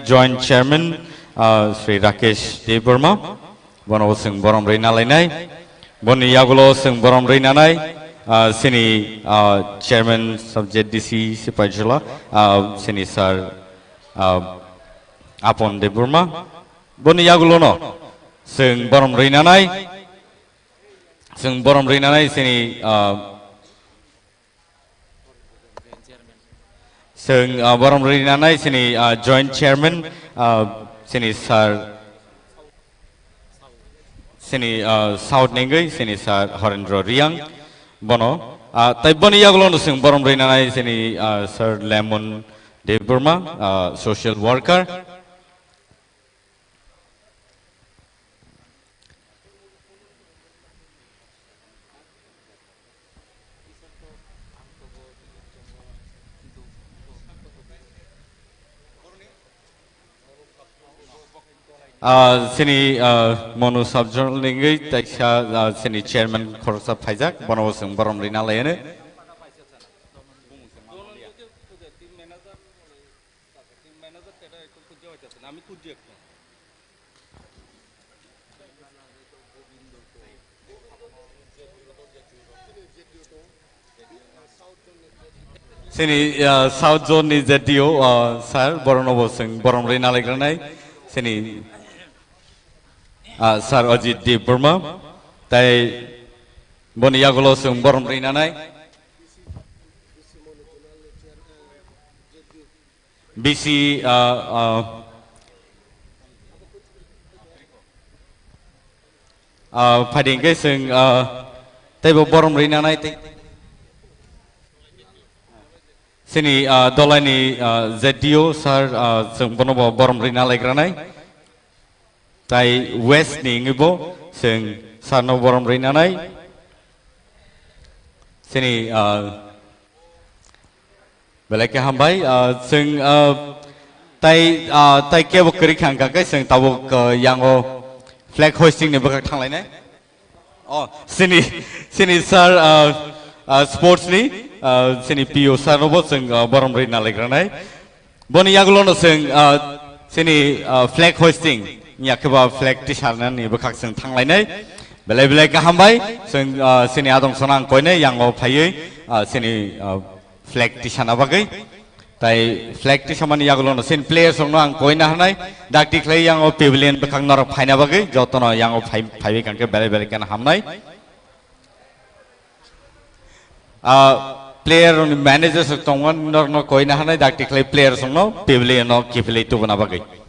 Joint Chairman Sri Rakesh Deburma bono sing borom reinalainai boni yagulo sing borom reinanai sini Chairman Subject DC Sipajula sini Sir Apon Deburma boni yagulo no sing borom reinanai sini sing borom reinanai sini Joint Chairman sini Sir sini South Nengai sini Sir Horendro Riang bono tai boni yagulo no sing borom reinanai sini Sir Lemon Deburma social worker sini Monu Subjournal Nengai taisa sini Chairman Khorsa Phaijak bono sing borom reinalaine sini South Zone ni ZDO Sir Boronobo sing borom reinalaignai sini Sir Ajit Deburma tai boni yagulo sing borom reinanai BC Padingke sing tai borom reinanai tai sini dolani ZDO Sir sing bonobo borom reinalaigranai tai West ni ngibo sing sarno borom reinanai sini belake hambai sing tai kebo keri khangka kai sing tabuk yango flag hoisting ni bakak thanglai oh sini Sir sports ni sini PO Sarnobo sing borom reinalaigranai boni yagulo no sing sini flag hoisting yakeba flag tisharnan ni bakak sing thanglai belai kahambai sing sini adong sonang koine yango phaiye sini flag tishana bagai tai flag tishamani yagulo no sin players no ang koina hanai dakti khlai yango pavilion bakak nor phaina bagai jotono yango phaibe kanke belai kan hamnai player on managers tongon no koina hanai dakti khlai players no pavilion no kiflei tu bana bagai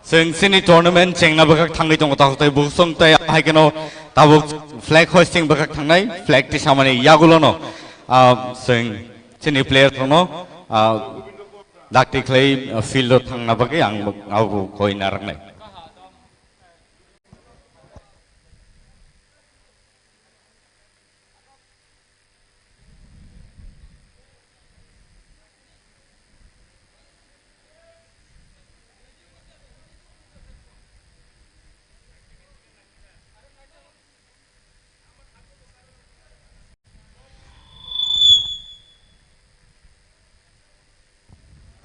sing sini tournament chengna bakak thangai tong ta tai busong tai haikeno tabuk flag hoisting bakak thangnai flag ti samani yagulo no sing sini player no dakti khlai field thangna bakai ang au koina raknai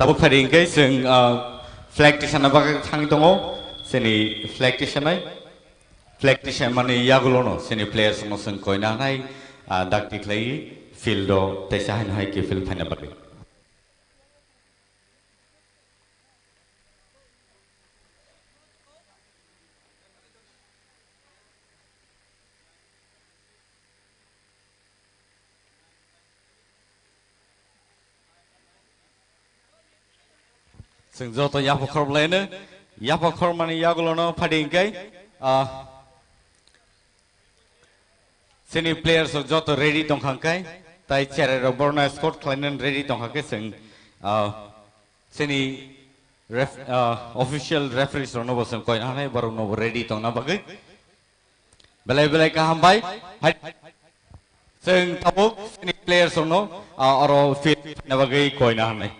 tabuk pharingkai sing flag tisana bakak thang tongo sini flag tisanai flag tisamani yagulo no sini players no sing koina nai dakti khlai field do taisa hai ke field phaina bakai sing joto yapokhor lene yapokhor mani yagulo no phadingkai sini players joto ready tongkhangkai tai chere ro borna score khlainen ready tongkhake sing sini official referees ro no bosang koi na baru no ready tongna bagai belai ka hambai sing tabuk sini players ro no oro fit na bagai koi na nai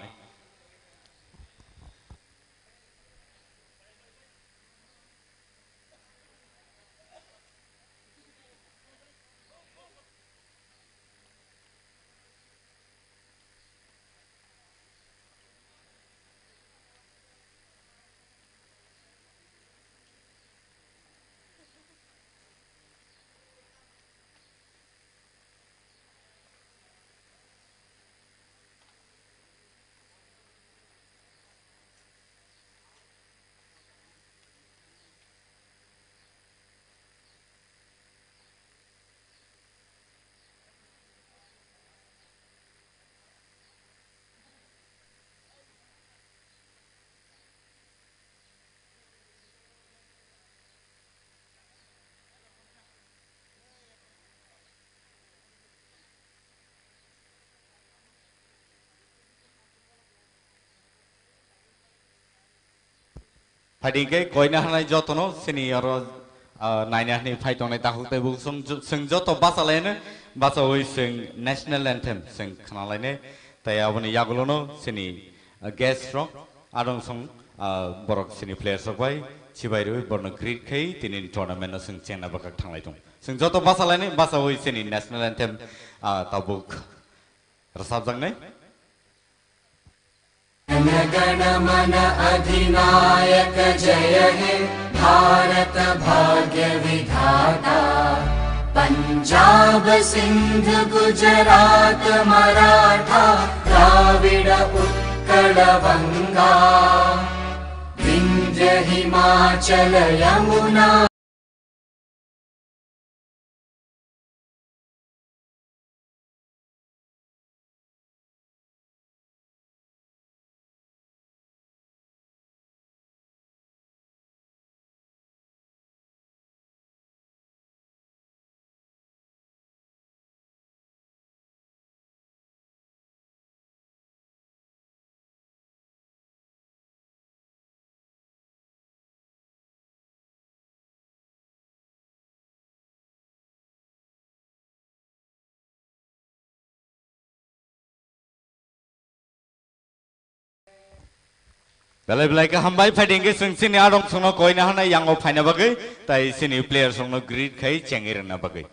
fighting ke koina hanai jotono sini aro naina ni fight onai tahuk te bu sung joto basalene basa oi sing national anthem sing khanalaine tai aboni yagulono sini guest rock adong song borok sini players robai chibairui borno greet khai tini tournament sing chena bakak thanglai dong sing joto basalene basa oi sini national anthem tabuk rasab jangnai गण मन अधिनायक जय हे भारत भाग्य विधाता Punjab Sindh Gujarat Maratha Dravid Utkal Ganga Vindhya Himachal Yamuna belai belai ke hambai fighting ke sing sini adong sono koina hanai yang o phaina bagai tai sini player sono greet khai chengir na bagai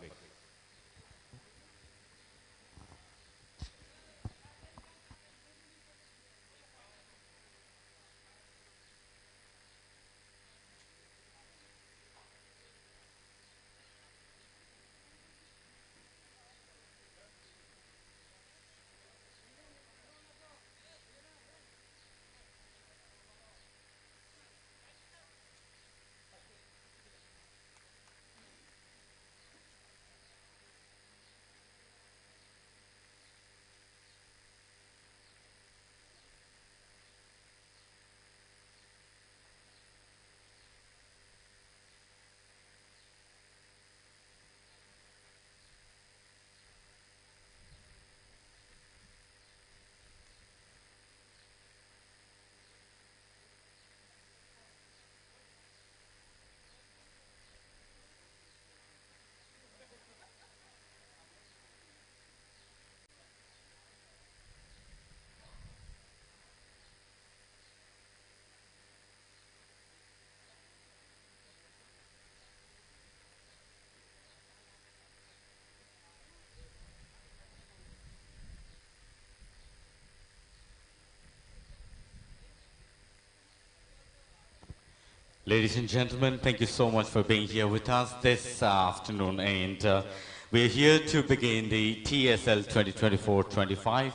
Ladies and gentlemen, thank you so much for being here with us this afternoon, and we're here to begin the TSL 2024-25,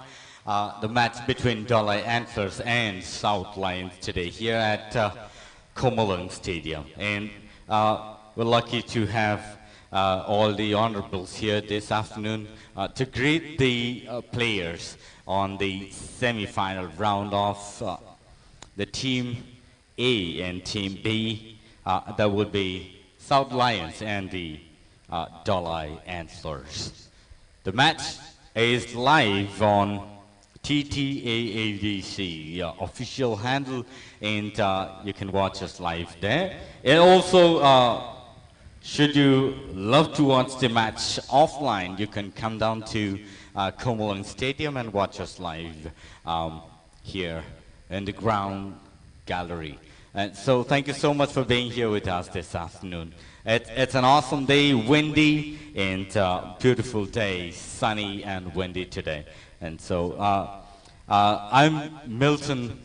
the match between Dalai Antlers and South Lions today here at Komalung Stadium. And we're lucky to have all the honorables here this afternoon to greet the players on the semi-final round of the Team A and Team B. That would be South Lions and the Dalai Antlers. The match is live on TTAADC official handle, and you can watch us live there. And also, should you love to watch the match offline, you can come down to Komalung Stadium and watch us live here in the ground gallery. And so thank you so much for being here with us this afternoon. It's an awesome day, windy and beautiful day, sunny and windy today. And so I'm Milton,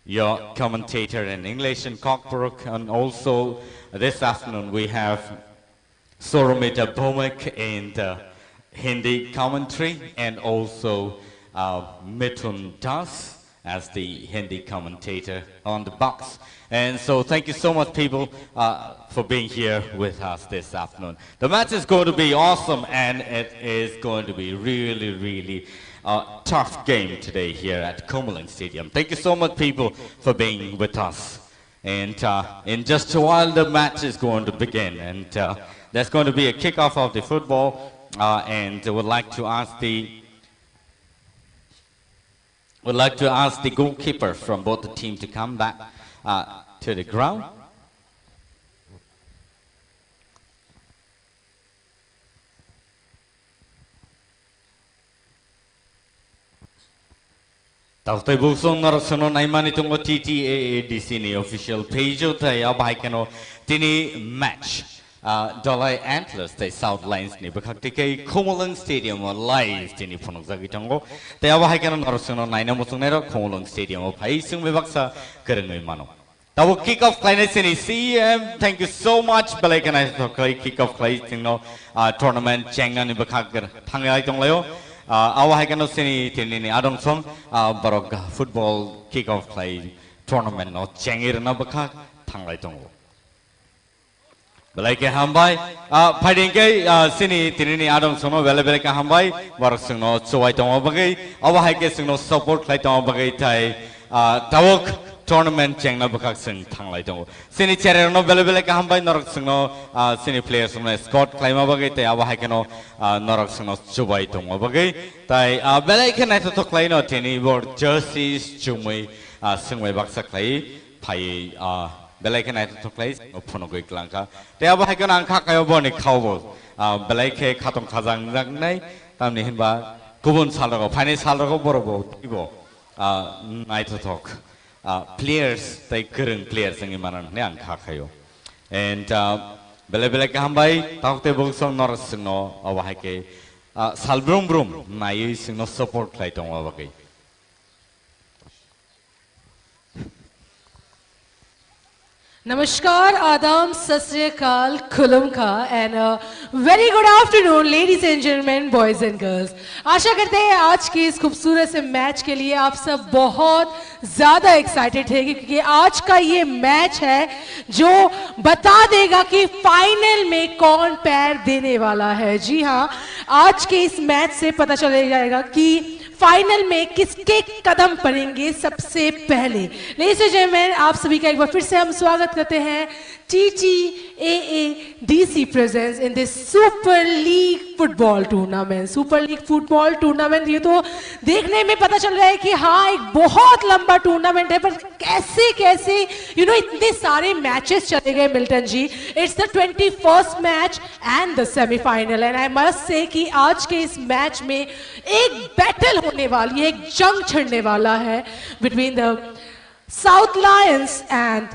your commentator in English in Cockbrook, and also this afternoon we have Soromita Bhowmick in Hindi commentary, and also Mithun Das as the Hindi commentator on the box. And so thank you so much, people, for being here with us this afternoon. The match is going to be awesome, and it is going to be really, really tough game today here at Komalung Stadium. Thank you so much, people, for being with us. And in just a while, the match is going to begin. And there's going to be a kickoff of the football, and we'd like to ask the goalkeeper from both the teams to come back to the ground. Tautai busong narasono naimani tungo TTAADC ni official page utai abai kano tini match Dolai Antlers tay South Lines ni bakakti kay Kumulang Stadium live tini punong zagi tungo tay abai kano narasono naina musong nero Kumulang Stadium pai sung bebaksa kerengoi mano. Tawo kick off play sini CM, thank you so much. Balai kana kick off play tingno tournament chengan ni bakak thangai tong layo. Awahai kano sini tini adong song barok football kick-off play tournament no cengir na bakak thanglai tongo. Belai ke hambai fighting ke sini tini adong song no bele ke hambai barok sung no chuai tongo bagai awahai ke sung no support klai tongo bagai tai tawok tournament cheng na bakak sung thanglai tongo. Sini chere no bele ke hambai norok sung no sini players no Scott klaima bagai tai awahai kano norok sung no chubai tongo bagai tai belai ke nai to klai no tini board jerseys chumai sungwai baksa klai pai belai ke nai to klai phono goi klangka tai awahai kano angkha kayo boni khawbo belai ke khatong khajang jang nai tamni hinba kubun salrago phani salrago borobo ibo nai to talk players tai kereng players ngi manan ne angkha kayo and bele ke hambai takte bongsong nor singno awahai ke salbrum brum nai singno support klai tong awagai. Namaskar, Adam, Sat Sri Akal, Khulum Kha, and a very good afternoon, ladies and gentlemen, boys and girls. आशा करते हैं आज के इस खूबसूरत से match के लिए आप सब बहुत ज़्यादा एक्साइटेड थे क्योंकि आज का ये मैच है जो बता देगा कि फाइनल में कौन पैर देने वाला है. जी हाँ, आज के इस मैच से पता चल जाएगा कि फाइनल में किसके कदम पड़ेंगे सबसे पहले. लेडीज एंड जेंटलमैन, आप सभी का एक बार फिर से हम स्वागत करते हैं TTAADC presents in this Super League football tournament. Super League football tournament ये तो देखने में पता चल रहा है कि हाँ एक बहुत लंबा टूर्नामेंट है, पर कैसे कैसे इतने सारे मैचेस चले गए Milton ji. It's the 21st match and the semi-final and I must say कि आज के इस मैच में एक बैटल होने वाली है, एक जंग छिड़ने वाला है between the South Lions and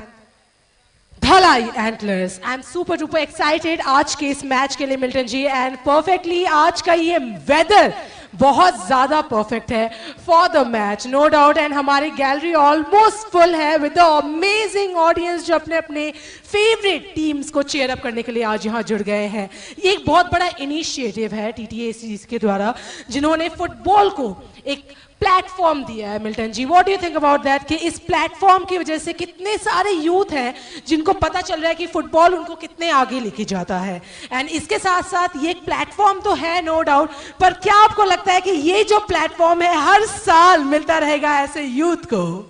Dhalai Antlers. I'm super duper excited आज के इस मैच के लिए मिल्टन जी and perfectly आज का ये weather बहुत ज़्यादा perfect है for the match no doubt and हमारी gallery almost full है with the amazing audience जो अपने अपने favorite teams को cheer up करने के लिए आज यहाँ जुड़ गए हैं. ये एक बहुत बड़ा initiative है TTAADC के द्वारा जिन्होंने football को एक प्लेटफॉर्म दिया है. Milton ji, what do you think about that कि इस प्लेटफॉर्म की वजह से कितने सारे यूथ हैं जिनको पता चल रहा है कि फुटबॉल उनको कितने आगे लेके जाता है. एंड इसके साथ साथ ये एक प्लेटफॉर्म तो है नो डाउट, पर क्या आपको लगता है कि ये जो प्लेटफॉर्म है हर साल मिलता रहेगा ऐसे यूथ को?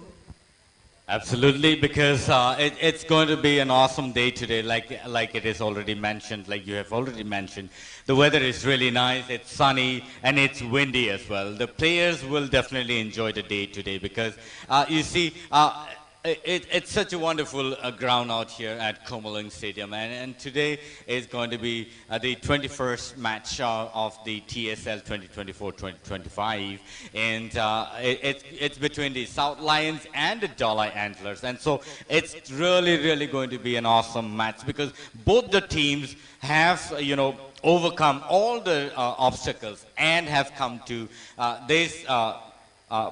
Absolutely, because it's going to be an awesome day today, like it is already mentioned, like you have already mentioned. The weather is really nice, it's sunny, and it's windy as well. The players will definitely enjoy the day today because you see, it's such a wonderful ground out here at Kumulang Stadium, and today is going to be the 21st match of the TSL 2024-2025, and it's between the South Lions and the Dhalai Antlers, and so it's really going to be an awesome match because both the teams have overcome all the obstacles and have come to this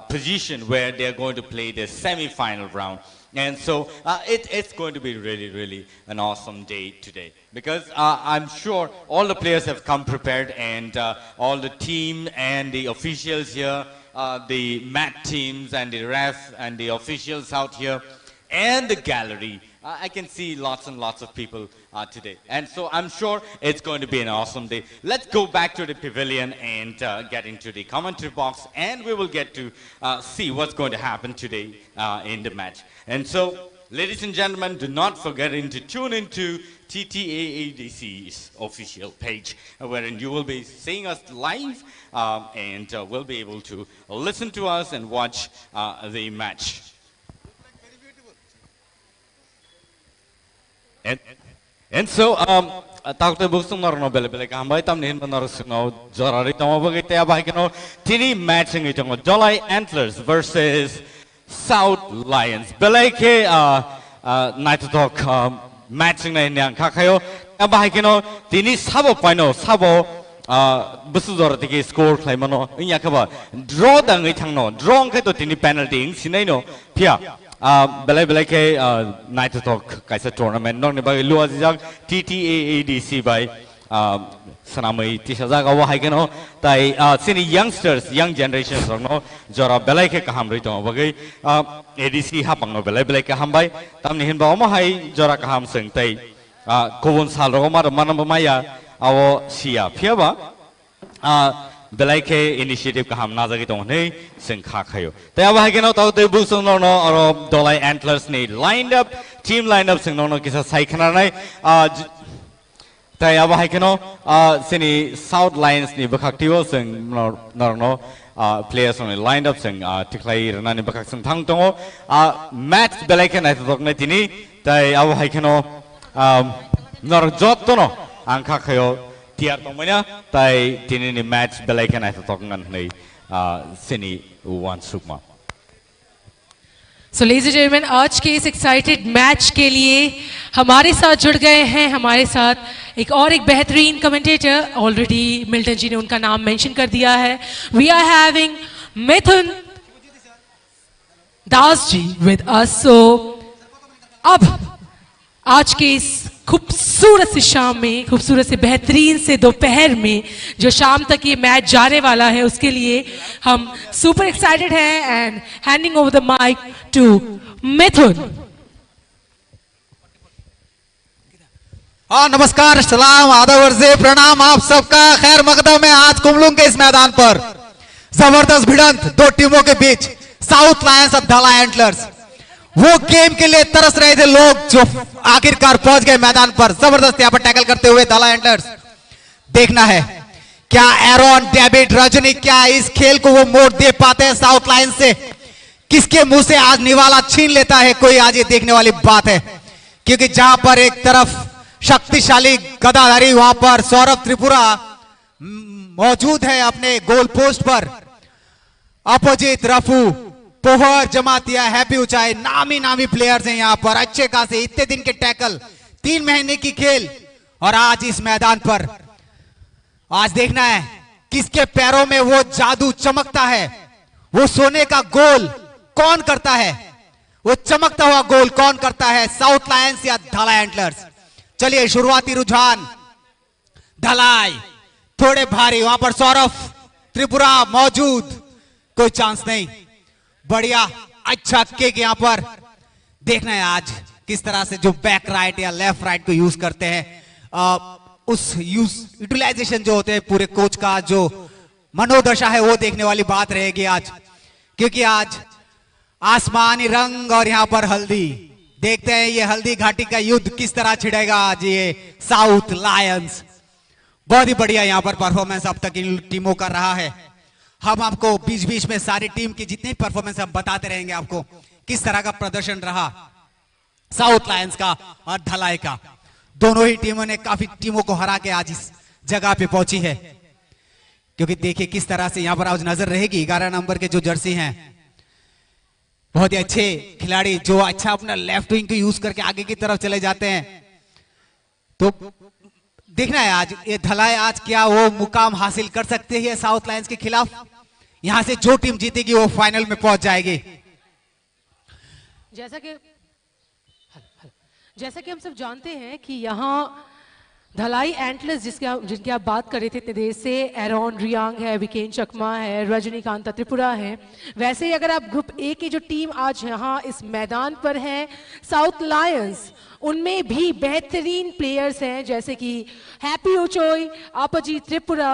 position where they are going to play the semi-final round. And so it's going to be really an awesome day today because I'm sure all the players have come prepared and all the team and the officials here, the mat teams and the ref and the officials out here and the gallery. I can see lots and lots of people today. And so I'm sure it's going to be an awesome day. Let's go back to the pavilion and get into the commentary box and we will get to see what's going to happen today in the match. And so, ladies and gentlemen, do not forget to tune into TTAADC's official page wherein you will be seeing us live and will be able to listen to us and watch the match. And so takte busung norno bele bele kambai tam nihin bandar sungo jorari tamo bagi te abai keno tini matching itongo Dalai Antlers versus South Lions bele ke night talk matching na inyang kakayo abai keno tini sabo paino sabo busu jor tiki score klaimano inya kaba draw dangai thangno draw ke to tini penalty ing sinai no pia belai ke night talk kaisa tournament nong ne ba luwa jak TTAADC by sanamai tisaja ga wa hai keno tai sini youngsters young generations no jora belai ke kaham roi to bagai ADC hapang no belai ke hambai tam ni hin ba ma hai jora kaham seng tai kobon sal ro ma manam maya awo sia phia ba belai ke initiative kaham na jagi tong nei sing kha khayo te aba ha keno taw te bu sung no aro Dalai Antlers ni lined up team lined up sing no kisa sai khana nai te aba ha keno sini South Lions ni bakhak tiwo sing no players on lined up sing tiklai rana ni bakhak sing thang tongo match belai ke nai tok nai tini te aba ha keno nor jot to no ang kha khayo tiar tong manya tai tini ni match belai kan ai tok ngan nei sini wan sukma. So ladies and gentlemen, आज के इस excited match के लिए हमारे साथ जुड़ गए हैं हमारे साथ एक बेहतरीन कमेंटेटर ऑलरेडी मिल्टन जी ने उनका नाम मेंशन कर दिया है. We are having Mithun Das ji with us. So अब आज के इस खूबसूरत से शाम में खूबसूरत से बेहतरीन से दोपहर में जो शाम तक ये मैच जाने वाला है उसके लिए हम सुपर एक्साइटेड हैं and handing over the mic to Mithun. नमस्कार, सलाम, आदाब, अर्ज़े, प्रणाम आप सबका. खैर मकदम है आज कुमलुंग के इस मैदान पर जबरदस्त भिड़ंत दो टीमों के बीच. साउथ लायंस और दलाई एंटलर्स वो गेम के लिए तरस रहे थे लोग जो आखिरकार पहुंच गए मैदान पर. जबरदस्त यहां पर टैकल करते हुए दलाई एंटलर्स. देखना है क्या एरोन, डेविड, रजनी क्या इस खेल को वो मोड़ दे पाते हैं साउथ लायंस से. किसके मुंह से आज निवाला छीन लेता है कोई, आज ये देखने वाली बात है. क्योंकि जहां पर एक तरफ शक्तिशाली गदाधारी वहां पर सौरभ त्रिपुरा मौजूद है अपने गोल पोस्ट पर. अपोजिट रफू, पोहर, जमातिया, हैप्पी ऊंचाई, नामी प्लेयर्स हैं यहां पर. अच्छे खासे इतने दिन के टैकल, 3 महीने की खेल और आज इस मैदान पर आज देखना है किसके पैरों में वो जादू चमकता है. वो सोने का गोल कौन करता है, वो चमकता हुआ गोल कौन करता है, साउथ लायंस या दलाई एंटलर्स. चलिए शुरुआती रुझान दलाई थोड़े भारी, वहां पर सौरभ त्रिपुरा मौजूद, कोई चांस नहीं. बढ़िया अच्छा किक यहां पर. देखना है आज किस तरह से जो बैक राइट या लेफ्ट राइट को यूज करते हैं, उस यूटिलाइजेशन जो होते हैं पूरे कोच का जो मनोदशा है वो देखने वाली बात रहेगी आज. क्योंकि आज आसमानी रंग और यहां पर हल्दी. देखते हैं ये हल्दी घाटी का युद्ध किस तरह छिड़ेगा आज ये साउथ लायंस. बहुत ही बढ़िया यहां पर परफॉर्मेंस अब तक इन टीमों का रहा है. हम आपको बीच बीच में सारी टीम की जितनी परफॉर्मेंस हम बताते रहेंगे आपको किस तरह का प्रदर्शन रहा साउथ लायंस का और धलाई का. दोनों ही टीमों ने काफी टीमों को हरा के आज इस जगह पे पहुंची है. क्योंकि देखिए किस तरह से यहां पर आज नजर रहेगी 11 नंबर के जो जर्सी हैं, बहुत ही अच्छे खिलाड़ी जो अच्छा अपना लेफ्ट विंग को यूज करके आगे की तरफ चले जाते हैं. तो देखना है आज ये धलाई आज क्या वो मुकाम हासिल कर सकते हैं साउथ लायंस के खिलाफ. यहां से जो टीम जीतेगी वो फाइनल में पहुंच जाएगी. जैसा कि हम सब जानते हैं कि यहाँ धलाई एंटलर्स जिनकी आप बात कर रहे थे इतने देर से, एरोन रियांग है, विकेन चकमा है, रजनीकांता त्रिपुरा है. वैसे ही अगर आप ग्रुप ए की जो टीम आज यहाँ इस मैदान पर है साउथ लायंस, उनमें भी बेहतरीन प्लेयर्स हैं जैसे कि हैप्पी ओचोई, अपोजिट त्रिपुरा,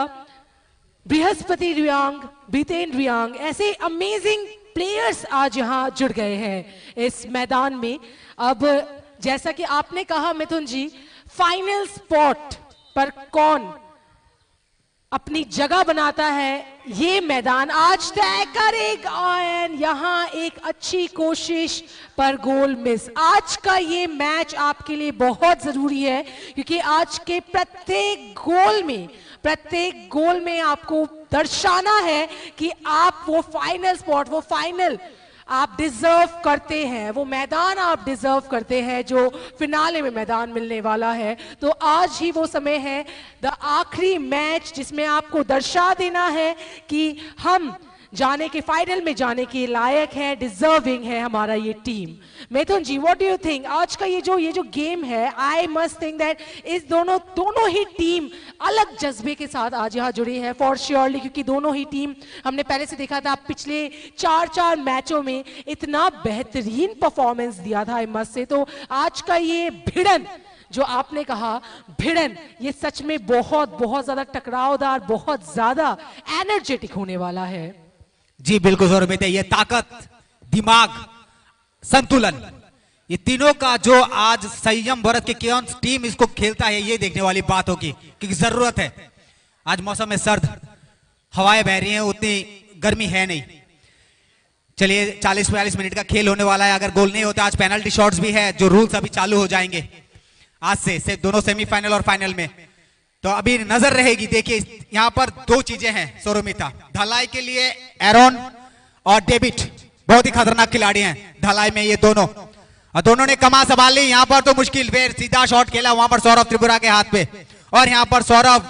बृहस्पति रियांग, बीतेन रियांग. ऐसे अमेजिंग प्लेयर्स आज यहाँ जुड़ गए हैं इस मैदान में. अब जैसा कि आपने कहा मिथुन जी, फाइनल स्पॉट पर कौन अपनी जगह बनाता है ये मैदान। आज तय करेगा एंड यहाँ एक अच्छी कोशिश पर गोल मिस। आज का ये मैच आपके लिए बहुत जरूरी है क्योंकि आज के प्रत्येक गोल में आपको दर्शाना है कि आप वो फाइनल स्पॉट, वो फाइनल आप डिजर्व करते हैं, वो मैदान आप डिजर्व करते हैं जो फिनाले में मैदान मिलने वाला है। तो आज ही वो समय है, द आखिरी मैच, जिसमें आपको दर्शा देना है कि हम जाने के फाइनल में जाने के लायक है, डिजर्विंग है हमारा ये team. Mithun ji, what do you think? आज का ये जो गेम है, आई मस्ट थिंक दैट इस दोनों ही टीम अलग जज्बे के साथ आज यहाँ जुड़ी है फॉर श्योरली, क्योंकि दोनों ही टीम हमने पहले से देखा था पिछले 4 मैचों में इतना बेहतरीन परफॉर्मेंस दिया था, आई मस्ट से। तो आज का ये भिड़न जो आपने कहा, भिड़न, ये सच में बहुत ज्यादा टकरावदार, बहुत ज्यादा एनर्जेटिक होने वाला है। जी बिल्कुल सौरभ, ये ताकत, दिमाग, संतुलन, ये तीनों का जो आज संयम भरत के कौन टीम इसको खेलता है, ये देखने वाली बात होगी क्योंकि जरूरत है। आज मौसम में सर्द हवाएं बह रही हैं, उतनी गर्मी है नहीं। चलिए 40-42 मिनट का खेल होने वाला है। अगर गोल नहीं होता, आज पेनल्टी शॉट्स भी है, जो रूल्स अभी चालू हो जाएंगे आज से दोनों सेमीफाइनल और फाइनल में। तो अभी नजर रहेगी। देखिए यहाँ पर 2 चीजें हैं सौरमिता, ढलाई के लिए एरोन और डेविड बहुत ही खतरनाक खिलाड़ी हैं ढलाई में ये दोनों, और दोनों ने कमान संभाल ली। यहाँ पर तो मुश्किल, फिर सीधा शॉट खेला वहां पर सौरभ त्रिपुरा के हाथ पे, और यहाँ पर सौरभ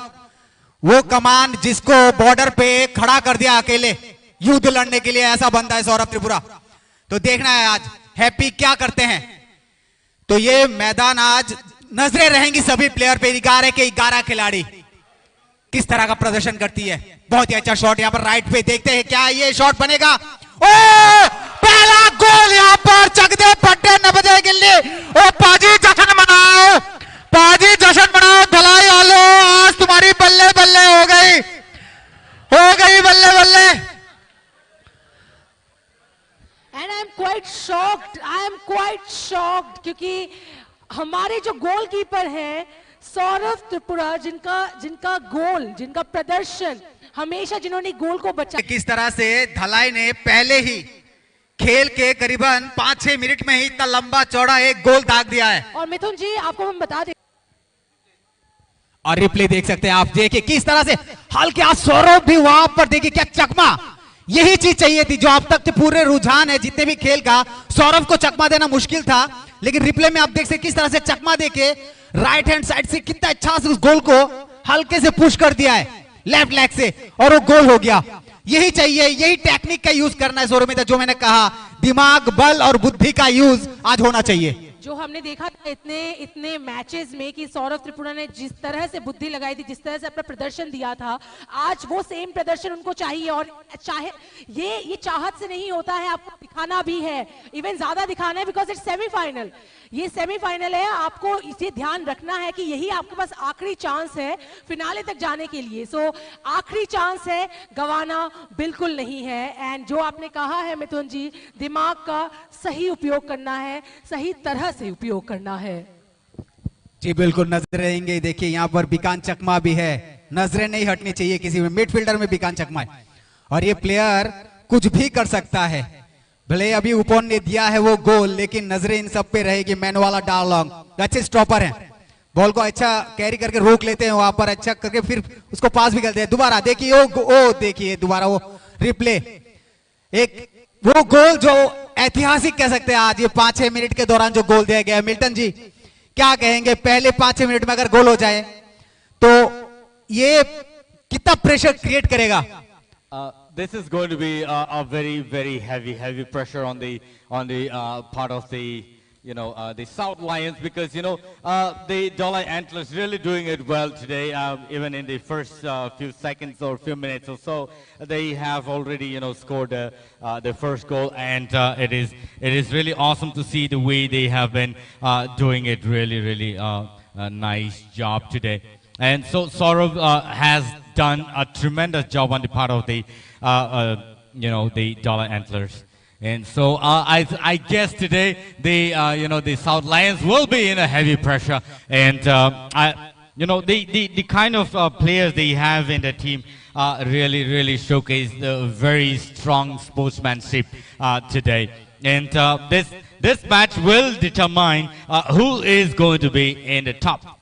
वो कमान जिसको बॉर्डर पे खड़ा कर दिया अकेले युद्ध लड़ने के लिए, ऐसा बनता है सौरभ त्रिपुरा। तो देखना है आज हैप्पी क्या करते हैं। तो ये मैदान आज नजरें रहेंगी सभी प्लेयर पे, 11 के 11 खिलाड़ी किस तरह का प्रदर्शन करती है। बहुत ही अच्छा शॉट यहाँ पर राइट पे, देखते हैं क्या ये शॉट बनेगा। ओ पहला गोल यहाँ पर चक दे पट्टे नबदे गिल्ली। ओ पाजी जश्न मनाओ, पाजी जश्न मनाओ, धलाई आलो, आज तुम्हारी बल्ले बल्ले हो गई बल्ले बल्ले। And I am quite shocked क्योंकि हमारे जो गोलकीपर हैं सौरभ त्रिपुरा, जिनका गोल, जिनका प्रदर्शन हमेशा, जिन्होंने गोल को बचा, किस तरह से धलाई ने पहले ही खेल के करीबन 5-6 मिनट में ही इतना लंबा चौड़ा एक गोल दाग दिया है। और मिथुन जी आपको हम बता दें, और रिप्ले देख सकते हैं आप, देखिए किस तरह से हल्के हाथ सौरभ भी वहां पर, देखिए क्या चकमा, यही चीज चाहिए थी जो अब तक पूरे रुझान है जितने भी खेल का, सौरभ को चकमा देना मुश्किल था, लेकिन रिप्ले में आप देख सकते किस तरह से चकमा देके राइट हैंड साइड से कितना अच्छा से उस गोल को हल्के से पुश कर दिया है लेफ्ट लेग से, और वो गोल हो गया। यही चाहिए, यही टेक्निक का यूज करना है सौरभ, जो मैंने कहा दिमाग, बल और बुद्धि का यूज आज होना चाहिए। जो हमने देखा था इतने मैचेस में कि सौरभ त्रिपुरा ने जिस तरह से बुद्धि लगाई थी, जिस तरह से अपना प्रदर्शन दिया था, आज वो सेम प्रदर्शन उनको चाहिए। और चाहे ये चाहत से नहीं होता है, आपको दिखाना भी है, इवन ज्यादा दिखाना है, बिकॉज इट्स सेमीफाइनल, ये सेमीफाइनल है। आपको इसे ध्यान रखना है कि यही आपके पास आखिरी चांस है फिनाले तक जाने के लिए। सो आखिरी चांस है, गवाना बिल्कुल नहीं है। एंड जो आपने कहा है मिथुन जी, दिमाग का सही उपयोग करना है, सही तरह से उपयोग करना है। जी बिल्कुल, नजर रहेंगे। देखिए यहाँ पर बिकान चकमा भी है, नजरें नहीं हटनी चाहिए किसी में। मिडफील्डर में बिकान चकमा है और ये प्लेयर कुछ भी कर सकता है। भले अभी उपन ने दिया है वो गोल, लेकिन नजरें इन सब पे रहेगी। मैनवाला डार्लॉन्ग अच्छे स्टॉपर हैं, बॉल को अच्छा कैरी करके रोक लेते हैं वहां पर, अच्छा करके फिर उसको पास भी करते हैं। दोबारा देखिए ओ देखिए दोबारा वो रिप्ले, एक वो गोल जो ऐतिहासिक कह सकते हैं आज, ये 5-6 मिनट के दौरान जो गोल दिया गया है। मिल्टन जी क्या कहेंगे, पहले 5-6 मिनट में अगर गोल हो जाए तो ये कितना प्रेशर क्रिएट करेगा? This is going to be a very heavy pressure on the part of the the South Lions, because the Dalai Antlers really doing it well today. Even in the first few seconds or few minutes or so, they have already scored the first goal, and it is really awesome to see the way they have been doing it. Really a nice job today. And so Saurav has done a tremendous job on the part of the the Dalai Antlers. And so I guess today the the South Lions will be in a heavy pressure, and you know, the kind of players they have in the team really showcase the very strong sportsmanship today. And this match will determine who is going to be in the top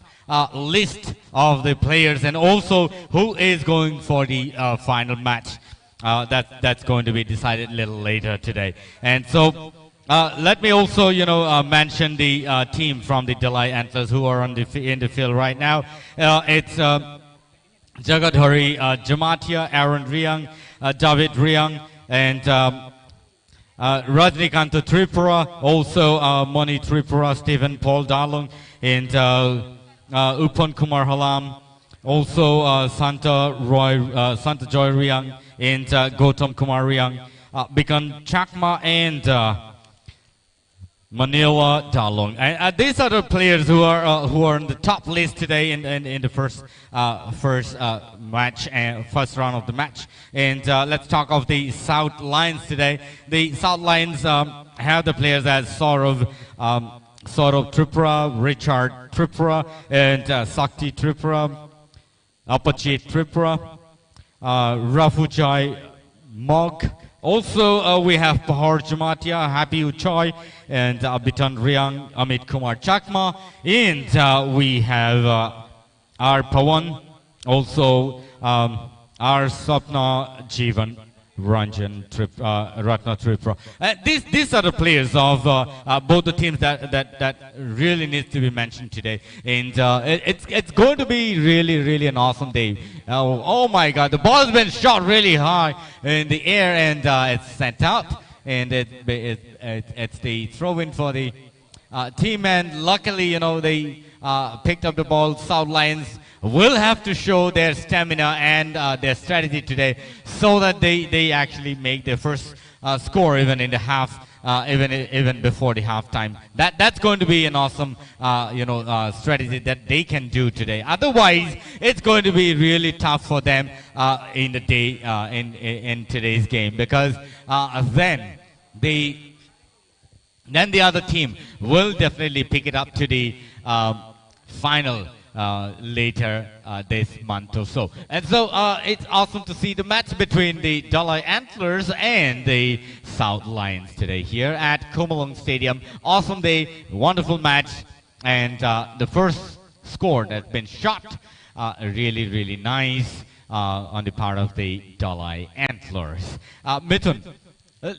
list of the players, and also who is going for the final match. That's going to be decided a little later today. And so let me also, you know, mention the team from the Dalai Antlers who are in the field right now. It's Jagadhari Jamatia, Aaron Riang, David Riang, and Rajnikanta Tripura, also Moni Tripura, Stephen Paul Dalung, and Upan Kumar Halam, also Santa Joy Riang, and Gautam Kumar Riang, Bikan Chakma, and Manila Dalung. And these are the players who are on the top list today in the first match and first round of the match. And let's talk of the South Lions today. The South Lions have the players as Saurav Tripura, Richard Tripura, and Sakti Tripura, Apachit Tripura, Rafujai Mog. Also, we have Pahar Jamatia, Happy Uchai, and Bitan Riang, Amit Kumar Chakma, and we have our Pawan, also our Sapna Jivan Ranjan Ratna Tripura. These are the players of both the teams that really needs to be mentioned today, and it's going to be really an awesome day. Oh my God, the ball has been shot really high in the air, and it's sent out, and it's the throw-in for the team, and luckily, you know, they picked up the ball. South Lions will have to show their stamina and their strategy today, so that they actually make their first score even in the half, even before the halftime. That's going to be an awesome strategy that they can do today. Otherwise, it's going to be really tough for them in the day in today's game, because then the other team will definitely pick it up to the final later this month or so. And so it's awesome to see the match between the Dalai Antlers and the South Lions today here at Komalung Stadium. Awesome day, wonderful match, and the first score that's been shot really nice on the part of the Dalai Antlers. Mithun,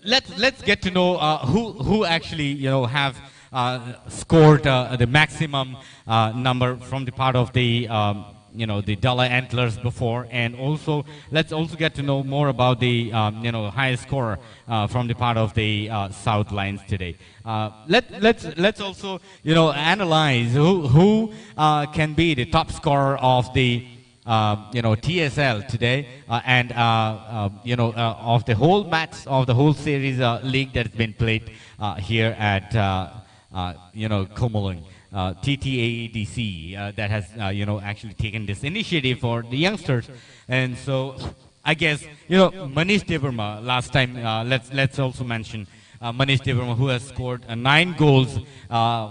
let's get to know who actually have scored the maximum number from the part of the the Dalai Antlers before, and also let's also get to know more about the highest scorer from the part of the South Lions today. Let's also analyze who can be the top scorer of the TSL today, and of the whole match of the whole series league that's been played here at Komalung. TTAEDC that has actually taken this initiative for the youngsters. And so I guess Manish Devarma last time, let's also mention Manish Devarma, who has scored 9 goals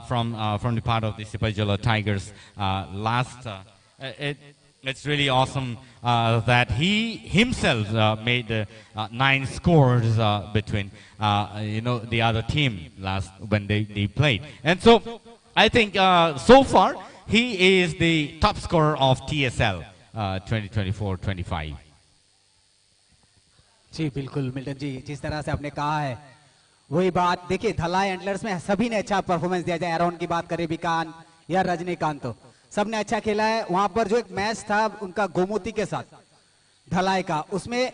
from the part of the Sipajala Tigers last. It's really awesome that he himself made the 9 scores between the other team last when they played. And so I think so far he is the top scorer of TSL 2024-25. जी बिल्कुल Milton जी, जिस तरह से आपने कहा है वही बात। देखिए धलाई एंटलर्स में सभी ने अच्छा परफॉर्मेंस दिया, चाहे एरोन की बात करें, विकान या रजनीकांत, तो सबने अच्छा खेला है। वहां पर जो एक मैच था उनका गोमती के साथ धलाई का, उसमें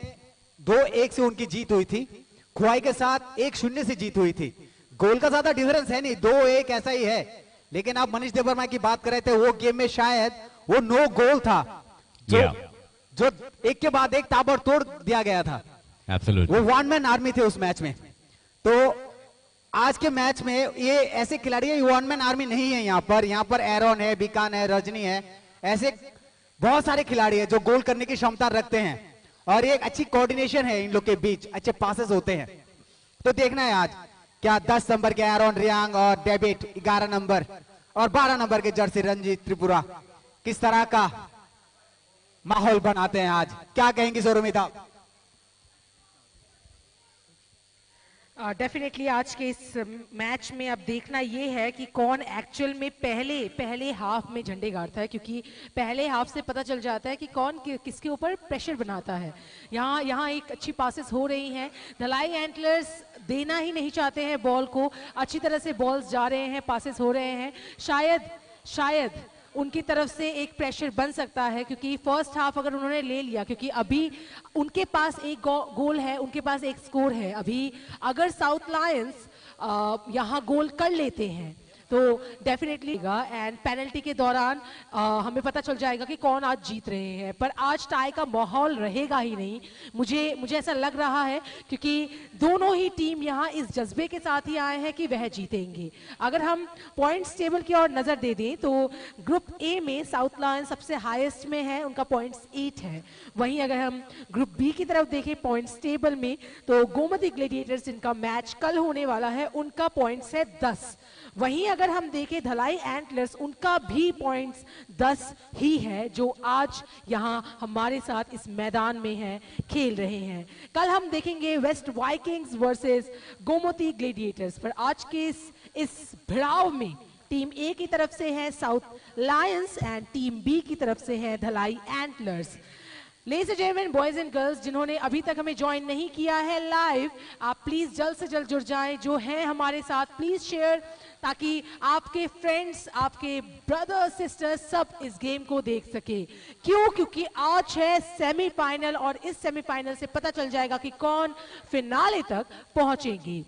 2-1 से उनकी जीत हुई थी। खुआई के साथ 1-0 से जीत हुई थी। गोल का ज्यादा डिफरेंस है नहीं, 2-1 ऐसा ही है। लेकिन आप मनीष देवर्मा की बात कर रहे थे, वो गेम में शायद वो 9 गोल था जो एक के बाद एक ताबड़तोड़ दिया गया था। Absolutely. वो वन मैन आर्मी थे उस मैच में। तो आज के मैच में ये ऐसे खिलाड़ी है, वन मैन आर्मी नहीं है। यहाँ पर एरोन है, बीकान है, रजनी है, ऐसे बहुत सारे खिलाड़ी है जो गोल करने की क्षमता रखते हैं, और एक अच्छी कोऑर्डिनेशन है इन लोग के बीच, अच्छे पासेस होते हैं। तो देखना है आज क्या 10 नंबर के एरोन रियांग और डेविड 11 नंबर और 12 नंबर के जर्सी रंजीत त्रिपुरा किस तरह का माहौल बनाते हैं आज, क्या कहेंगी सौरमिता? डेफिनेटली आज के इस मैच में अब देखना ये है कि कौन एक्चुअल में पहले हाफ में झंडे गाड़ता है, क्योंकि पहले हाफ से पता चल जाता है कि कौन किसके ऊपर प्रेशर बनाता है। यहाँ एक अच्छी पासेस हो रही हैं, धलाई एंटलर्स देना ही नहीं चाहते हैं बॉल को, अच्छी तरह से बॉल्स जा रहे हैं, पासेस हो रहे हैं। शायद उनकी तरफ से एक प्रेशर बन सकता है, क्योंकि फर्स्ट हाफ अगर उन्होंने ले लिया, क्योंकि अभी उनके पास एक गोल है, उनके पास एक स्कोर है। अभी अगर साउथ लायंस यहाँ गोल कर लेते हैं तो डेफिनेटली एंड पेनल्टी के दौरान हमें पता चल जाएगा कि कौन आज जीत रहे हैं। पर आज टाई का माहौल रहेगा ही नहीं, मुझे ऐसा लग रहा है, क्योंकि दोनों ही टीम यहाँ इस जज्बे के साथ ही आए हैं कि वह जीतेंगे। अगर हम पॉइंट्स टेबल की ओर नजर दे दें तो ग्रुप ए में साउथ लायंस सबसे हाईएस्ट में है, उनका पॉइंट्स 8 है। वहीं अगर हम ग्रुप बी की तरफ देखें पॉइंट्स टेबल में तो गोमती ग्लैडिएटर्स जिनका मैच कल होने वाला है उनका पॉइंट्स है 10। वहीं अगर हम देखें धलाई एंटलर्स, उनका भी पॉइंट्स 10 ही है, जो आज यहां हमारे साथ इस मैदान में है, खेल रहे हैं। कल हम देखेंगे West Vikings versus Gomti Gladiators. पर आज के इस भिड़ाव में टीम ए की तरफ से है South Lions and team B की तरफ से है Dhalai Antlers. Ladies and gentleman, boys and girls, जिन्होंने अभी तक हमें ज्वाइन नहीं किया है लाइव, आप प्लीज जल्द से जल्द जुड़ जाएं। जो हैं हमारे साथ प्लीज शेयर, ताकि आपके फ्रेंड्स, आपके ब्रदर सिस्टर्स सब इस गेम को देख सके। क्यों? क्योंकि आज है सेमीफाइनल और इस सेमीफाइनल से पता चल जाएगा कि कौन फिनाले तक पहुंचेंगे।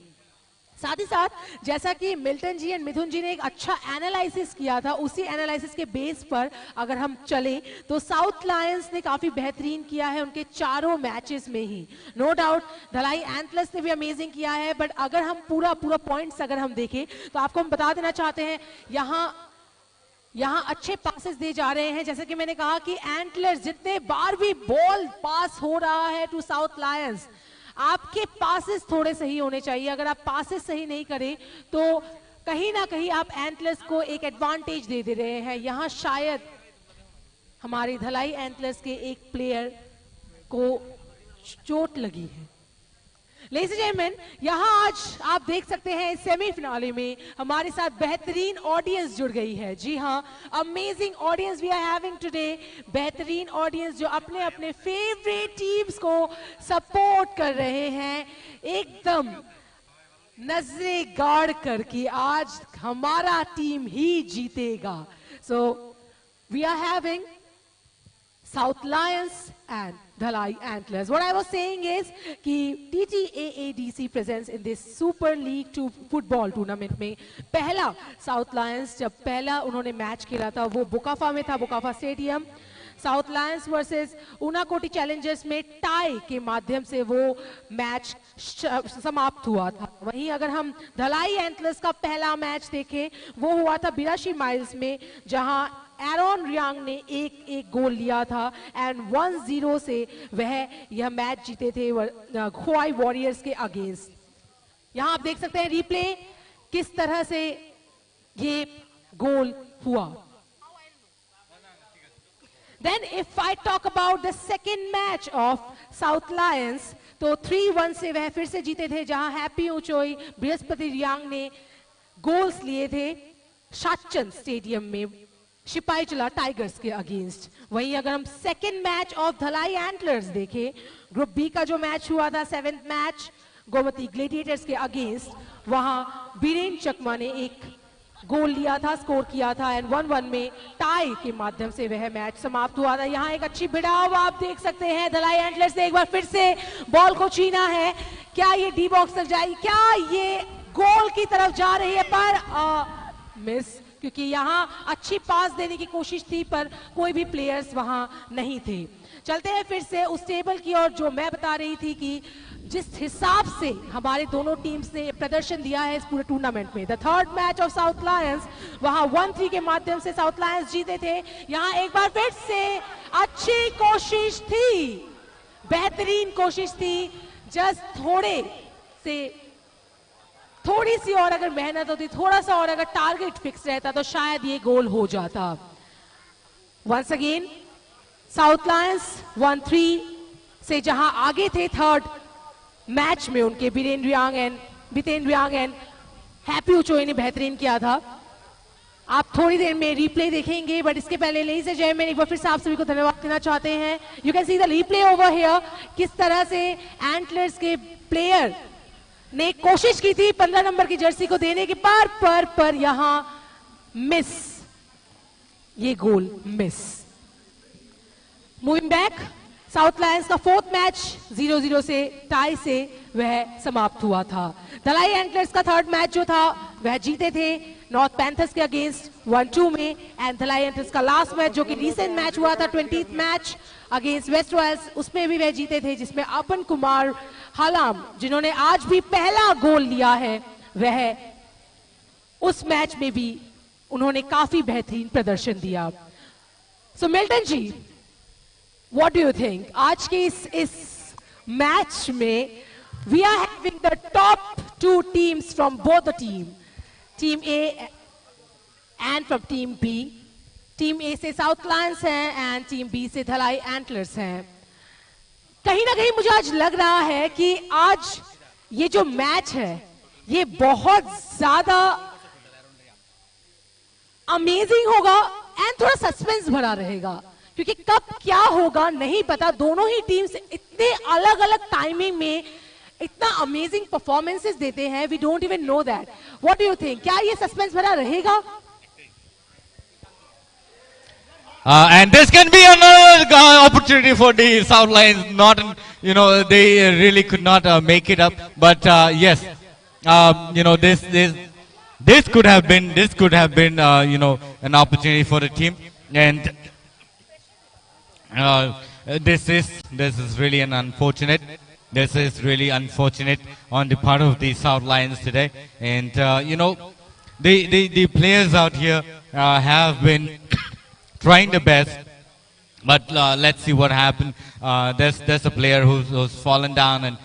साथ ही साथ जैसा कि मिल्टन जी एंड मिथुन जी ने एक अच्छा एनालिसिस किया था, उसी एनालिसिस के बेस पर अगर हम चलें तो साउथ लायंस ने काफी बेहतरीन किया है उनके चारों मैचेस में ही। नो डाउट धलाई एंटलर्स ने भी अमेजिंग किया है, बट अगर हम पूरा पॉइंट्स अगर हम देखें तो आपको हम बता देना चाहते हैं यहाँ अच्छे पासेस दे जा रहे हैं। जैसे कि मैंने कहा कि एंटलर्स जितने बार भी बॉल पास हो रहा है टू साउथ लायंस, आपके पासेस थोड़े सही होने चाहिए। अगर आप पासेस सही नहीं करें तो कहीं ना कहीं आप एंटलर्स को एक एडवांटेज दे रहे हैं। यहां शायद हमारे धलाई एंटलर्स के एक प्लेयर को चोट लगी है। लेडीज एंड जेंटलमैन, यहां आज आप देख सकते हैं इस सेमीफिनाले में हमारे साथ बेहतरीन ऑडियंस जुड़ गई है। जी हां, amazing audience we are having today. बेहतरीन ऑडियंस जो अपने अपने फेवरेट टीम्स को सपोर्ट कर रहे हैं, एकदम नजरें गाड़ कर कि आज हमारा टीम ही जीतेगा। So we are having South Lions and Dhalai Antlers. What I was saying is कि TTAADC presents in this Super League 2 football tournament में पहला South Lions जब पहला उन्होंने मैच खेला था वो बुकाफा में था, बुकाफा stadium. South Lions versus Unakoti Challengers में टाई के माध्यम से वो मैच समाप्त हुआ था। वहीं अगर हम धलाई एंटलर्स का पहला मैच देखें वो हुआ था 82 माइल्स में, जहां एरोन रियांग ने एक गोल लिया था एंड 1-0 से वह यह मैच जीते थे खोआई वॉरियर्स के अगेंस्ट। यहां आप देख सकते हैं रिप्ले किस तरह से ये गोल हुआ। Then if I talk about the second match of South Lions, तो 3-1 से वह फिर से जीते थे, जहां हैप्पी ऊंचोई बृहस्पति रियांग ने गोल्स लिए थे शाचन स्टेडियम में सिपाहीजला टाइगर्स के अगेंस्ट। वहीं अगर हम second match of Dhalai antlers देखें, ग्रुप बी का जो मैच हुआ था 7th मैच गोमती ग्लैडिएटर्स के अगेंस्ट, वहां बीरेन चकमा ने एक गोल लिया था, स्कोर किया था एंड 1-1 में टाई के माध्यम से वह मैच समाप्त हुआ था। यहाँ एक अच्छी भिड़ाव आप देख सकते हैं, धलाई एंटलर्स ने एक बार फिर से बॉल को छीना है। क्या ये डी बॉक्स तक जाएगी? क्या ये गोल की तरफ जा रही है? पर मिस, क्योंकि यहाँ अच्छी पास देने की कोशिश थी पर कोई भी प्लेयर्स वहां नहीं थे। चलते हैं फिर से उस टेबल की ओर जो मैं बता रही थी कि जिस हिसाब से हमारे दोनों टीम्स ने प्रदर्शन दिया है इस पूरे टूर्नामेंट में। The third match of south Lions, वहां 1-3 के माध्यम से साउथ लायंस जीते थे। यहां एक बार फिर से अच्छी कोशिश थी, बेहतरीन कोशिश थी, जस्ट थोड़ी सी और अगर मेहनत होती, थोड़ा सा और अगर टारगेट फिक्स रहता तो शायद ये गोल हो जाता। वंस अगेन साउथ लायंस 1-3 से जहां आगे थे थर्ड मैच में उनके बीरेंद्र यांग एंड हैप्पी उचोई ने बेहतरीन किया था। आप थोड़ी देर में रिप्ले देखेंगे, बट इसके पहले लेडीज एंड जेंटलमैन एक बार फिर से आप सभी को धन्यवाद देना चाहते हैं। You can see the replay over here, किस तरह से एंटलर्स के प्लेयर ने कोशिश की थी 15 नंबर की जर्सी को देने के पर यहां मिस, ये goal miss. Moving back, South Lions का फोर्थ मैच 0-0 से टाई से वह समाप्त हुआ था। धलाई एंटलर्स का थर्ड मैच जो था वह जीते थे नॉर्थ पैंथर्स के अगेंस्ट 1-2 में। एंड धलाई एंटलर्स का लास्ट मैच जो कि रिसेंट मैच हुआ था 20th match against West Royals, उसमें भी वह जीते थे, जिसमें अपन कुमार हालाम जिन्होंने आज भी पहला गोल लिया है, वह उस मैच में भी उन्होंने काफी बेहतरीन प्रदर्शन दिया। So Milton ji, what do you think? आज के इस मैच में we are having the top 2 teams from both the team A and from team B. Team A से साउथ लायंस हैं एंड टीम बी से धलाई एंटलर्स हैं। कहीं ना कहीं मुझे आज लग रहा है कि आज ये जो मैच है ये बहुत ज्यादा अमेजिंग होगा एंड थोड़ा सस्पेंस भरा रहेगा, क्योंकि कब क्या होगा नहीं पता। दोनों ही टीम्स इतने अलग अलग टाइमिंग में इतना अमेजिंग परफॉर्मेंसेस देते हैं, we don't even know that. What do you think, क्या ये सस्पेंस भरा रहेगा? And this can be another opportunity for the South Lions. Not, they really could not make it up. But yes, this could have been, an opportunity for the team. And this is really unfortunate. This is really unfortunate on the part of the South Lions today. And the players out here have been trying the best, but let's see what happened. There's a player who's fallen down, and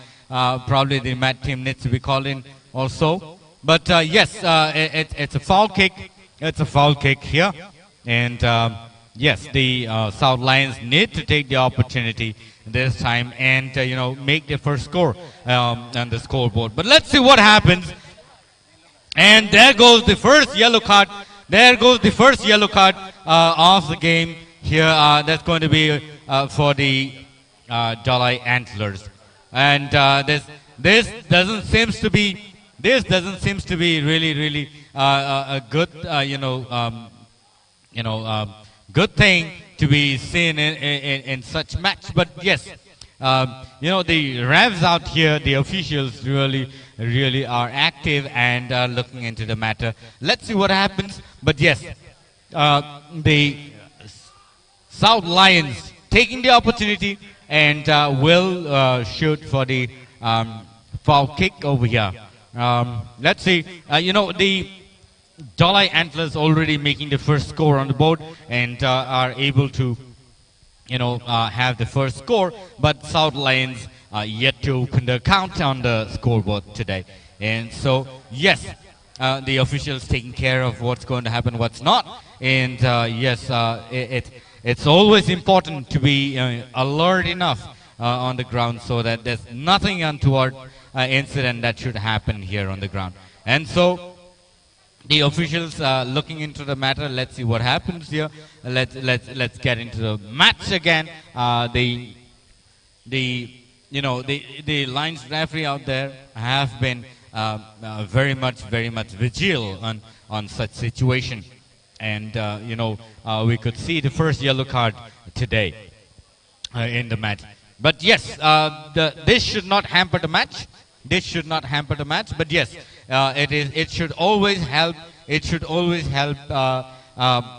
probably the mat team needs to be called in also. But yes, it's a foul kick. It's a foul kick here, and yes, the South Lions need to take the opportunity this time and make their first score on the scoreboard. But let's see what happens. And there goes the first yellow card. There goes the first yellow card of the game here. That's going to be for the Dalai Antlers. And this doesn't seems to be really a good good thing to be seen in such match. But yes, the refs out here, the officials really are active and are looking into the matter. Let's see what happens. But yes, the South Lions taking the opportunity and will shoot for the foul kick over here. Let's see. The Dalai Antlers already making the first score on the board and are able to have the first score, but South Lions yet to open the count on the scoreboard today. And so yes, the officials taking care of what's going to happen, what's not. And yes, it's always important to be alert enough on the ground so that there's nothing untoward incident that should happen here on the ground. And so the officials looking into the matter. Let's see what happens here. Let's get into the match again. The Lions referee out there have been very much vigilant on such situation, and we could see the first yellow card today in the match. But yes, this should not hamper the match. This should not hamper the match. But yes, it should always help. It should always help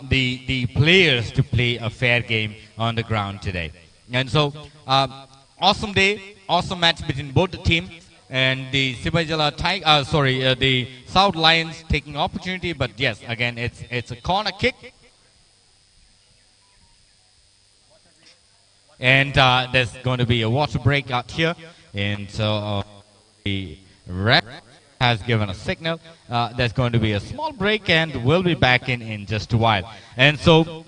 the players to play a fair game on the ground today. And so, awesome day, awesome match between both the teams. And the Sibajala the South Lions taking opportunity. But yes, again, it's a corner kick. And there's going to be a water break out here. And so the ref has given a signal. There's going to be a small break, and we'll be back in just a while. And so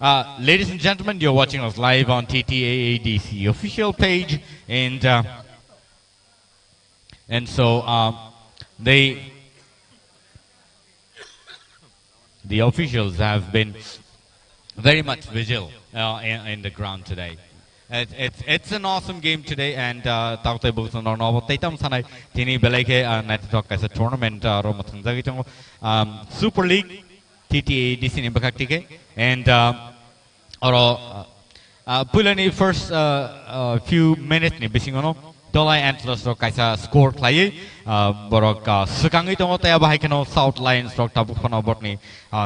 Ladies and gentlemen, you're watching us live on TTAADC official page, and so the officials have been very much vigil in the ground today. It's an awesome game today, and Taute Busan or Novo Tatum Sanai Tini Beleke Network as a tournament Super League TTA DC Nimbakatike and Pulani first few minutes ni Bisingono Dolai Antlers ro kaisa score klai borok sekangi tongo taya bahai keno South Lions ro tabuk kono botni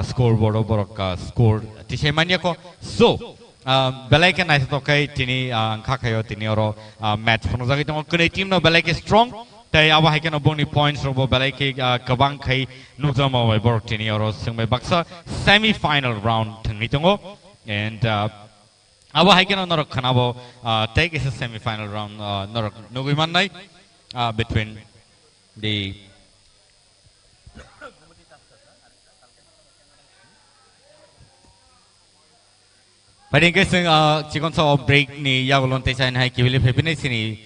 scoreboard borok score tisemania ko so Beleke nice to kai tini angkakayo tini oro match kono zagi tongo kene team no Beleke strong tai bahai keno boni points ro Beleke kabang kai nuzama wai borok tini oro singme baksa semi final round thangi tongo and Aba Haikeno Norok Kanabo take is a semi-final round Norok Nugumanai between the But in case Chikon saw break ni Yagolon Tesa and Haiki will happiness in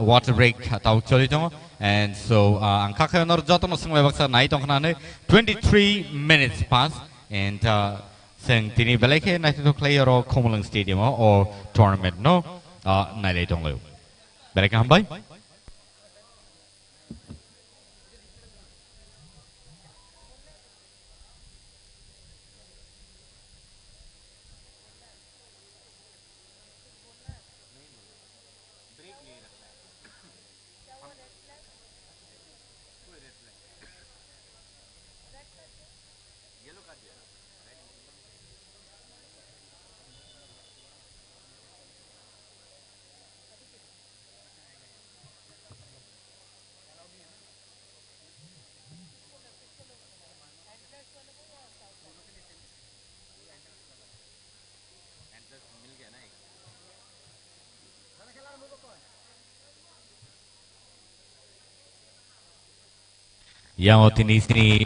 water break Tau Cholito and so Ankaka Nor Joton Sumabaksa night on Hanane 23 minutes past and Sing Tini Beleke night to play or Comulang Stadium or tournament no Nile don't live. Beleke Hambai Yang tini sini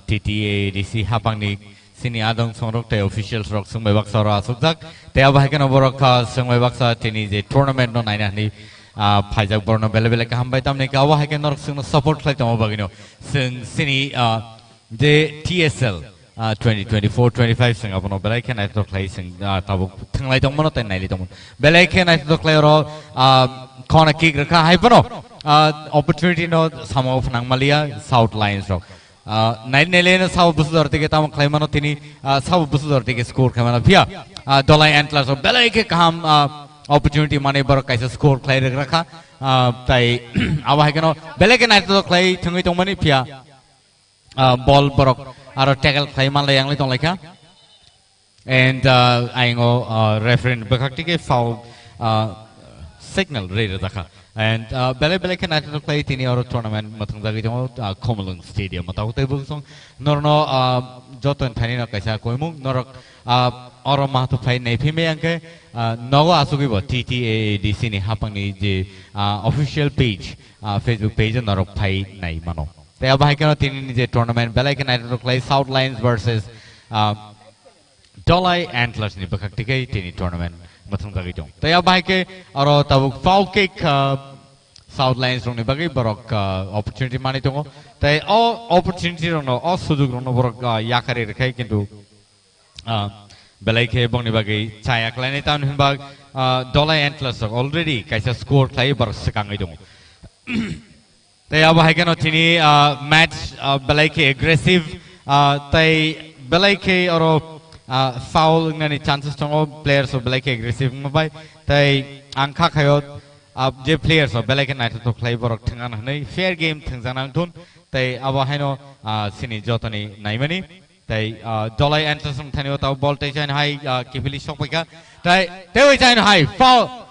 TTA DC hapang ni sini adong songrok te officials rok sungbai baksa ra sukjak te abah kan borok ka sungbai baksa tini je tournament no naina ni phaijak borno bele bele ka hambai tamne ka abah kan rok sung support khai tamo bagino sing sini je TSL 2024-25 sing apono bele kan ai to khai sing tabu thanglai tong mono te naili tong bele kan ai to khai ro corner kick rakha hai pano opportunity no some of Nangmalia South Lions rock. Nine Nelen South Busur Tigetam Clemano Tini South Busur Tige score Kamana Pia Dolai Antlers of Beleke Kam opportunity money Borakaisa score Clay Raka Tai Awahano Beleke Night to Clay Tungito Money Pia ball Borok or tackle Clayman Yang Little Laka and I know reference Bakatike foul signal Raider Daka. And Bele can actually play in your tournament, Matangagino, Comulang Stadium, Matau Norno, Joto and Tanina Kaisa Koimu, Norok, Oroma to play Napimeanke, Noga Asugibo, TTA, DC, Hapani, the official page, Facebook page, and Norok Pai Naimano. They are Baikano in the tournament, Bele can actually play South Lions versus Dolai Antlers in the Bakatike tournament. They are bike or Tabuk foul kick South Lions from the Baggy Borok opportunity money to they all opportunity on all Sudugrono Borok Yakari cake into Beleke Bonibagi, Chaya Clanetan Himbag, Dollar Antlers already Kaisa scored Clay Borsakangido. They are Bahaganotini match Beleke aggressive, they Beleke or foul ngani chances to players of Beleke aggressive mobile they angkakayot je players of Beleke night to play borok thangan hanai fair game thangjanang tun they abahino sini jotani naimani they dolai Antlers thani ta ball te chain high kipili sokpeka they we chain high foul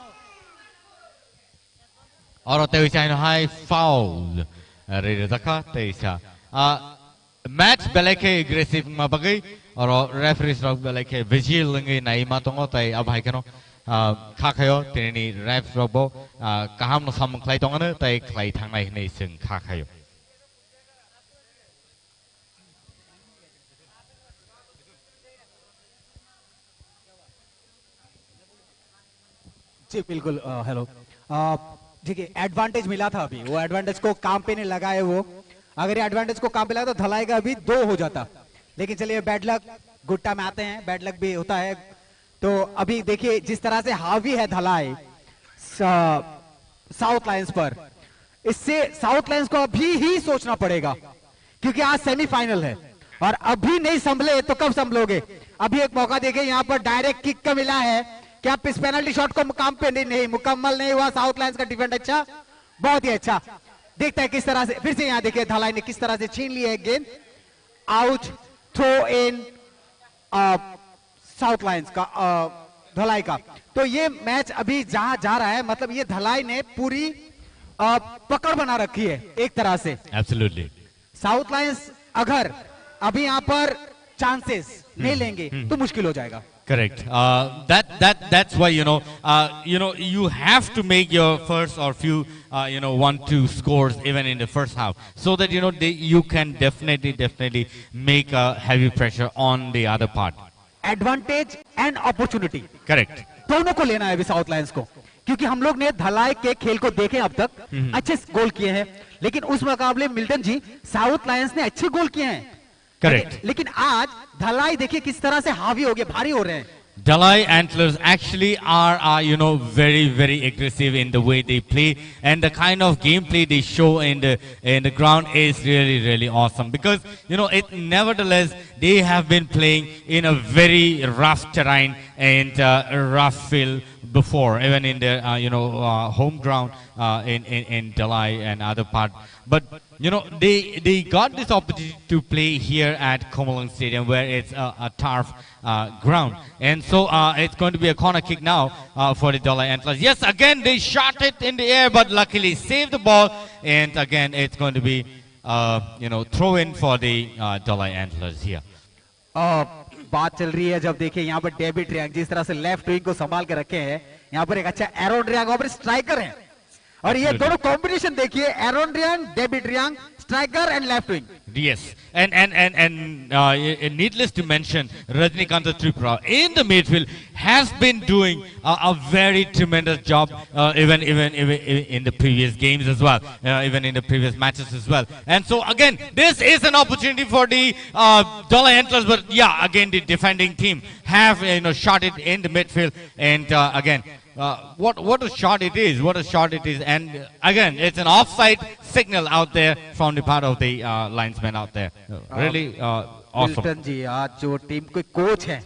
or they we chain high foul re daka te sa match Beleke aggressive mabagai or referees rock like a vigil in Naima Tongo, Tai Abhaikano, Kakayo, Tini, Ref Robo, Kaham no Sam Clayton, Tai Clay Tangai Nation, Kakayo. जी बिल्कुल। Hello. देखिए advantage मिला था अभी, वो advantage को काम पे नहीं लगाए वो। अगर ये एडवांटेज को काम पे लगा तो धलाई का अभी 2 हो जाता। लेकिन चलिए बैड लक, गुड टाइम आते हैं, बैड लक भी होता है। तो अभी देखिए जिस तरह से हावी है धलाई साउथ लायंस पर, इससे साउथ लायंस को अभी ही सोचना पड़ेगा क्योंकि आज सेमीफाइनल है और अभी नहीं संभले तो कब संभलोगे। अभी एक मौका देखिए यहाँ पर डायरेक्ट किक का मिला है, क्या इस पेनल्टी शॉट को मुकाम पे नहीं मुकम्मल नहीं हुआ। साउथ लायंस का डिफेंड अच्छा, बहुत ही अच्छा। देखता है किस तरह से, फिर से यहाँ देखिए धलाई ने किस तरह से छीन लिया है गेंद। Out, throw in South Lions का, धलाई का। तो ये मैच अभी जहां जा रहा है, मतलब ये धलाई ने पूरी पकड़ बना रखी है एक तरह से। Absolutely. साउथ लायंस अगर अभी यहाँ पर चांसेस नहीं लेंगे तो मुश्किल हो जाएगा। Correct. That's why you have to make your first or few 1-2 scores even in the first half, so that you can definitely make a heavy pressure on the other part. Advantage and opportunity Correct. दोनों को लेना है अभी south Lions को, क्योंकि हम लोग ने धलाई के खेल को देखे अब तक, अच्छे गोल किए हैं। लेकिन उस मुकाबले मिल्टन जी साउथ लायंस ने अच्छे गोल किए हैं। Correct. लेकिन आज धलाई देखिए किस तरह से हावी हो गए, भारी हो रहे हैं। Dalai Antlers actually are very aggressive in the way they play, and the kind of gameplay they show in the ground is really awesome, because it nevertheless they have been playing in a very rough terrain and rough field before, even in their home ground in Dalai and other part. But they got this opportunity to play here at Komalung Stadium, where it's a turf ground, and so it's going to be a corner kick now for the Dalai Antlers. Yes, again they shot it in the air, but luckily saved the ball, and again it's going to be throw in for the Dalai Antlers here. बात चल रही है जब देखिए यहाँ पर David Reang जिस तरह से लेफ्ट विंग को संभाल के रखे हैं, यहाँ पर एक अच्छा एरोन रियांग और स्ट्राइकर है, और ये दोनों कॉम्बिनेशन देखिए, Aaron Reang, David Reang, striker end left wing. Yes, and needless to mention, Rajnikanta Tripura in the midfield has been doing a very tremendous job, even in the previous games as well, even in the previous matches as well. And so again, this is an opportunity for the Dalai Antlers, but yeah, again the defending team have shot it in the midfield, and again. What a shot it is! What a shot it is! And again, it's an offside signal out there from the part of the linesman out there. Really awesome. Milton ji, आज जो team के coach हैं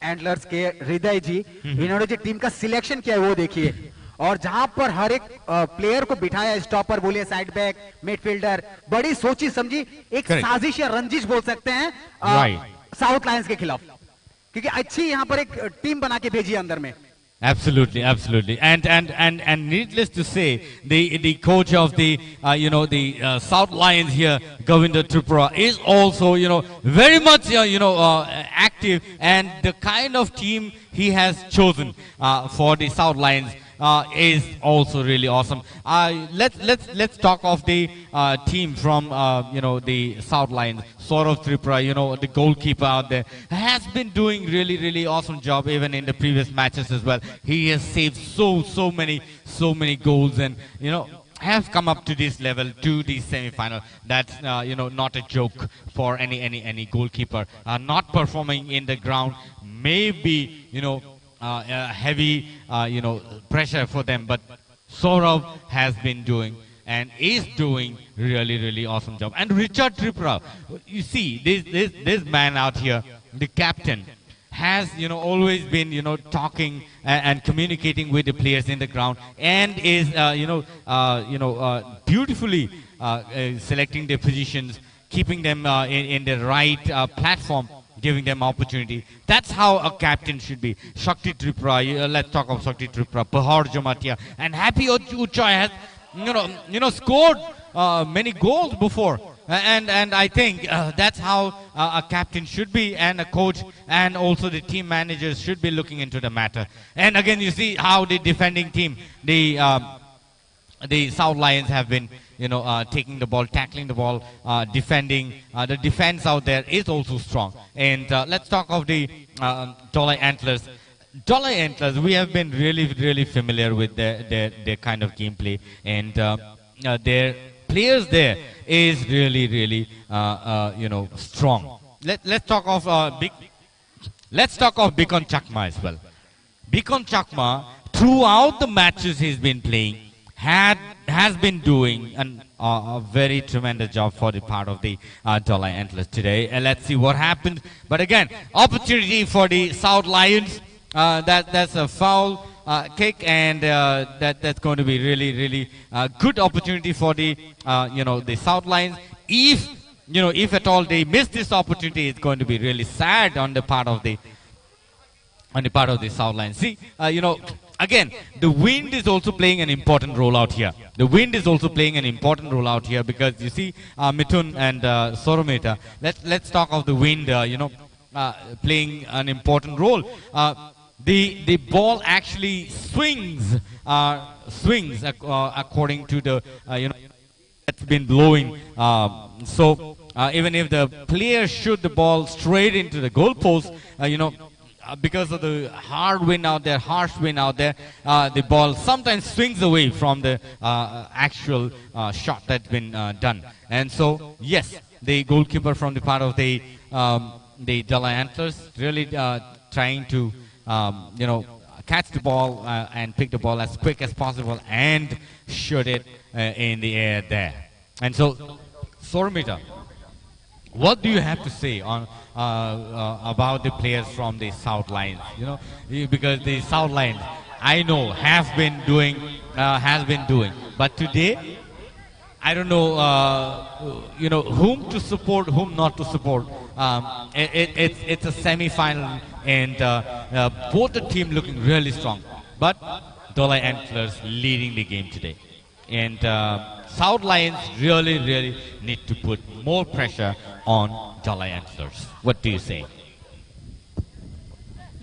antlers के, हृदय जी, इन्होंने जो team का selection किया है वो देखिए, और जहां पर हर एक प्लेयर को बिठाया, स्टॉपर बोलिए, साइड बैक, मिडफील्डर, बड़ी सोची समझी एक साजिश या रंजिश बोल सकते हैं साउथ लायंस के खिलाफ, क्योंकि अच्छी यहाँ पर एक टीम बना के भेजी अंदर में। Absolutely, and needless to say, the coach of the South Lions here, Govinda Tripura, is also very much active, and the kind of team he has chosen for the South Lions is also really awesome. Let's talk of the team from the South Lions. Saurav Tripura, the goalkeeper out there, has been doing really awesome job even in the previous matches as well. He has saved so many goals, and have come up to this level, to the semi-final. That's not a joke for any goalkeeper. Not performing in the ground, maybe heavy pressure for them, but Saurav has been doing and is doing really awesome job. And Richard Tripura, you see this man out here, the captain, has always been talking and communicating with the players in the ground, and is beautifully selecting their positions, keeping them in the right platform, giving them opportunity. That's how a captain should be. Shakti Tripura, let's talk of Shakti Tripura, Pahar Jamatia, and Happy Uchai has scored many goals before, and I think that's how a captain should be, and a coach and also the team managers should be looking into the matter. And again, you see how the defending team, the South Lions, have been taking the ball, tackling the ball, defending. The defense out there is also strong. And let's talk of the Dalai Antlers. Dollar Antlers, we have been really familiar with their kind of gameplay, and their players there is really strong. Let's talk of Bikon Chakma as well. Bikon Chakma, throughout the matches he's been playing, has been doing a very tremendous job for the part of the Dollar Antlers today. Let's see what happened. But again, opportunity for the South Lions. That's a foul kick, and that's going to be really good opportunity for the the South Lions. If at all they miss this opportunity, it's going to be really sad on the part of the South Lions. See, again, the wind is also playing an important role out here. The wind is also playing an important role out here, because you see Mithun and Sorometa. Let's talk of the wind. Playing an important role. The ball actually swings according to the that's been blowing. So even if the player shoot the ball straight into the goalpost, because of the hard wind out there, harsh wind out there, the ball sometimes swings away from the actual shot that's been done. And so yes, the goalkeeper from the part of the Dollar Antlers really trying to catch the ball and pick the ball as quick as possible and shoot it in the air there. And so, Sorometa, what do you have to say on about the players from the South Lions? Because the South Lions, I know, has been doing, but today, I don't know, whom to support, whom not to support. It's a semi-final, and both the team looking really strong. But Dollar Antlers leading the game today, and South Lions really need to put more pressure on Dollar Antlers. What do you say?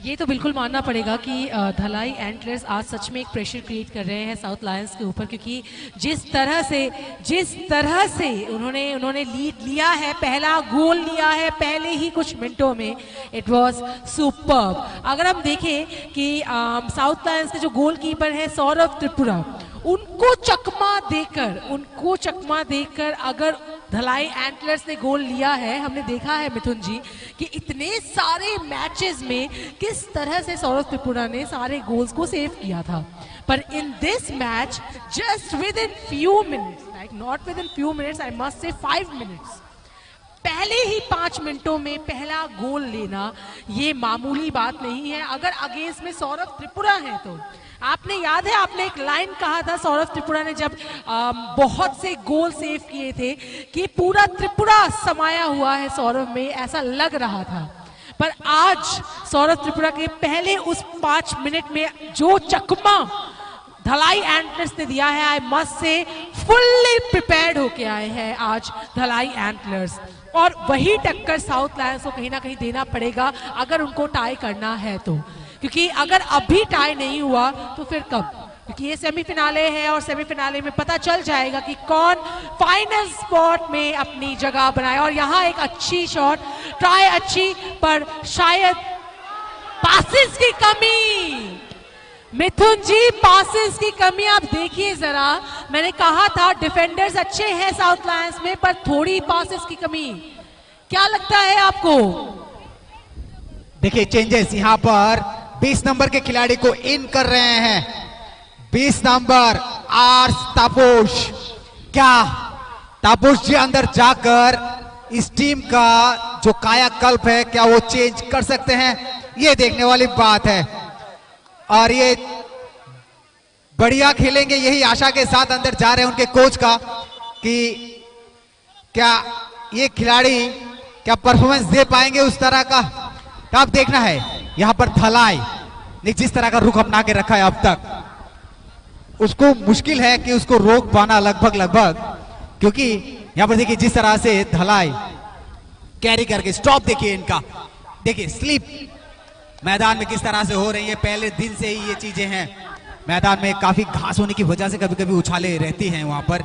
ये तो बिल्कुल मानना पड़ेगा कि धलाई antlers आज सच में एक pressure create कर रहे हैं साउथ लायंस के ऊपर, क्योंकि जिस तरह से उन्होंने लीड लिया है, पहला गोल लिया है पहले ही कुछ मिनटों में, इट वाज सुपर्ब। अगर हम देखें कि साउथ लायंस के जो गोलकीपर है सौरभ त्रिपुरा, उनको चकमा देकर अगर धलाई एंटलर्स ने गोल लिया है, हमने देखा है मिथुन जी कि इतने सारे मैचेस में किस तरह से सौरभ त्रिपुरा ने सारे गोल्स को सेव किया था, पर in this match just with in few minutes, like not with in few minutes, I must से 5 मिनट्स, पहले ही 5 मिनटों में पहला गोल लेना ये मामूली बात नहीं है। अगर अगेंस्ट में सौरभ त्रिपुरा है तो आपने याद है, आपने एक लाइन कहा था सौरभ त्रिपुरा ने जब बहुत से गोल सेव किए थे कि पूरा त्रिपुरा समाया हुआ है सौरभ में, ऐसा लग रहा था। पर आज सौरभ त्रिपुरा के पहले उस 5 मिनट में जो चकमा धलाई एंटलर्स ने दिया है, आई मस्ट से फुल्ली प्रिपेयर्ड होके आए हैं आज धलाई एंटलर्स, और वही टक्कर साउथ लायंस को कहीं ना कहीं देना पड़ेगा अगर उनको टाई करना है तो, क्योंकि अगर अभी टाई नहीं हुआ तो फिर कब, क्योंकि ये सेमीफिनाले है और सेमीफिनाले में पता चल जाएगा कि कौन फाइनल स्पॉट में अपनी जगह बनाए। और यहाँ एक अच्छी शॉट, ट्राई अच्छी, पर शायद पासेस की कमी, मिथुन जी पासेस की कमी आप देखिए जरा, मैंने कहा था डिफेंडर्स अच्छे हैं साउथ लायंस में, पर थोड़ी पासेस की कमी, क्या लगता है आपको? देखिए चेंजेस यहाँ पर 20 नंबर के खिलाड़ी को इन कर रहे हैं, 20 नंबर आर्स तापोश। क्या तापोश जी अंदर जाकर इस टीम का जो कायाकल्प है क्या वो चेंज कर सकते हैं, ये देखने वाली बात है। और ये बढ़िया खेलेंगे, यही आशा के साथ अंदर जा रहे हैं उनके कोच का कि क्या ये खिलाड़ी क्या परफॉर्मेंस दे पाएंगे उस तरह का। अब देखना है यहां पर धलाई ने जिस तरह का रुख अपना के रखा है अब तक, उसको मुश्किल है कि उसको रोक पाना लगभग, क्योंकि यहां पर देखिए जिस तरह से धलाई कैरी करके, स्टॉप देखिए इनका, देखिए स्लिप मैदान में किस तरह से हो रही है, पहले दिन से ही ये चीजें हैं। मैदान में काफी घास होने की वजह से कभी कभी उछाले रहती हैं वहां पर,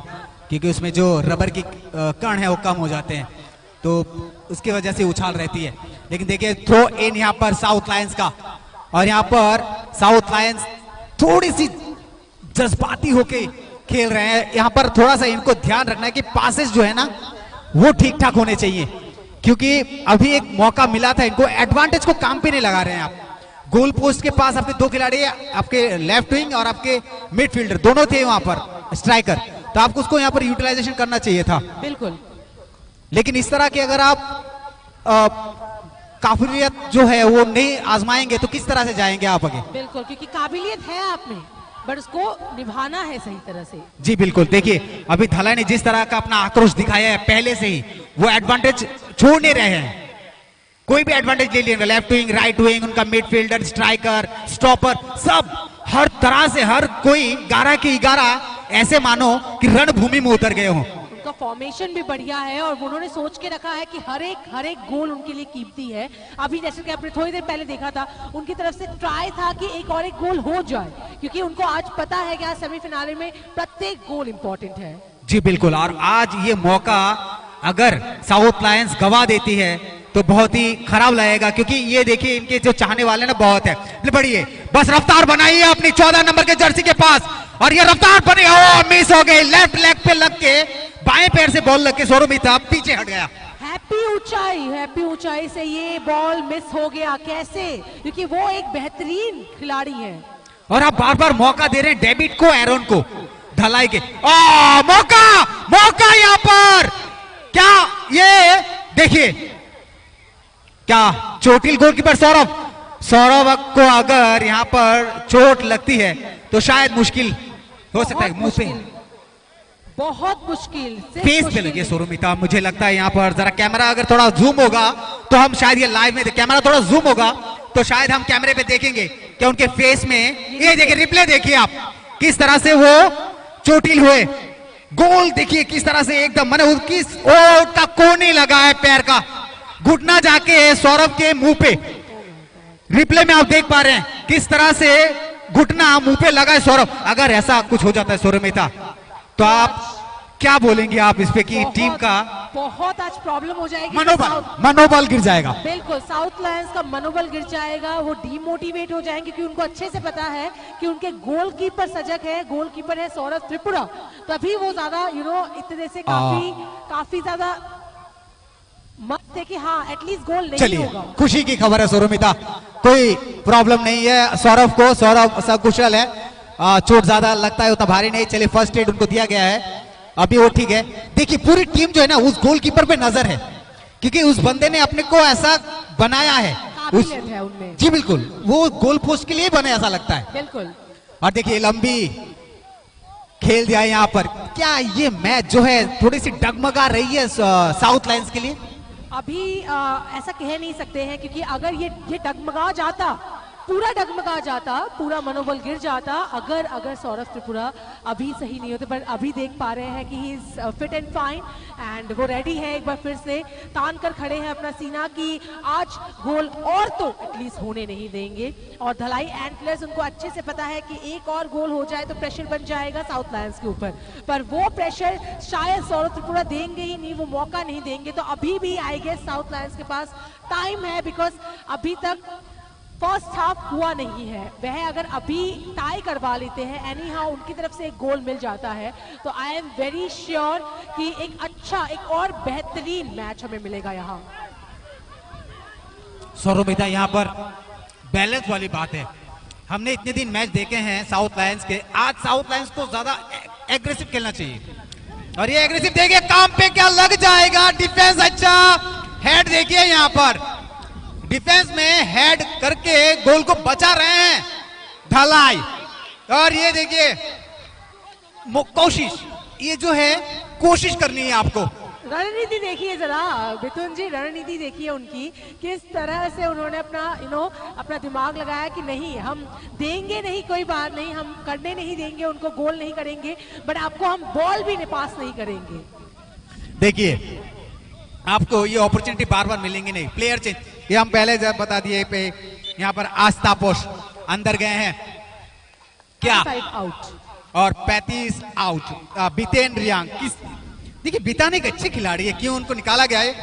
क्योंकि उसमें जो रबर की कण है वो कम हो जाते हैं, तो उसकी वजह से उछाल रहती है। लेकिन देखिए थ्रो इन यहाँ पर साउथ लायंस का, और यहाँ पर साउथ लायंस थोड़ी सी जज्बाती होके खेल रहे हैं। यहाँ पर थोड़ा सा इनको ध्यान रखना है कि पासेस जो है ना वो ठीक ठाक होने चाहिए, क्योंकि अभी एक मौका मिला था इनको, एडवांटेज को काम पे नहीं लगा रहे हैं आप। गोल पोस्ट के पास आपके दो खिलाड़ी, आपके लेफ्ट विंग और आपके मिडफील्डर दोनों थे वहां पर, स्ट्राइकर, तो आपको उसको यहाँ पर यूटिलाइजेशन करना चाहिए था। बिल्कुल। लेकिन इस तरह के अगर आप काबिलियत जो है वो नहीं आजमाएंगे तो किस तरह से जाएंगे आप आगे? बिल्कुल, क्योंकि काबिलियत है आप में, बट उसको निभाना है सही तरह से। जी बिल्कुल। देखिए अभी धलाई ने जिस तरह का अपना आक्रोश दिखाया है पहले से ही, वो एडवांटेज छोड़ नहीं रहे हैं, कोई भी एडवांटेज ले लिएगा। लेफ्ट विंग, राइट विंग, उनका मिडफील्डर, स्ट्राइकर, स्टॉपर, सब हर तरह से हर कोई 11 के 11 ऐसे मानो कि रणभूमि में उतर गए हों। उनका फॉर्मेशन भी बढ़िया है और उन्होंने सोच के रखा है कि हर एक गोल उनके लिए कीमती है। अभी जैसे कि आपने थोड़ी देर पहले देखा था, उनकी तरफ से ट्राई था कि एक और एक गोल हो जाए, क्योंकि उनको आज पता है कि आज सेमीफिनाले में प्रत्येक गोल इंपॉर्टेंट है। जी बिल्कुल। और आज ये मौका अगर साउथ लायंस गवा देती है तो बहुत ही खराब लगेगा, क्योंकि ये देखिए इनके जो चाहने वाले ना बहुत है। बढ़िए, बस रफ्तार बनाइए अपनी 14 नंबर के जर्सी के पास, और ये रफ्तार बनी, मिस हो गई, लेफ्ट लेग पे लग के बाएं पैर से बॉल लग के सौरभिता पीछे हट गया। हैप्पी ऊंचाई से ये बॉल मिस हो गया। कैसे? क्योंकि वो एक बेहतरीन खिलाड़ी है। और आप बार बार मौका दे रहे हैं डेविड को, एरोन को धलाई के। मौका यहाँ पर क्या, ये देखिए क्या चोटिल गोलकीपर सौरभ को अगर यहाँ पर चोट लगती है तो शायद मुश्किल हो सकता है। मुंह पे बहुत मुश्किल, फेस पे लगे सौरभिता। मुझे लगता है यहाँ पर जरा कैमरा अगर थोड़ा जूम होगा तो हम शायद ये लाइव में, कैमरा थोड़ा जूम होगा तो शायद हम कैमरे पे देखेंगे कि उनके फेस में, ये देखिए रिप्ले देखिए आप, किस तरह से वो चोटिल हुए। गोल देखिए किस तरह से एकदम मैंने उसकी ओट का कोनी लगा है पैर का, घुटना जाके सौरभ के मुंह पे। रिप्ले में आप देख पा रहे हैं किस तरह से घुटना मुंह पे लगा है सौरभ। अगर ऐसा कुछ हो जाता है सौरभिता तो आप क्या बोलेंगे आप इस पे कि टीम का बहुत आज प्रॉब्लम हो जाएगी, मनोबल गिर जाएगा। बिल्कुल, साउथ लायंस का मनोबल गिर जाएगा, वो डीमोटिवेट हो जाएंगे, क्योंकि उनको अच्छे से पता है कि उनके गोलकीपर सजग है, गोलकीपर है सौरभ त्रिपुरा। तभी वो ज्यादा इतने देर से काफी ज्यादा मत थे कि हाँ एटलीस्ट गोल नहीं होगा। खुशी की खबर है सौरभिता, कोई प्रॉब्लम नहीं है सौरभ को, सौरभ सब कुशल है, चोट ज्यादा लगता है उतना भारी नहीं। चलिए फर्स्ट एड उनको दिया गया है, अभी वो ठीक है। देखिए पूरी टीम जो है ना उस गोलकीपर पे नजर है, क्योंकि उस बंदे ने अपने को ऐसा बनाया है, है उनमें। जी बिल्कुल, वो गोल पोस्ट के लिए बने ऐसा लगता है। बिल्कुल। और देखिए लंबी खेल दिया यहाँ पर। क्या ये मैच जो है थोड़ी सी डगमगा रही है साउथ लायंस के लिए? अभी ऐसा कह नहीं सकते हैं, क्योंकि अगर ये डगमगा जाता, पूरा डगमगा जाता, पूरा मनोबल गिर जाता, अगर सौरभ त्रिपुरा अभी सही नहीं होते। पर अभी देख पा रहे हैं कि he is fit and fine and वो रेडी है, एक बार फिर से तान कर खड़े हैं अपना सीना कि आज गोल और तो एटलीस्ट होने नहीं देंगे। और धलाई एंटलर्स, उनको अच्छे से पता है कि एक और गोल हो जाए तो प्रेशर बन जाएगा साउथ लायंस के ऊपर, पर वो प्रेशर शायद सौरभ त्रिपुरा देंगे ही नहीं, वो मौका नहीं देंगे। तो अभी भी आई गेस साउथ लायंस के पास टाइम है, बिकॉज अभी तक फर्स्ट हाफ हुआ नहीं है। वह अगर अभी टाई करवा लेते हैं, एनी हाउ उनकी तरफ से एक गोल मिल जाता है, तो आई एम वेरी श्योर कि एक अच्छा, एक और बेहतरीन मैच हमें मिलेगा यहाँ। सौरभिता यहाँ पर बैलेंस वाली बात है। हमने इतने दिन मैच देखे हैं साउथ लायंस के, आज साउथ लायंस को ज्यादा एग्रेसिव खेलना चाहिए, और ये एग्रेसिव देखिए काम पे क्या लग जाएगा। डिफेंस अच्छा, हेड देखिए यहाँ पर, डिफेंस में हेड करके गोल को बचा रहे हैं धलाई। और ये देखिए कोशिश, ये जो है कोशिश करनी है आपको। रणनीति देखिए जरा मिथुन जी, रणनीति देखिए उनकी, किस तरह से उन्होंने अपना अपना दिमाग लगाया कि नहीं हम देंगे नहीं, कोई बात नहीं, हम करने नहीं देंगे, उनको गोल नहीं करेंगे, बट आपको हम बॉल भी पास नहीं करेंगे। देखिए आपको ये अपॉर्चुनिटी बार बार मिलेंगी नहीं, प्लेयर चेंज, ये हम पहले जब बता दिए पे। यहाँ पर आस्तापोश अंदर गए हैं क्या, आउट, और 35 आउट। बितेन रियांग, किस देखिए बिताने एक अच्छे खिलाड़ी है, क्यों उनको निकाला गया है?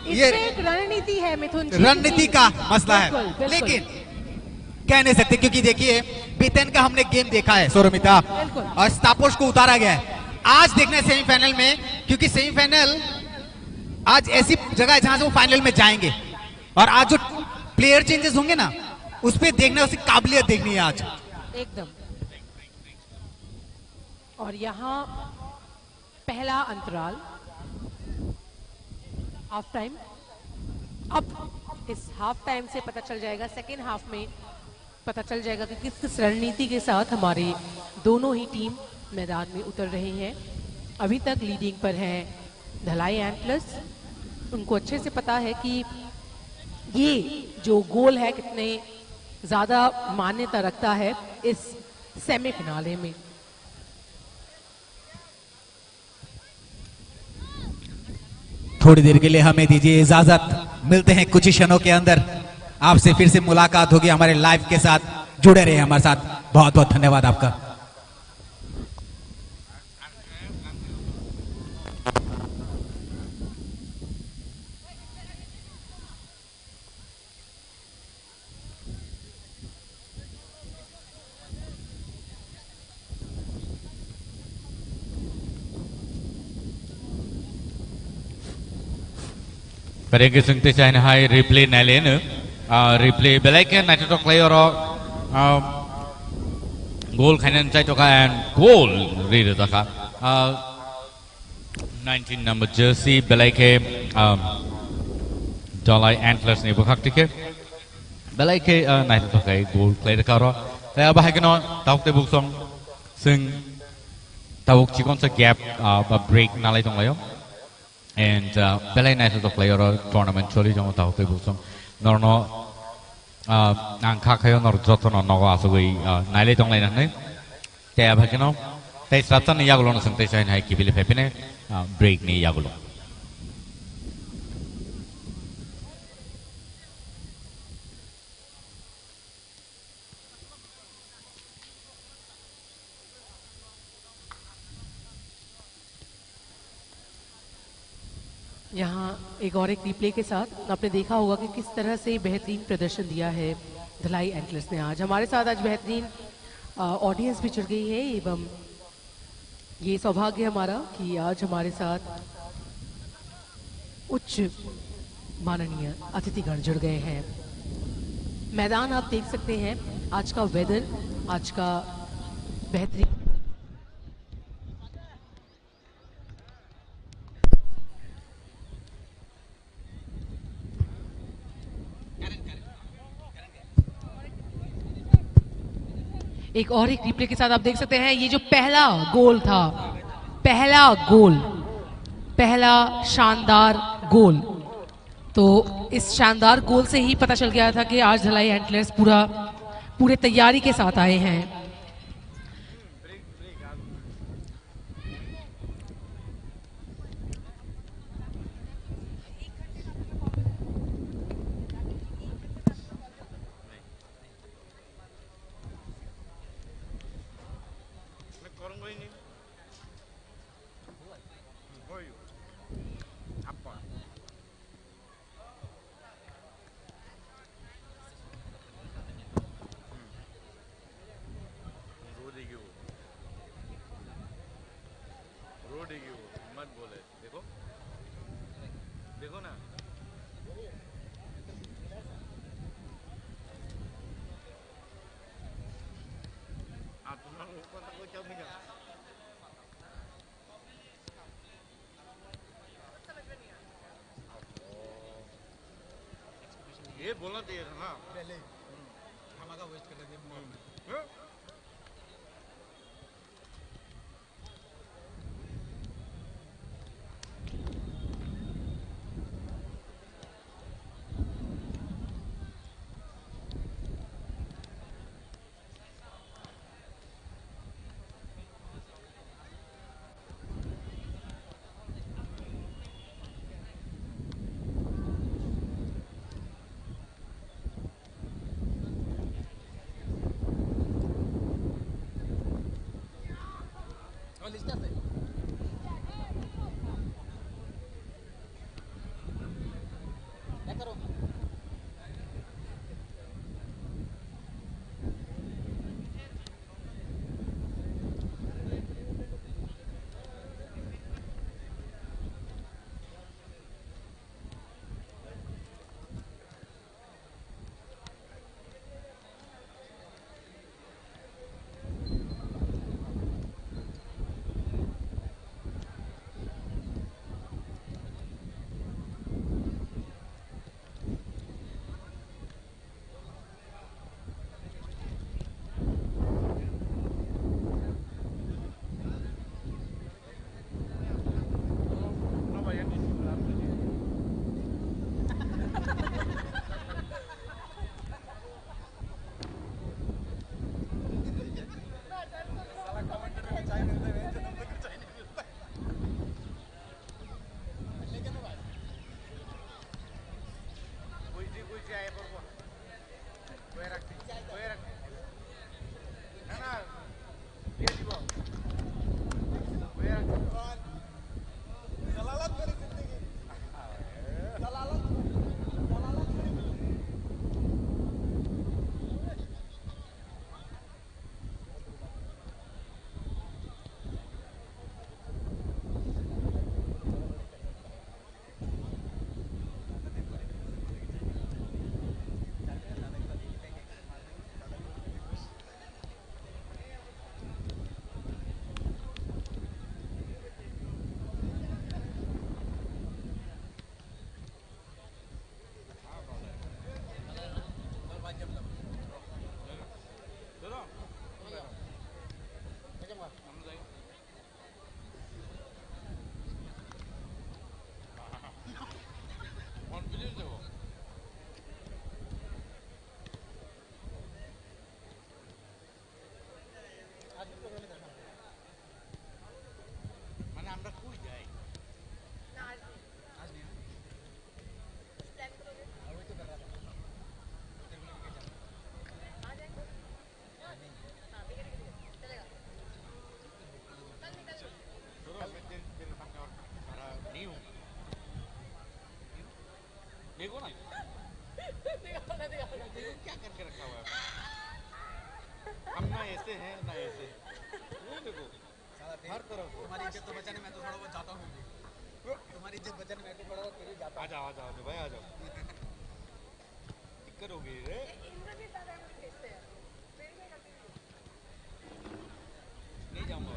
ये एक रणनीति है मिथुन जी, रणनीति का मसला है। बिल्कुल, बिल्कुल। लेकिन कह नहीं सकते, क्योंकि देखिए बीतेन का हमने गेम देखा है सौरमिता, बिल्कुल। और स्टापोश को उतारा गया है। आज देखना है सेमीफाइनल में, क्योंकि सेमीफाइनल आज ऐसी जगह है जहां से वो फाइनल में जाएंगे, और आज जो प्लेयर चेंजेस होंगे ना उस पर देखना, उसकी काबिलियत देखनी है आज। एकदम। और यहाँ पहला अंतराल, हाफ टाइम। अब इस हाफ टाइम से पता चल जाएगा, सेकेंड हाफ में पता चल जाएगा कि किस किस रणनीति के साथ हमारे दोनों ही टीम मैदान में उतर रहे हैं। अभी तक लीडिंग पर है धलाई एंटलर्स। उनको अच्छे से पता है कि ये जो गोल है कितने ज्यादा मान्यता रखता है इस सेमीफिनाले में। थोड़ी देर के लिए हमें दीजिए इजाजत, मिलते हैं कुछ ही क्षणों के अंदर, आपसे फिर से मुलाकात होगी हमारे लाइव के साथ। जुड़े रहे हमारे साथ, बहुत बहुत धन्यवाद आपका। Pergi sengti saya hai replay nalena, replay belakang nanti tu player goal kanan saya tu kan goal reader tu kan 19 number jersey belakang Dalai Antlers ni bukan tiket belakang nanti tu kan goal player karo. Saya bahagian tahu tu bukan seng tahu cikon se gap break nalai tu layo. And belai national to player tournament choli jamo tau te busong norno angka kayo nor joto no nogo asugoi naile tong lai nanne te abhakino te satan yagulo no sante sai hai kibile pepine break ni yagulo. यहाँ एक और एक replay के साथ आपने देखा होगा कि किस तरह से बेहतरीन प्रदर्शन दिया है धलाई एंटलर्स ने। आज हमारे साथ आज बेहतरीन ऑडियंस भी जुड़ गई है, एवं ये सौभाग्य हमारा कि आज हमारे साथ उच्च माननीय अतिथिगण जुड़ गए हैं। मैदान आप देख सकते हैं, आज का वेदर, आज का बेहतरीन एक और एक रिप्ले के साथ आप देख सकते हैं ये जो पहला गोल था, पहला शानदार गोल, तो इस शानदार गोल से ही पता चल गया था कि आज धलाई एंटलर्स पूरे तैयारी के साथ आए हैं। ये बोलना चाहिए था ना पहले, हमारा वेस्ट कर दिया। ऐसे हैं ना ऐसे। ये देखो हर तरफ तुम्हारी इज्जत तो बचाने मैं तो थोड़ा बहुत जाता हूँ। तुम्हारी इज्जत बचाने मैं तो थोड़ा बहुत तेरी जाता आ जाओ भाई आ जाओ। दिक्कत हो गई रे। नहीं जाऊंगा।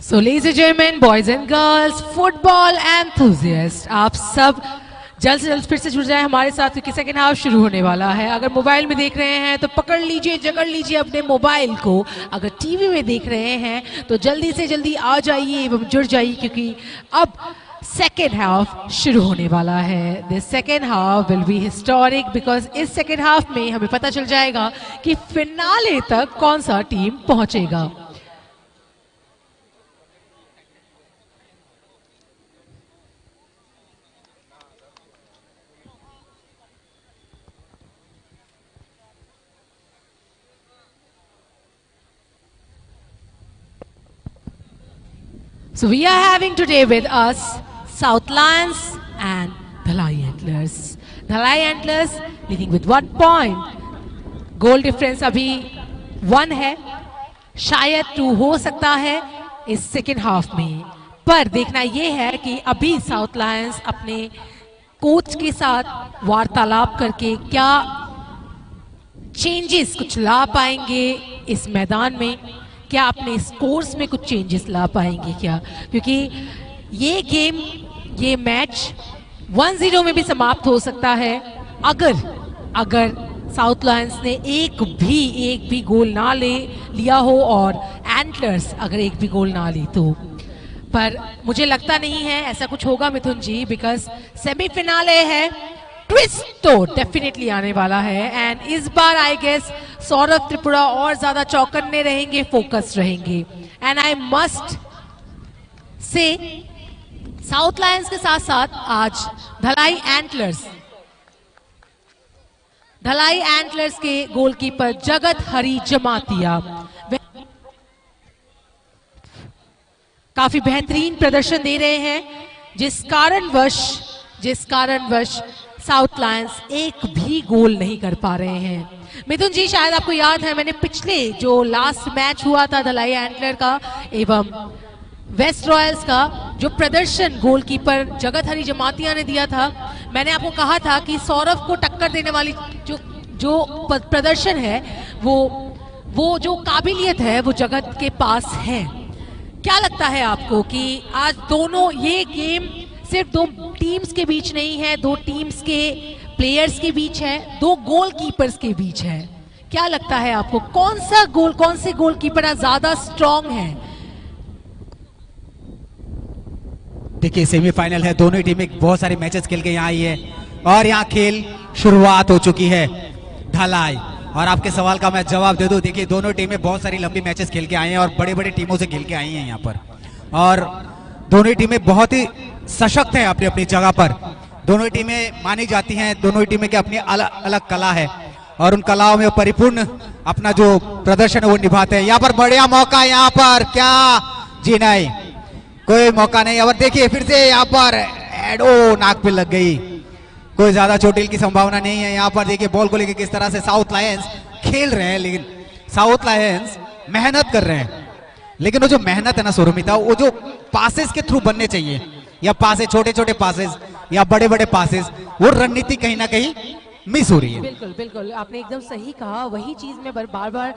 So ladies and gentlemen, boys and girls, football enthusiasts, आप सब जल्द से जल्द फिर से जुड़ जाए हमारे साथ क्योंकि सेकेंड हाफ शुरू होने वाला है। अगर मोबाइल में देख रहे हैं तो पकड़ लीजिए, जकड़ लीजिए अपने मोबाइल को। अगर टीवी में देख रहे हैं तो जल्दी से जल्दी आ जाइए एवं जुड़ जाइए क्योंकि अब सेकेंड हाफ शुरू होने वाला है। This second half will be historic because इस सेकेंड हाफ में हमें पता चल जाएगा कि फिनाले तक कौन सा टीम पहुंचेगा। So we are having today with us South Lions and Dhalai Antlers. Dhalai Antlers leading with 1 point. Goal difference अभी 1 है, शायद 2 हो सकता है इस सेकेंड हाफ में। पर देखना ये है कि अभी साउथ लायंस अपने कोच के साथ वार्तालाप करके क्या चेंजेस कुछ ला पाएंगे इस मैदान में, क्या अपने स्कोर्स में कुछ चेंजेस ला पाएंगे क्या, क्योंकि ये गेम, ये मैच 1-0 में भी समाप्त हो सकता है अगर साउथ लायंस ने एक भी गोल ना लिया हो और एंटलर्स अगर एक भी गोल ना ली तो। पर मुझे लगता नहीं है ऐसा कुछ होगा मिथुन जी, बिकॉज सेमीफिनाले है, ट्विस्ट तो डेफिनेटली आने वाला है। एंड इस बार आई गेस सौरभ त्रिपुरा और ज्यादा चौकन्ने रहेंगे, फोकस रहेंगे। एंड आई मस्ट से साउथ लायंस के साथ साथ आज धलाई एंटलर्स के गोलकीपर जगत हरी जमातिया काफी बेहतरीन प्रदर्शन दे रहे हैं, जिस कारणवश साउथ लायंस एक भी गोल नहीं कर पा रहे हैं। मिथुन जी शायद आपको याद है, मैंने पिछले जो लास्ट मैच हुआ था धलाई एंटलर का एवं वेस्ट रॉयल्स का, जो प्रदर्शन गोलकीपर जगत हरी जमातिया ने दिया था, मैंने आपको कहा था कि सौरभ को टक्कर देने वाली जो प्रदर्शन है वो जो काबिलियत है वो जगत के पास है। क्या लगता है आपको कि आज दोनों, ये गेम सिर्फ दो टीम्स के बीच नहीं है, दो टीम्स के प्लेयर्स के बीच है, दो गोलकीपर्स के बीच है। क्या लगता है आपको कौन से गोलकीपर ज्यादा स्ट्रांग है? देखिए सेमीफाइनल है, दोनों टीमें बहुत सारे मैचेस खेल के यहाँ आई है और यहाँ खेल शुरुआत हो चुकी है धलाई। और आपके सवाल का मैं जवाब दे दूं, देखिए दोनों टीमें बहुत सारी लंबी मैचेस खेल के आई हैं और बड़े बड़े टीमों से खेल के आई हैं यहाँ पर, और दोनों टीमें बहुत ही सशक्त हैं अपनी अपनी जगह पर। दोनों टीमें मानी जाती हैं, दोनों टीमें की अपनी अलग अलग कला है और उन कलाओं में परिपूर्ण अपना जो प्रदर्शन है वो निभाते हैं। यहाँ पर बढ़िया मौका, यहाँ पर क्या जी नहीं, कोई मौका नहीं। और देखिए फिर से यहाँ पर एडो नाक पे लग गई, कोई ज्यादा चोटिल की संभावना नहीं है। यहाँ पर देखिए बॉल को लेकर किस तरह से साउथ लायंस खेल रहे हैं, लेकिन साउथ लायंस मेहनत कर रहे हैं, लेकिन वो जो मेहनत है ना सुरमिता, वो जो पासेस के थ्रू बनने चाहिए, या पासेस छोटे छोटे पासेस या बड़े बड़े पासेस, वो रणनीति कहीं ना कहीं मिस हो रही है। बिल्कुल बिल्कुल आपने एकदम सही कहा, वही चीज मैं बार बार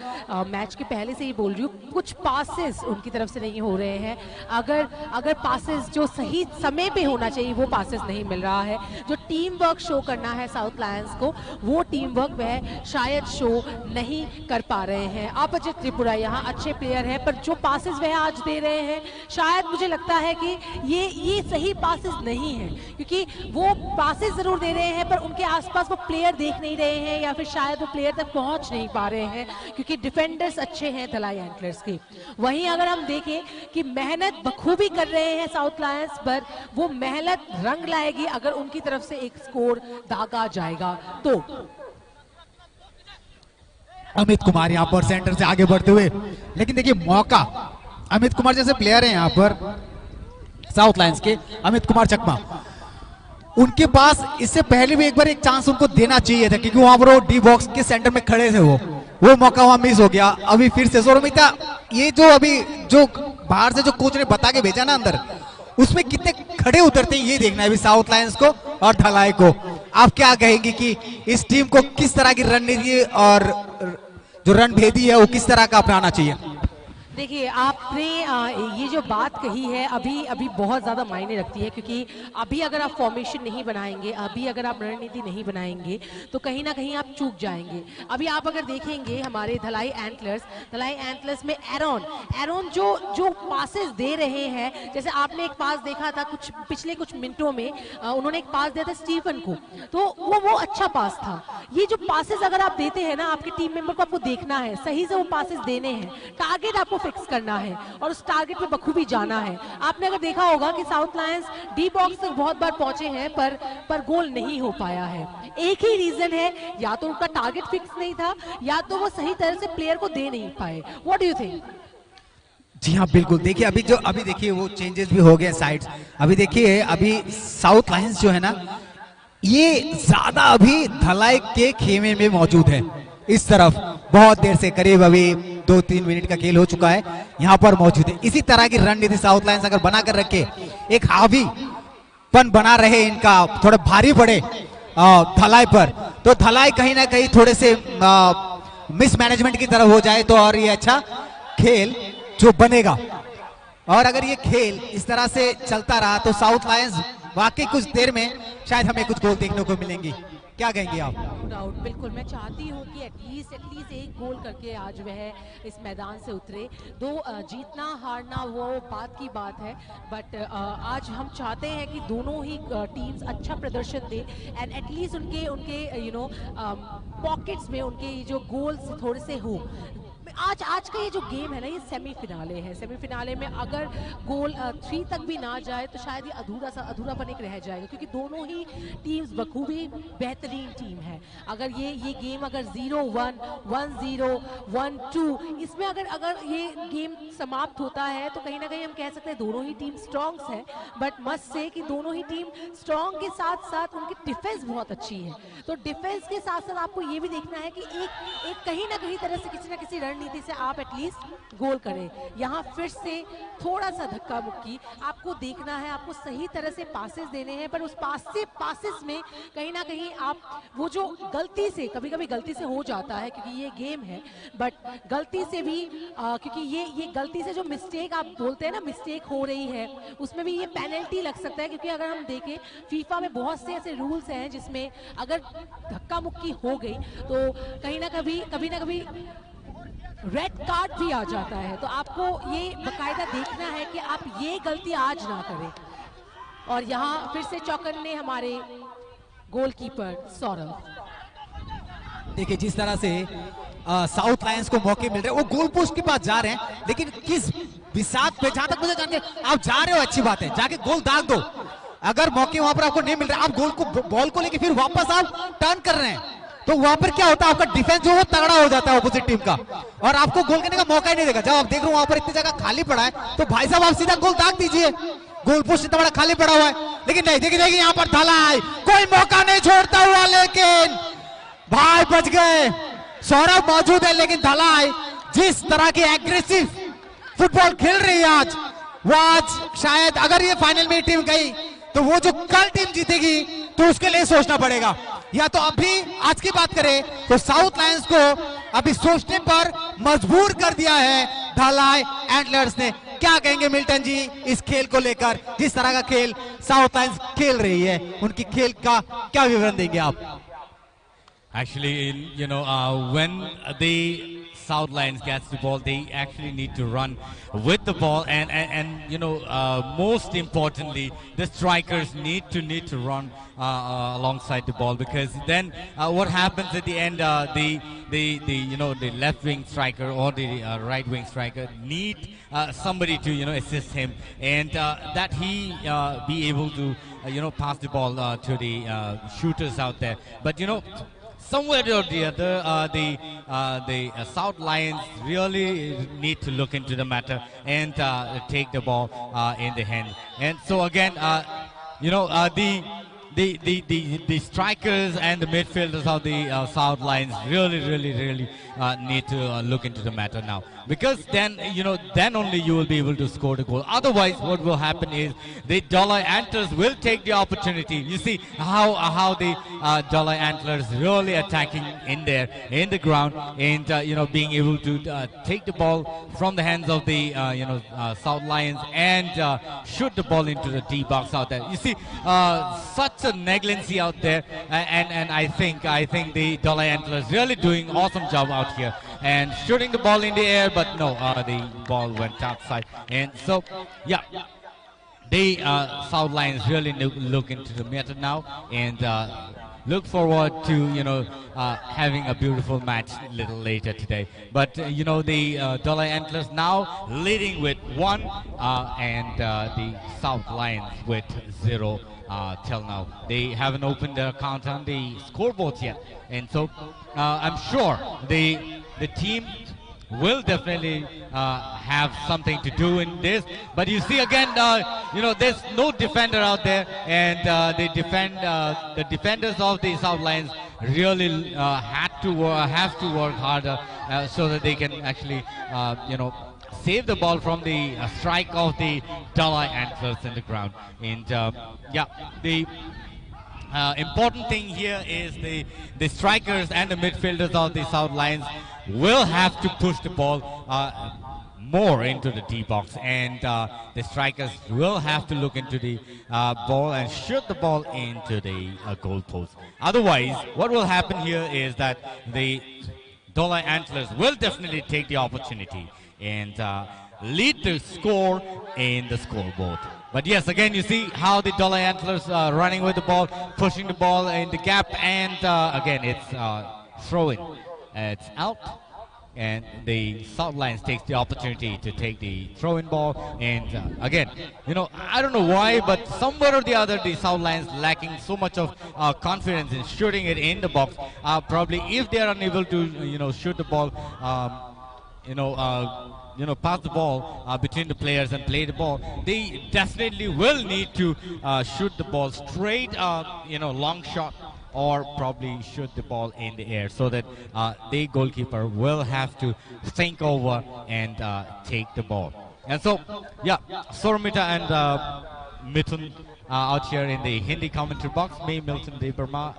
मैच के पहले से ही बोल रही हूँ, कुछ पासेस उनकी तरफ से नहीं हो रहे हैं। अगर पासेस जो सही समय पे होना चाहिए वो पासेस नहीं मिल रहा है, जो टीम वर्क शो करना है साउथ लायंस को, वो टीम वर्क वह शायद शो नहीं कर पा रहे हैं। अभिजीत त्रिपुरा यहाँ अच्छे प्लेयर है, पर जो पासेस वह आज दे रहे हैं शायद मुझे लगता है कि ये सही पासेस नहीं है, क्योंकि वो पासेस जरूर दे रहे हैं पर उनके आसपास वो प्लेयर देख नहीं रहे हैं, या फिर शायद वो प्लेयर तक पहुंच नहीं पा रहे हैं, क्योंकि डिफेंडर्स अच्छे हैं धलाई एंटलर्स के। वहीं अगर हम देखें कि मेहनत बखूबी कर रहे हैं साउथ लायंस, पर वो मेहनत रंग लाएगी अगर उनकी तरफ से एक स्कोर दागा जाएगा तो। अमित कुमार यहाँ पर सेंटर से आगे बढ़ते हुए, लेकिन देखिए मौका, अमित कुमार जैसे प्लेयर हैं यहाँ पर साउथ लायंस के, अमित कुमार चकमा, उनके पास इससे पहले भी एक बार एक चांस उनको देना चाहिए था, क्योंकि वहां पर वो डी बॉक्स के सेंटर में खड़े थे, वो मौका वहां मिस हो गया। अभी फिर से सोरमिता, ये जो अभी जो बाहर से जो कोच ने बता के भेजा ना अंदर, उसमें कितने खड़े उतरते हैं ये देखना है अभी साउथ लायंस को और धलाई को। आप क्या कहेंगे कि इस टीम को किस तरह की रणनीति और जो रणभेदी है वो किस तरह का अपनाना चाहिए? देखिए आपने ये जो बात कही है अभी अभी बहुत ज़्यादा मायने रखती है, क्योंकि अभी अगर आप फॉर्मेशन नहीं बनाएंगे, अभी अगर आप रणनीति नहीं बनाएंगे तो कहीं ना कहीं आप चूक जाएंगे। अभी आप अगर देखेंगे हमारे धलाई एंटलर्स में एरोन जो पासेस दे रहे हैं, जैसे आपने एक पास देखा था पिछले कुछ मिनटों में, उन्होंने एक पास दिया था स्टीफन को, तो वो अच्छा पास था। ये जो पासेस अगर आप देते हैं ना, आपके टीम मेंबर को आपको देखना है, सही से वो पासेस देने हैं, टारगेट आपको फिक्स करना है और उस टारगेट पे बखूबी जाना है। आपने अगर देखा होगा कि साउथ लायंस डी बॉक्स तक बहुत बार पहुंचे हैं पर गोल नहीं हो पाया है। एक ही रीजन है, या तो उनका टारगेट फिक्स नहीं था या तो वो सही तरह से प्लेयर को दे नहीं पाए। What do you think? जी हाँ बिल्कुल, देखिए अभी देखिए वो चेंजेस भी हो गए साइड्स। अभी देखिए अभी साउथ लायंस जो है ना, ये ज्यादा अभी धलाई के खेमे में मौजूद है। इस तरफ बहुत देर से, करीब अभी 2-3 मिनट का खेल हो चुका है, यहाँ पर मौजूद है। इसी तरह की रणनीति साउथ लायंस अगर बना कर रखे, एक हावीपन बना रहे इनका, थोड़े भारी पड़े धलाई पर, तो धलाई कहीं ना कहीं थोड़े से मिसमैनेजमेंट की तरफ हो जाए तो और ये अच्छा खेल जो बनेगा। और अगर ये खेल इस तरह से चलता रहा तो साउथ लायंस वाकई कुछ देर में शायद हमें कुछ गोल देखने को मिलेंगी। क्या कहेंगे आप? नो डाउट, बिल्कुल मैं चाहती हूँ कि एटलीस्ट एक गोल करके आज वह इस मैदान से उतरे। दो जीतना हारना वो बात की बात है, बट आज हम चाहते हैं कि दोनों ही टीम्स अच्छा प्रदर्शन दे एंड एटलीस्ट उनके पॉकेट्स में उनके जो गोल्स थोड़े से हो। आज का ये जो गेम है ना, ये सेमीफिनाले है। सेमीफिनाले में अगर गोल 3 तक भी ना जाए तो शायद ये अधूरापन एक रह जाएगा, क्योंकि दोनों ही टीम्स बखूबी बेहतरीन टीम है। अगर ये गेम अगर 0-1, 1-0, 1-2 इसमें अगर ये गेम समाप्त होता है तो कहीं ना कहीं हम कह सकते हैं दोनों ही टीम स्ट्रॉन्ग्स है। बट मस्ट से कि दोनों ही टीम स्ट्रॉन्ग के साथ साथ उनकी डिफेंस बहुत अच्छी है। तो डिफेंस के साथ साथ आपको ये भी देखना है कि एक कहीं ना कहीं तरह से किसी ना किसी रणनीति से आप एटलीस्ट गोल करें। यहाँ फिर से थोड़ा सा धक्का मुक्की आपको देखना है, आपको सही तरह से पासेस देने हैं, पर उस पासेस में कहीं ना कहीं आप वो जो गलती से कभी गलती से हो जाता है, क्योंकि ये गेम है, बट गलती से भी क्योंकि ये गलती से जो मिस्टेक आप बोलते हैं ना, मिस्टेक हो रही है, उसमें भी ये पेनल्टी लग सकता है। क्योंकि अगर हम देखें फीफा में बहुत से ऐसे रूल्स हैं जिसमें अगर धक्का मुक्की हो गई तो कहीं ना कभी रेड कार्ड भी आ जाता है। तो आपको ये बकायदा देखना है कि आप ये गलती आज ना करें। और यहाँ फिर से चौकन्ने हमारे गोलकीपर सौरभ। देखिए जिस तरह से साउथ लायंस को मौके मिल रहे हैं, वो गोल पोस्ट के पास जा रहे हैं, लेकिन किस बिसात पे, जहां तक मुझे जान के आप जा रहे हो अच्छी बात है, जाके गोल दाग दो। अगर मौके वहां पर आपको नहीं मिल रहा, आप बॉल को लेके फिर वापस आप टर्न कर रहे हैं, तो वहां पर क्या होता है, आपका डिफेंस जो है तगड़ा हो जाता है अपोजिट टीम का, और आपको गोल करने का मौका ही नहीं देगा। जब आप देख रहे हो वहां पर इतनी जगह खाली पड़ा है, तो भाई साहब आप सीधा गोल दाग दीजिए। गोल पोस्ट इतना बड़ा खाली पड़ा हुआ है, लेकिन नहीं, देखिए यहाँ पर धलाई, कोई मौका नहीं छोड़ता हुआ, लेकिन भाई बच गए। सौरभ मौजूद है, लेकिन धलाई जिस तरह की एग्रेसिव फुटबॉल खेल रही है आज, वो आज शायद अगर ये फाइनल में टीम गई तो वो जो कल टीम जीतेगी तो उसके लिए सोचना पड़ेगा। या तो अभी आज की बात करें तो साउथ लायंस को अभी सोचने पर मजबूर कर दिया है धलाई एंटलर्स ने। क्या कहेंगे मिल्टन जी इस खेल को लेकर, जिस तरह का खेल साउथ लायंस खेल रही है, उनकी खेल का क्या विवरण देंगे आप? Actually, when the South Lions gets the ball, they actually need to run with the ball, and most importantly, the strikers need to run alongside the ball, because then what happens at the end, the left wing striker or the right wing striker need somebody to assist him, and that he be able to pass the ball to the shooters out there. But somewhere or the other, the South Lions really need to look into the matter and take the ball in the hand. And so again, the strikers and the midfielders of the South Lions really need to look into the matter now, because then then only you will be able to score the goal. Otherwise, what will happen is the Dalai Antlers will take the opportunity. You see how the Dalai Antlers really attacking in there in the ground, and being able to take the ball from the hands of the South Lions and shoot the ball into the D box out there. You see such a negligence out there, and I think the Dalai Antlers really doing awesome job out here and shooting the ball in the air, but no, the ball went outside. And so yeah, the South Lions really look into the matter now, and look forward to having a beautiful match a little later today. But the Dalai Antlers now leading with 1, and the South Lions with 0 till now. They haven't opened their account on the scoreboard yet, and so I'm sure the team will definitely have something to do in this. But you see again, there's no defender out there, and the defenders of the South Lions really have to work harder so that they can actually save the ball from the strike of the Dalai Antlers in the ground. And the important thing here is the strikers and the midfielders of the South Lions will have to push the ball more into the D box, and the strikers will have to look into the ball and shoot the ball into the goal post. Otherwise, what will happen here is that the Dalai Antlers will definitely take the opportunity and lead the score in the scoreboard. But yes, again, you see how the Dalai Antlers are running with the ball, pushing the ball in the gap, and again, it's throw-in. It's out, and the South Lions takes the opportunity to take the throw-in ball. And again, I don't know why, but somewhere or the other, the South Lions lacking so much of confidence in shooting it in the box. Probably if they are unable to, shoot the ball, pass the ball between the players and play the ball, they definitely will need to shoot the ball straight, long shot, or probably shoot the ball in the air, so that the goalkeeper will have to think over and take the ball. And so, yeah, Soramita and Mithun out here in the Hindi commentary box. Me, Milton Debarma,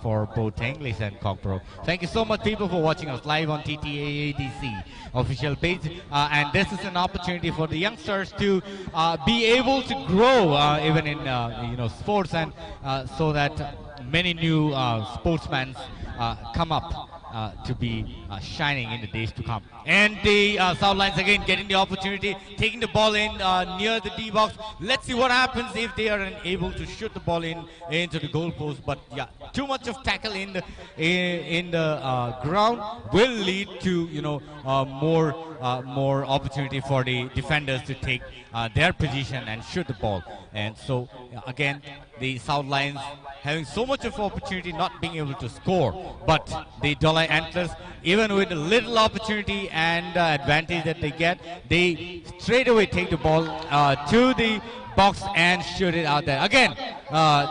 for both English and Cockpro. Thank you so much, people, for watching us live on TTAADC official page. And this is an opportunity for the youngsters to be able to grow even in sports, and so that many new sportsmen come up to be shining in the days to come. And the South Lions again getting the opportunity, taking the ball in near the D box. Let's see what happens if they are unable to shoot the ball into the goal post. But yeah, too much of tackle in the ground will lead to more opportunity for the defenders to take their position and shoot the ball. And so again, the South Lions having so much of opportunity, not being able to score, but the Dalai Antlers, even with a little opportunity and advantage that they get, they straight away take the ball to the box and shoot it out there. Again,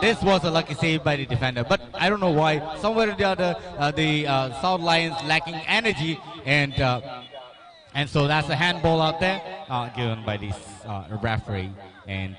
this was a lucky save by the defender, but I don't know why. Somewhere or the other, the South Lions lacking energy, and so that's a handball out there given by this referee. And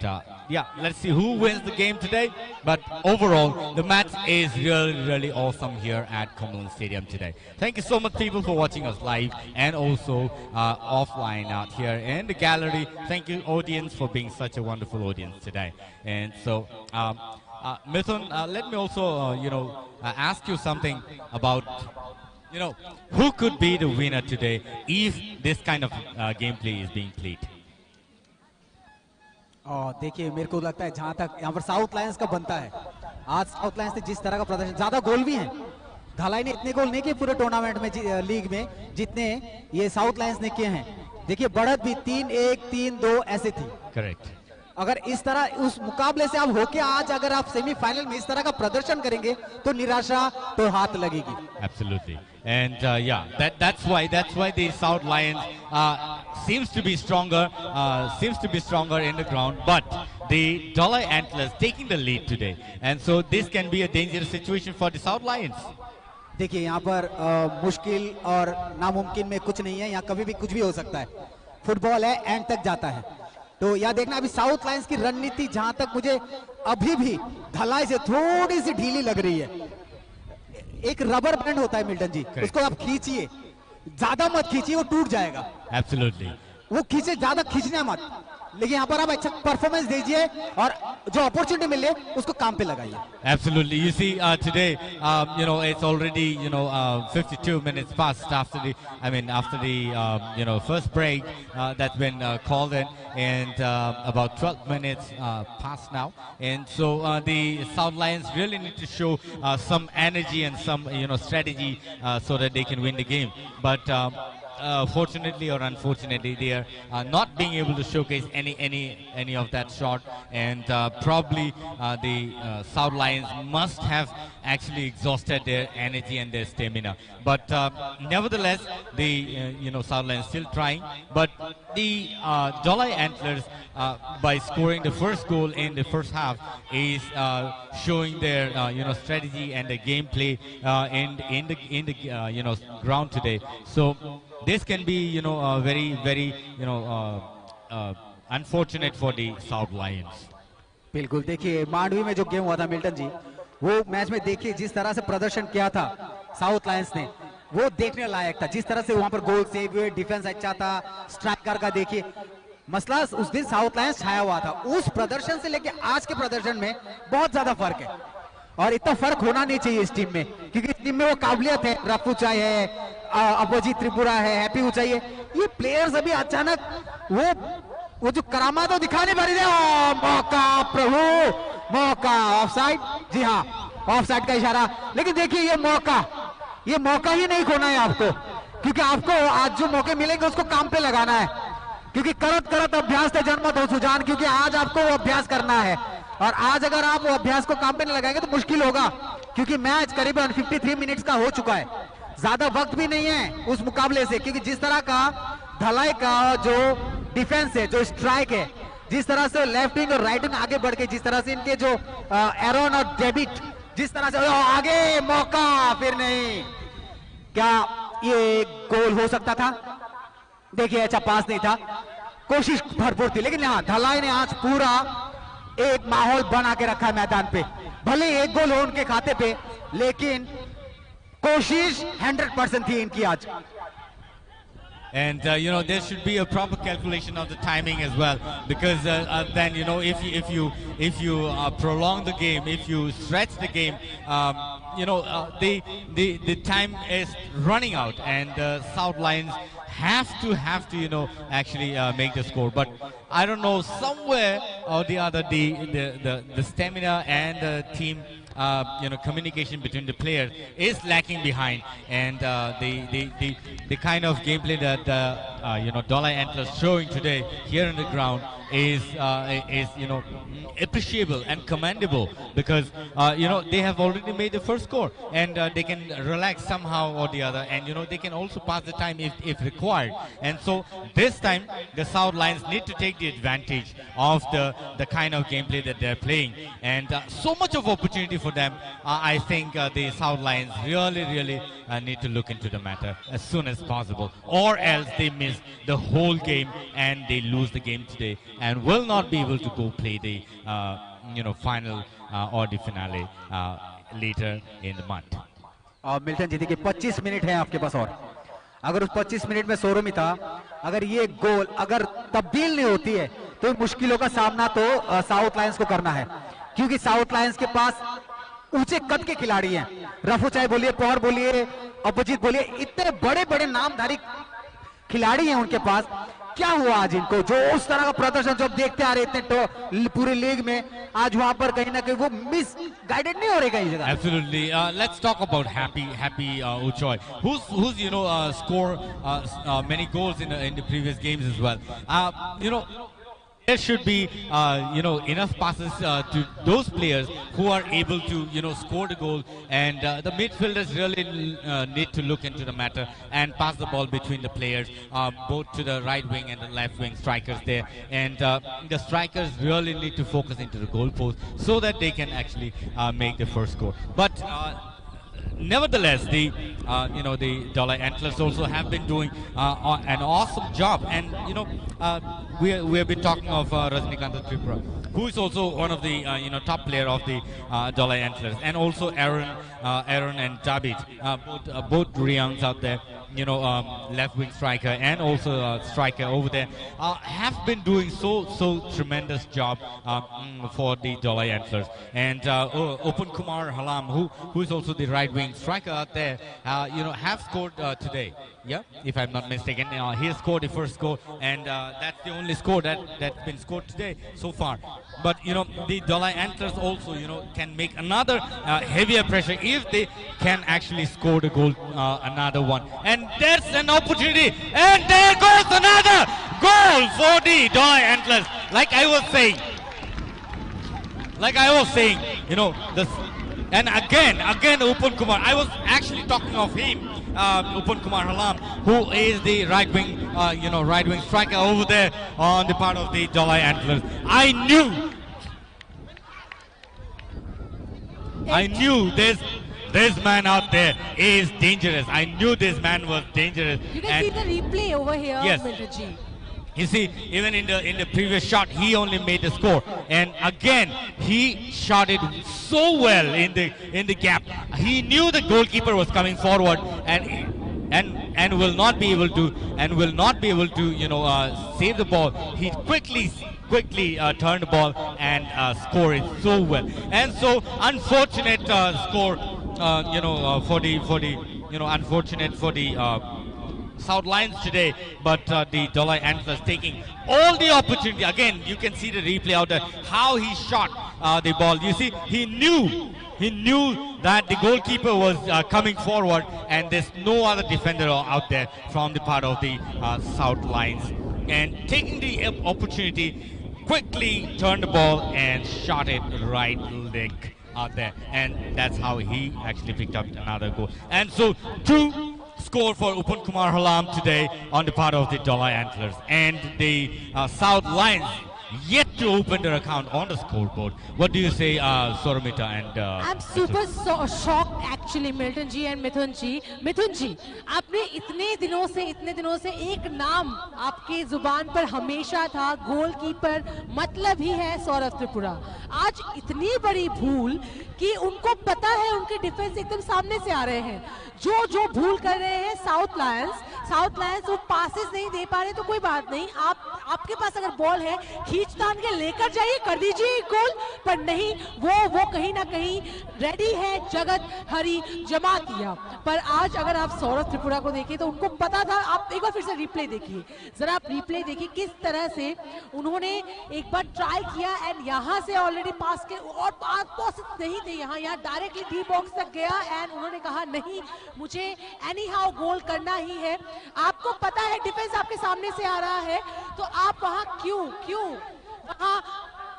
yeah, let's see who wins the game today. But overall, the match is really awesome here at Kowloon Stadium today. Thank you so much, people, for watching us live and also offline out here in the gallery. Thank you, audience, for being such a wonderful audience today. And so, Mithun, let me also, ask you something about, who could be the winner today if this kind of gameplay is being played? देखिए, मेरे को लगता है जहां तक यहाँ पर south Lions का बनता है, आज साउथ लायंस ने जिस तरह का प्रदर्शन, ज्यादा गोल भी हैं, धलाई ने इतने गोल नहीं किए पूरे टूर्नामेंट में, लीग में, जितने ये साउथ लायंस ने किए हैं. देखिए, बढ़त भी 3-1, 3-2 ऐसे थी. करेक्ट. अगर इस तरह उस मुकाबले से आप होके आज अगर आप सेमीफाइनल में इस तरह का प्रदर्शन करेंगे तो निराशा तो हाथ लगेगी. Absolutely. And yeah, that's why the South Lions seems to be stronger in the ground, but the Dollar Antlers taking the lead today, and so this can be a dangerous situation for the South Lions. देखिए यहाँ पर मुश्किल और नामुमकिन में कुछ नहीं है, यहाँ कभी भी कुछ भी हो सकता है। फुटबॉल है, एंड तक जाता है। तो यह देखना अभी साउथ लायंस की रणनीति जहां तक मुझे अभी भी धलाई से थोड़ी सी ढीली लग रही है। एक रबर बैंड होता है मिल्टन जी, उसको आप खींचिए, ज्यादा मत खींचिए, वो टूट जाएगा। Absolutely. वो खींचे, ज्यादा खींचना मत, लेकिन यहाँ पर आप अच्छा परफॉर्मेंस दीजिए और जो अपॉर्चुनिटी मिले उसको काम पे लगाइए। Absolutely. You see, today, it's already, 52 minutes past after the first break that's been called in, and about 12 minutes past now. And so the South Lions really need to show some energy and some, strategy so that they can win the game. But fortunately or unfortunately, they are not being able to showcase any of that shot, and probably the South Lions must have actually exhausted their energy and their stamina. But nevertheless, the South Lions still trying. But the Dollar Antlers, by scoring the first goal in the first half, is showing their strategy and the gameplay in the ground today. So this can be very very unfortunate for the South Lions. बिल्कुल, देखिए मांडवी में जो game हुआ था Milton जी, वो match में देखिए जिस तरह से प्रदर्शन किया था साउथ लायंस ने, वो देखने लायक था। जिस तरह से वहां पर गोल सेव हुए, डिफेंस अच्छा था, स्ट्राइकर का देखिए मसला उस दिन साउथ लायंस छाया हुआ था। उस प्रदर्शन से लेके आज के प्रदर्शन में बहुत ज्यादा फर्क है, और इतना फर्क होना नहीं चाहिए इस टीम में, क्योंकि इस टीम में वो काबिलियत है। रफू चाय है, अपोजिट त्रिपुरा है, हैप्पी ऊंचाई है, ये प्लेयर्स अभी अचानक वो जो करामात वो दिखा नहीं पा रही है। मौका प्रभु, मौका ऑफसाइड, जी हाँ ऑफसाइड का इशारा। लेकिन देखिए ये मौका ही नहीं खोना है आपको, क्योंकि आपको आज जो मौके मिलेंगे उसको काम पे लगाना है, क्योंकि करत करत अभ्यास से जन्मत हो सुजान, क्योंकि आज आपको वो अभ्यास करना है, और आज अगर आप वो अभ्यास को काम पे नहीं लगाएंगे तो मुश्किल होगा, क्योंकि मैच करीबन 53 मिनट्स का हो चुका है। ज्यादा वक्त भी नहीं है उस मुकाबले से, क्योंकि जिस तरह का धलाई का जो डिफेंस है, जो स्ट्राइक है, जिस तरह से लेफ्ट विंग और राइट विंग आगे बढ़ के, जिस तरह से इनके जो एरोन और डेबिट, जिस तरह से आगे मौका, फिर नहीं, क्या ये गोल हो सकता था? देखिए अच्छा पास नहीं था, कोशिश भरपूर थी, लेकिन हाँ धलाई ने आज पूरा एक माहौल बना के रखा है मैदान पे। भले एक गोल हो उनके खाते पे, लेकिन कोशिश 100% थी इनकी आज। And there should be a proper calculation of the timing as well, because then if you prolong the game, if you stretch the game, the time is running out, and South Lions have to actually make the score. But I don't know, somewhere or the other, the stamina and the team communication between the players is lacking behind, and the kind of gameplay that Dollar Antlers showing today here on the ground is appreciable and commendable, because they have already made the first score, and they can relax somehow or the other, and they can also pass the time if required. And so this time the South Lions need to take the advantage of the kind of gameplay that they're playing, and so much of opportunity for them. I think the South Lions really need to look into the matter as soon as possible, or else they miss the whole game and they lose the game today and will not be able to go play the final or the finale later in the month. और Milton जी देखिए 25 minute है आपके पास, और अगर उस 25 minute में सोरोमी था, अगर ये गोल अगर तब्दील नहीं होती है तो मुश्किलों का सामना तो साउथ लायंस को करना है, क्योंकि साउथ लायंस के पास ऊंचे कद के खिलाड़ी हैं। रफू चाहे बोलिए, पौर बोलिए, अपोजिट बोलिए, इतने बड़े बड़े नामधारी खिलाड़ी हैं उनके पास। क्या हुआ आज इनको, जो उस तरह का प्रदर्शन जो देखते आ रहे इतने पूरे लीग में, आज वहां पर कहीं ना कहीं वो मिस गाइडेड नहीं हो रहे कहीं जगह। Absolutely. Let's talk about Happy Uchoy, who's scored many goals in the previous games as well. there should be enough passes to those players who are able to score the goal, and the midfielders really need to look into the matter and pass the ball between the players, both to the right wing and the left wing strikers there, and the strikers really need to focus into the goal post so that they can actually make the first goal. But nevertheless, the Dalai Antlers also have been doing an awesome job, and we have been talking of Rajnikanta Tripura, who is also one of the top player of the Dalai Antlers, and also Aaron and David, both Riyangs out there, left wing striker and also striker over there, have been doing so tremendous job for the Dalai Antlers. And Open Kumar Halam, who is also the right wing striker out there, have scored today. Yeah, if I'm not mistaken, he has scored the first goal, and that's the only score that's been scored today so far. But the Dalai Antlers also can make another heavier pressure if they can actually score the goal, another one. And there's an opportunity, and there goes another goal for the Dalai Antlers. Like I was saying, and again Open Kumar. I was actually talking of him, Open Kumar Halam, who is the right wing striker over there on the part of the Dalai Antlers. I knew this man out there is dangerous. I knew this man was dangerous. You can see the replay over here, yes. Milton Ji. You see, even in the previous shot, he only made the score, and again he shot it so well in the gap. He knew the goalkeeper was coming forward, and will not be able to save the ball. He quickly turned the ball and scored it so well. And so unfortunate score, unfortunate for the South Lions today, but the Dalai Antlers taking all the opportunity. Again, you can see the replay out there, how he shot the ball. You see, he knew that the goalkeeper was coming forward, and there's no other defender out there from the part of the South Lions. And taking the opportunity, quickly turned the ball and shot it right leg out there. And that's how he actually picked up another goal. And so, two score for Open Kumar Halam today on the part of the Dalai Antlers, and the South Lions yet to open their account on the scoreboard. What do you say, Soramita and I'm super shocked actually, Milton Ji and Mithun Ji. Mithun Ji, आपने इतने दिनों से एक नाम आपके जुबान पर हमेशा था, गोलकीपर मतलब ही है सौरभ त्रिपुरा। आज इतनी बड़ी भूल कि उनको पता है उनके डिफेंस एकदम सामने से आ रहे हैं, जो भूल कर रहे हैं साउथ लायंस वो पासेस नहीं दे पा रहे, तो कोई बात नहीं, आपके पास अगर बॉल है खींचतान के लेकर जाइए, कर दीजिए गोल, पर नहीं, वो कहीं ना कहीं रेडी है जगत हरी जमातिया। पर आज अगर आप सौरभ त्रिपुरा को देखें तो उनको पता था। आप एक बार फिर से रिप्ले देखिए, जरा आप रिप्ले देखिए किस तरह से उन्होंने एक बार ट्राई किया, एंड यहाँ से ऑलरेडी पास के और पास नहीं थे, यहाँ डायरेक्टली डी बॉक्स तक गया, एंड उन्होंने कहा नहीं, मुझे एनी हाउ गोल करना ही है। आपको पता है डिफेंस आपके सामने से आ रहा है, तो आप वहां क्यों वहां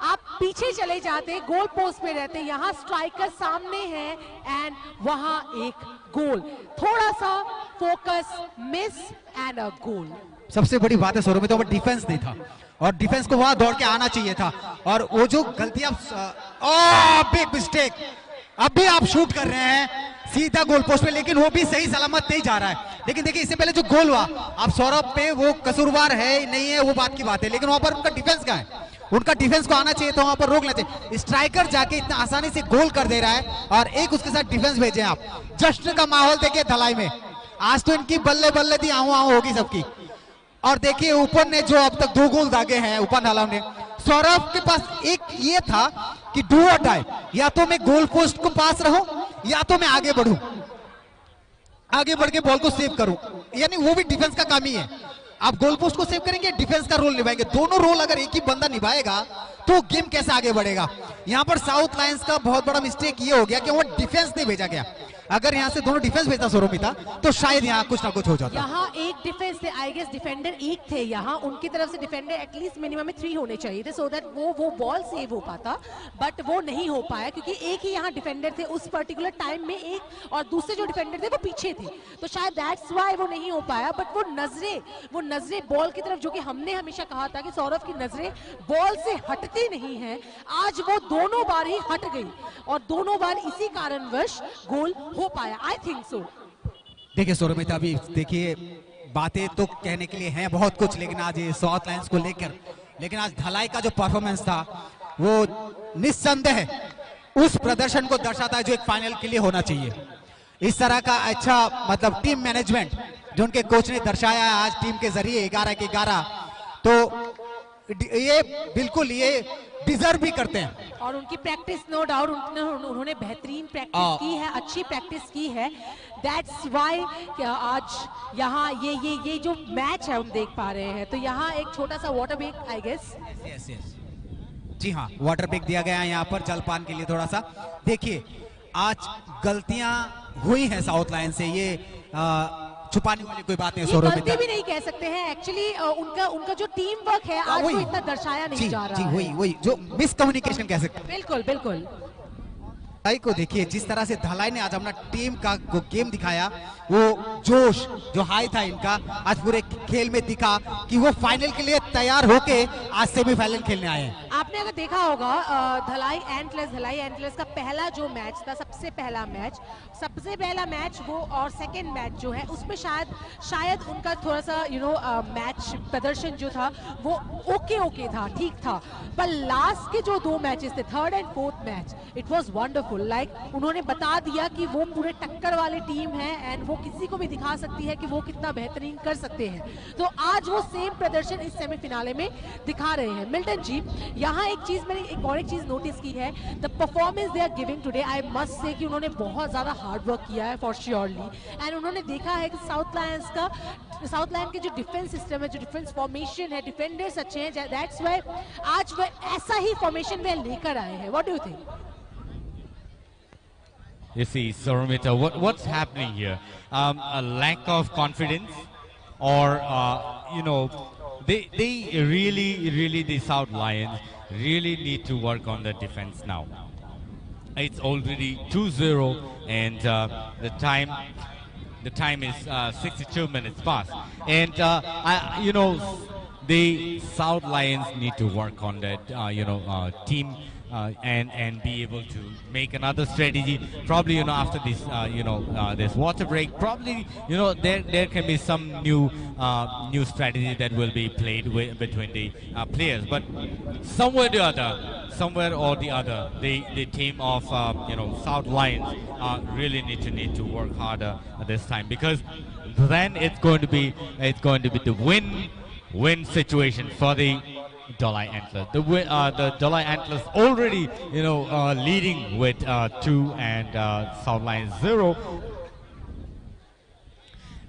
आप पीछे चले जाते, गोल पोस्ट पे रहते, यहाँ स्ट्राइकर सामने है एंड वहां एक गोल, थोड़ा सा फोकस मिस एंड अ गोल। सबसे बड़ी बात है सौरभ में तो वो डिफेंस नहीं था, और डिफेंस को वहां दौड़ के आना चाहिए था, और वो जो गलती आप बिग मिस्टेक, अब भी आप शूट कर रहे हैं सीधा गोल पोस्ट पे, लेकिन वो भी सही सलामत नहीं जा रहा है। लेकिन देखिए इससे पहले जो गोल हुआ, आप सौरभ पे वो कसूरवार है नहीं है वो बात की बात है, लेकिन वहां पर उनका डिफेंस का है, उनका डिफेंस को आना चाहिए था, वहां पर रोकना चाहिए। स्ट्राइकर जाके इतना आसानी से गोल कर दे रहा है, और एक उसके साथ डिफेंस भेजे आप। जश्न का माहौल देखिए धलाई में, आज तो इनकी बल्ले बल्ले दी आहू होगी सबकी। और देखिए ऊपर ने जो अब तक 2 गोल दागे हैं ऊपर नाला ने, सौरभ के पास एक ये था कि डू और डाई, या तो मैं गोल पोस्ट को पास रहूं या तो मैं आगे बढ़ूं, आगे बढ़ के बॉल को सेव करूं, यानी वो भी डिफेंस का काम ही है। आप गोल पोस्ट को सेव करेंगे, डिफेंस का रोल निभाएंगे, दोनों रोल अगर एक ही बंदा निभाएगा तो गेम कैसे आगे बढ़ेगा। यहां पर साउथ लायंस का बहुत बड़ा मिस्टेक ये हो गया कि वो डिफेंस नहीं भेजा गया। अगर यहाँ से दोनों डिफेंस भेजता सोरोमिता तो शायद यहाँ कुछ ना कुछ हो जाता। यहाँ एक डिफेंस थे, आई गेस डिफेंडर एक थे यहाँ, उनकी तरफ से डिफेंडर एटलीस्ट मिनिमम में 3 होने चाहिए थे, सो दैट वो बॉल सेव हो पाता, बट वो नहीं हो पाया क्योंकि एक ही यहाँ डिफेंडर थे उस पर्टिकुलर टाइम में, एक और दूसरे जो डिफेंडर थे वो पीछे थे, तो शायद दैट्स व्हाई वो नहीं हो पाया। बट वो नजरें बॉल की तरफ, जो कि हमने हमेशा कहा था कि सौरभ की नजरें बॉल से हटती नहीं है, आज वो दोनों बार ही हट गई और दोनों बार इसी कारणवश गोल हो पाया, आई थिंक सो। देखिए सोरोमिता, अभी देखिए बातें तो कहने के लिए हैं बहुत कुछ, लेकिन आज ये साउथ लायंस को लेकर, लेकिन आज धलाई का जो परफॉर्मेंस था वो निस्संदेह उस प्रदर्शन को दर्शाता है जो एक फाइनल के लिए होना चाहिए। इस तरह का अच्छा मतलब टीम मैनेजमेंट जो उनके कोच ने दर्शाया है आज टीम के जरिए 11 के 11, तो ये बिल्कुल ये डिजर्व भी करते हैं। और उनकी प्रैक्टिस नो डाउट उन्होंने बेहतरीन प्रैक्टिस की है, अच्छी प्रैक्टिस की है, दैट्स व्हाई आज यहाँ ये जो मैच है हम देख पा रहे हैं। तो यहाँ एक छोटा सा वाटर ब्रेक आई गेस, जी हाँ, वाटर ब्रेक दिया गया है यहाँ पर जलपान के लिए थोड़ा सा। देखिए आज गलतियां हुई हैं साउथ लायन से, ये छुपाने वाली कोई बात नहीं। ये गलती भी नहीं कह सकते हैं एक्चुअली, उनका जो टीम वर्क है आज वो इतना दर्शाया नहीं जा रहा है। वही जो मिसकम्युनिकेशन कह सकते हैं। बिल्कुल बिल्कुल। धलाई को देखिए जिस तरह से धलाई ने आज अपना टीम का गेम दिखाया, वो जोश जो हाई था इनका आज पूरे खेल में दिखा कि वो फाइनल के लिए तैयार होके आज सेमीफाइनल खेलने आए हैं। आपने अगर देखा होगा धलाई एंटलर्स का पहला जो मैच था, सबसे पहला मैच वो और सेकंड मैच जो है उसमें शायद उनका थोड़ा सा मैच प्रदर्शन जो था वो ओके था, ठीक था, पर लास्ट के जो 2 मैचेस थे, third and fourth match, it was wonderful. Like उन्होंने बता दिया कि वो पूरे टक्कर वाली टीम है एंड वो किसी को भी दिखा सकती है कि वो कितना बेहतरीन कर सकते हैं। तो आज वो सेम प्रदर्शन इस सेमीफिनाले में दिखा रहे हैं। मिल्टन जी, यहाँ एक चीज मैंने एक और एक चीज नोटिस की है, the performance they are giving today, I must say कि उन्होंने बहुत ज्यादा हार्ड वर्क किया है फॉर श्योरली, एंड उन्होंने देखा है कि साउथ लायन के जो डिफेंस सिस्टम है, जो डिफेंस फॉर्मेशन है, डिफेंडर्स अच्छे हैं, दैट्स व्हाई आज वो ऐसा ही फॉर्मेशन वे लेकर आए हैं। What do you think? You see, Soromita, what's happening here? A lack of confidence, or they really the South Lions really need to work on the defense now. It's already 2-0, and the time is 62 minutes past, and the South Lions need to work on that team. And be able to make another strategy. Probably after this this water break, probably there can be some new strategy that will be played between the players. But somewhere or the other, the team of South Lions really need to work harder this time, because then it's going to be the win situation for the Dalai Antlers. The Dalai Antlers already leading with 2 and South Lions 0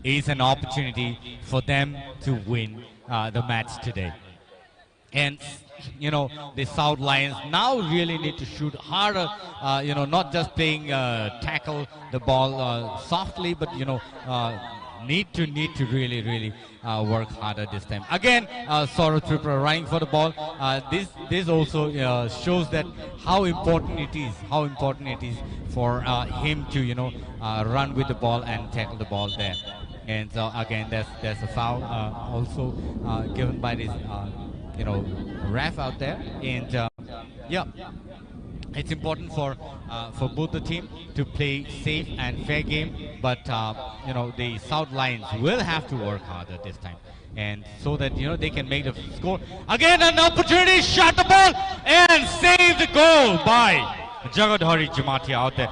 is an opportunity for them to win the match today. And the South Lions now really need to shoot harder, not just playing tackle the ball softly, but need to really work harder this time. Again, Saurav Tripura running for the ball. This also shows that how important it is for him to run with the ball and tackle the ball there. And again, there's a foul also given by this ref out there. And it's important for both the team to play safe and fair game, but the South Lions will have to work harder this time, and so that they can make the score. Again, an opportunity, shot the ball and save the goal by Jagadhari Jamatia out there.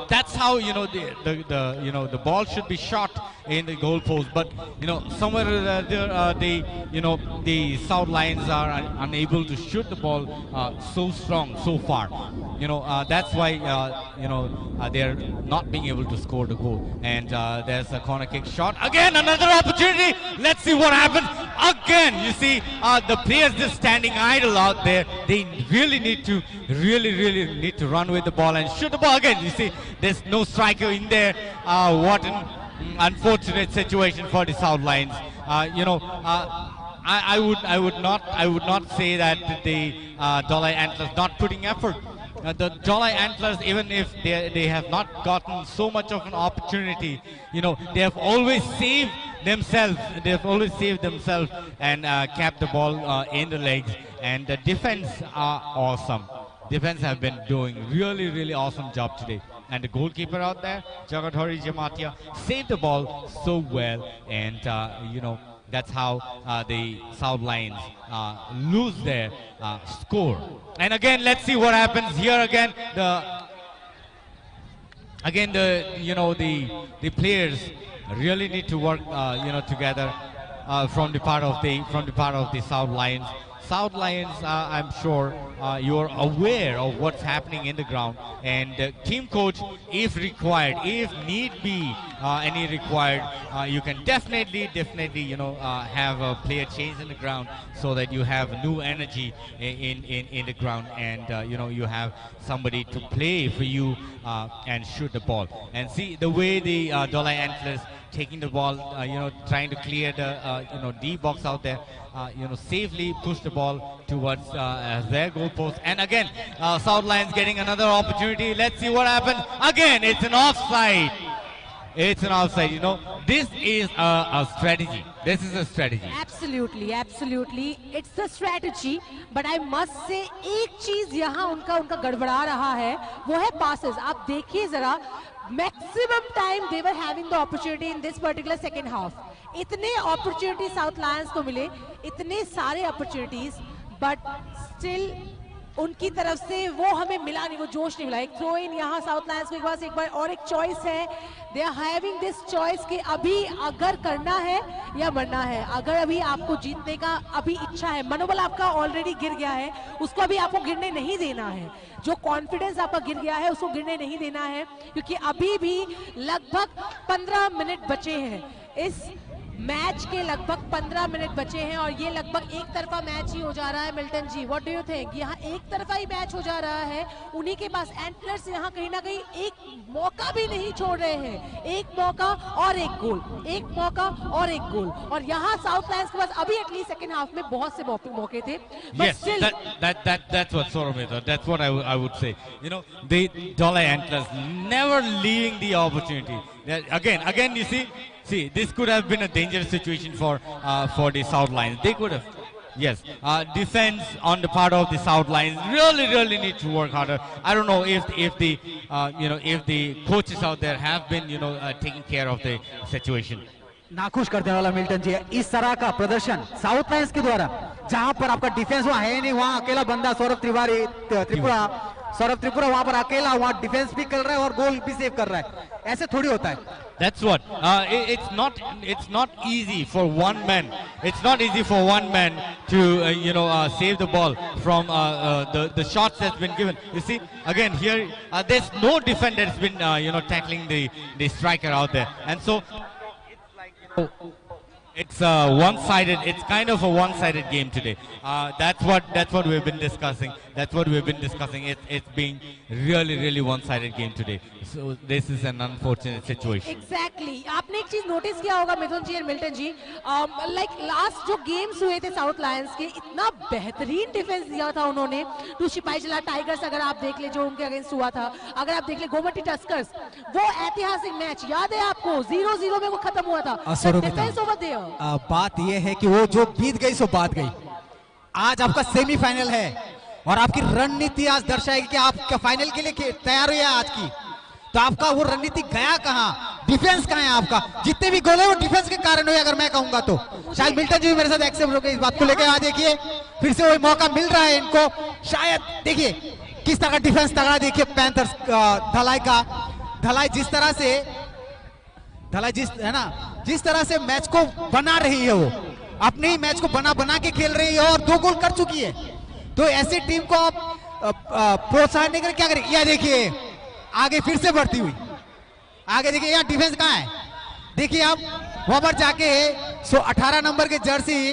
That's how the ball should be shot in the goal post, but somewhere the South Lions are unable to shoot the ball so strong so far. That's why they're not being able to score the goal. And there's a corner kick shot. Again, another opportunity. Let's see what happens. again, you see, the players just standing idle out there. They really need to run with the ball and shoot the ball again. You see, there's no striker in there. What an unfortunate situation for the South Lions. I would not say that the Dolai Antlers not putting effort. The Dolai Antlers, even if they have not gotten so much of an opportunity, they have always saved themselves. They have always saved themselves and kept the ball in the legs. And the defense are awesome. Defense have been doing really awesome job today. And the goalkeeper out there, Jagadhari Jamatia, saved the ball so well. And that's how the South Lions lose their score. And again, let's see what happens here. Again, the players really need to work, together from the part of the South Lions. South Lions, I'm sure you are aware of what's happening in the ground, and team coach, if required, if need be any required, you can definitely have a player change in the ground so that you have new energy in the ground, and you have somebody to play for you and shoot the ball. And see the way the Dolai Antlers taking the ball, trying to clear the D box out there, safely push the ball towards their goal post. And again, South Lions getting another opportunity. Let's see what happens. Again, it's an offside. It's an offside. This is a strategy. This is a strategy. Absolutely. It's the strategy. But I must say, एक चीज यहाँ उनका गड़बड़ा रहा है, वो है passes. आप देखिए जरा, maximum time they were having the opportunity in this particular second half. इतने opportunities South Lions को मिले, इतने सारे opportunities, but still उनकी तरफ से वो हमें मिला नहीं, वो जोश नहीं मिला. एक थ्रो इन यहाँ साउथ लायंस के पास एक बार और एक चॉइस है. They are having this choice कि अभी अगर करना है या मरना है. अगर अभी आपको जीतने का अभी इच्छा है, मनोबल आपका ऑलरेडी गिर गया है, उसको अभी आपको गिरने नहीं देना है. जो कॉन्फिडेंस आपका गिर गया है उसको गिरने नहीं देना है, क्योंकि अभी भी लगभग 15 मिनट बचे हैं. इस मैच के लगभग 15 मिनट बचे हैं और ये लगभग एक तरफा मैच ही हो जा रहा है. Milton ji, what do you think? यहाँ एक तरफा ही मैच हो जा रहा है. उन्हीं के पास एंटलर्स यहाँ कहीं ना कहीं एक मौका भी नहीं छोड़ रहे हैं. एक मौका और एक गोल, एक मौका और एक गोल. और यहाँ साउथ लायंस के पास अभी एटलीस्ट सेकंड हाफ में बहुत से मौके थे. Yes, that's what Soromita, that's what I would say. The Dolai Antlers never leaving the opportunity. Again, you see, this could have been a dangerous situation for the South Lions. They could have, yes. Defense on the part of the South Lions really need to work harder. I don't know if the coaches out there have been taking care of the situation. नाखुश कर देने वाला Milton जी है इस तरह का प्रदर्शन south Lions के द्वारा, जहां पर आपका डिफेंस वहां है नहीं, वहां अकेला बंदा सौरभ त्रिपुरा वहां पर अकेला, वहां डिफेंस भी कर रहा है और गोल भी सेव कर रहा है. ऐसे थोड़ी होता है. That's what. It's not easy for one man. It's not easy for one man to save the ball from the shots that's been given. You see, again here there's no defender that's been tackling the striker out there, and so it's one-sided. It's kind of a one-sided game today. That's what we've been discussing. It's being really one-sided game today. So this is an unfortunate situation. Exactly. आपने एक चीज notice किया होगा मिथुन जी और Milton जी, like last जो games हुए थे south Lions के, इतना बेहतरीन डिफेंस दिया था उन्होंने टू सिपाही जला टाइगर्स. अगर आप देख ले जो उनके अगेंस्ट हुआ था, अगर आप देख ले गोमती टस्कर्स, वो ऐतिहासिक मैच याद है आपको, 0-0 में वो खत्म हुआ था. Defence over there. बात ये है कि वो जो बीत गई सो बात गई. आज आपका सेमीफाइनल है और आपकी रणनीति आज दर्शाएगी कि आप फाइनल के लिए तैयार हुए आज की. तो आपका वो रणनीति गया कहां, डिफेंस कहां है आपका? जितने भी गोल है वो डिफेंस के कारण हुए, अगर मैं कहूंगा तो. शायद मिल्टन जी भी मेरे साथ एक्सेप्ट हो गए इस बात को लेकर. आज देखिए फिर से वही मौका मिल रहा है इनको. शायद देखिए किस तरह का डिफेंस तगड़ा, देखिए पैंथर्स धलाई जिस तरह से मैच को बना रही है, वो अपने ही मैच को बना के खेल रही है और 2 गोल कर चुकी है. तो ऐसी टीम को आप प्रोत्साहन नहीं करें, क्या करें? यह देखिए आगे फिर से बढ़ती हुई, आगे देखिए यहाँ डिफेंस कहाँ है. देखिए आप वहां पर जाके 18 नंबर के जर्सी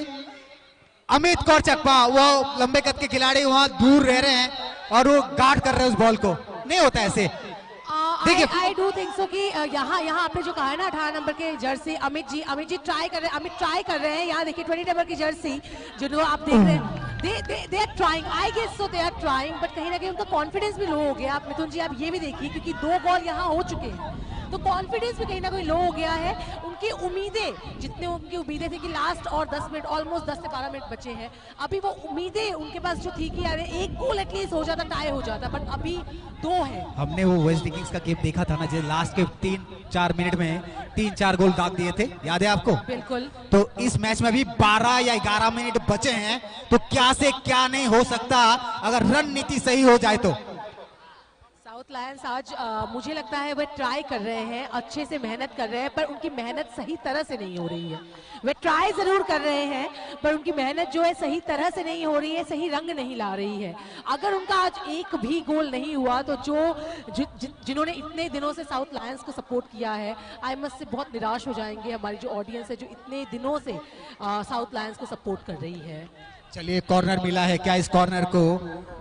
अमित कौर चकमा, वो लंबे कद के खिलाड़ी वहां दूर रह रहे हैं और वो गार्ड कर रहे हैं उस बॉल को। नहीं होता ऐसे। देखिए आई डू थिंक सो कि यहाँ आपने जो कहा है ना 18 नंबर के जर्सी अमित जी ट्राई कर रहे हैं। यहाँ देखिए 20 नंबर की जर्सी जो आप देख रहे हैं, they are trying, I guess so they are trying, but कहीं ना कहीं उनका कॉन्फिडेंस भी लो हो गया। आप मिथुन जी आप ये भी देखिए, क्योंकि 2 बॉल यहाँ हो चुके हैं तो कॉन्फिडेंस भी कहीं ना कहीं लो हो गया है। उनकी उम्मीदें थी कि लास्ट और 10 मिनट, ऑलमोस्ट 10 से 12 मिनट बचे हैं, अभी वो उम्मीदें उनके पास जो थी कि यार एक गोल एटलीस्ट हो जाता, टाई हो जाता, बट अभी 2 है। हमने वो वेस्ट इंडीज का गेम देखा था ना, जो लास्ट के 3-4 मिनट में 3-4 गोल दाग दिए थे, याद है आपको? बिल्कुल। तो इस मैच में भी 12 या 11 मिनट बचे हैं, तो क्या से क्या नहीं हो सकता अगर रणनीति सही हो जाए तो। साउथ लायंस आज मुझे लगता है वे ट्राई कर रहे हैं, अच्छे से मेहनत कर रहे हैं, पर उनकी मेहनत सही तरह से नहीं हो रही है। वे ट्राई जरूर कर रहे हैं पर उनकी मेहनत जो है सही तरह से नहीं हो रही है, सही रंग नहीं ला रही है। अगर उनका आज एक भी गोल नहीं हुआ तो जिन्होंने इतने दिनों से साउथ लायंस को सपोर्ट किया है, आई मस्ट से बहुत निराश हो जाएंगे। हमारी जो ऑडियंस है जो इतने दिनों से साउथ लायंस को सपोर्ट कर रही है। चलिए कॉर्नर मिला है, क्या इस कॉर्नर को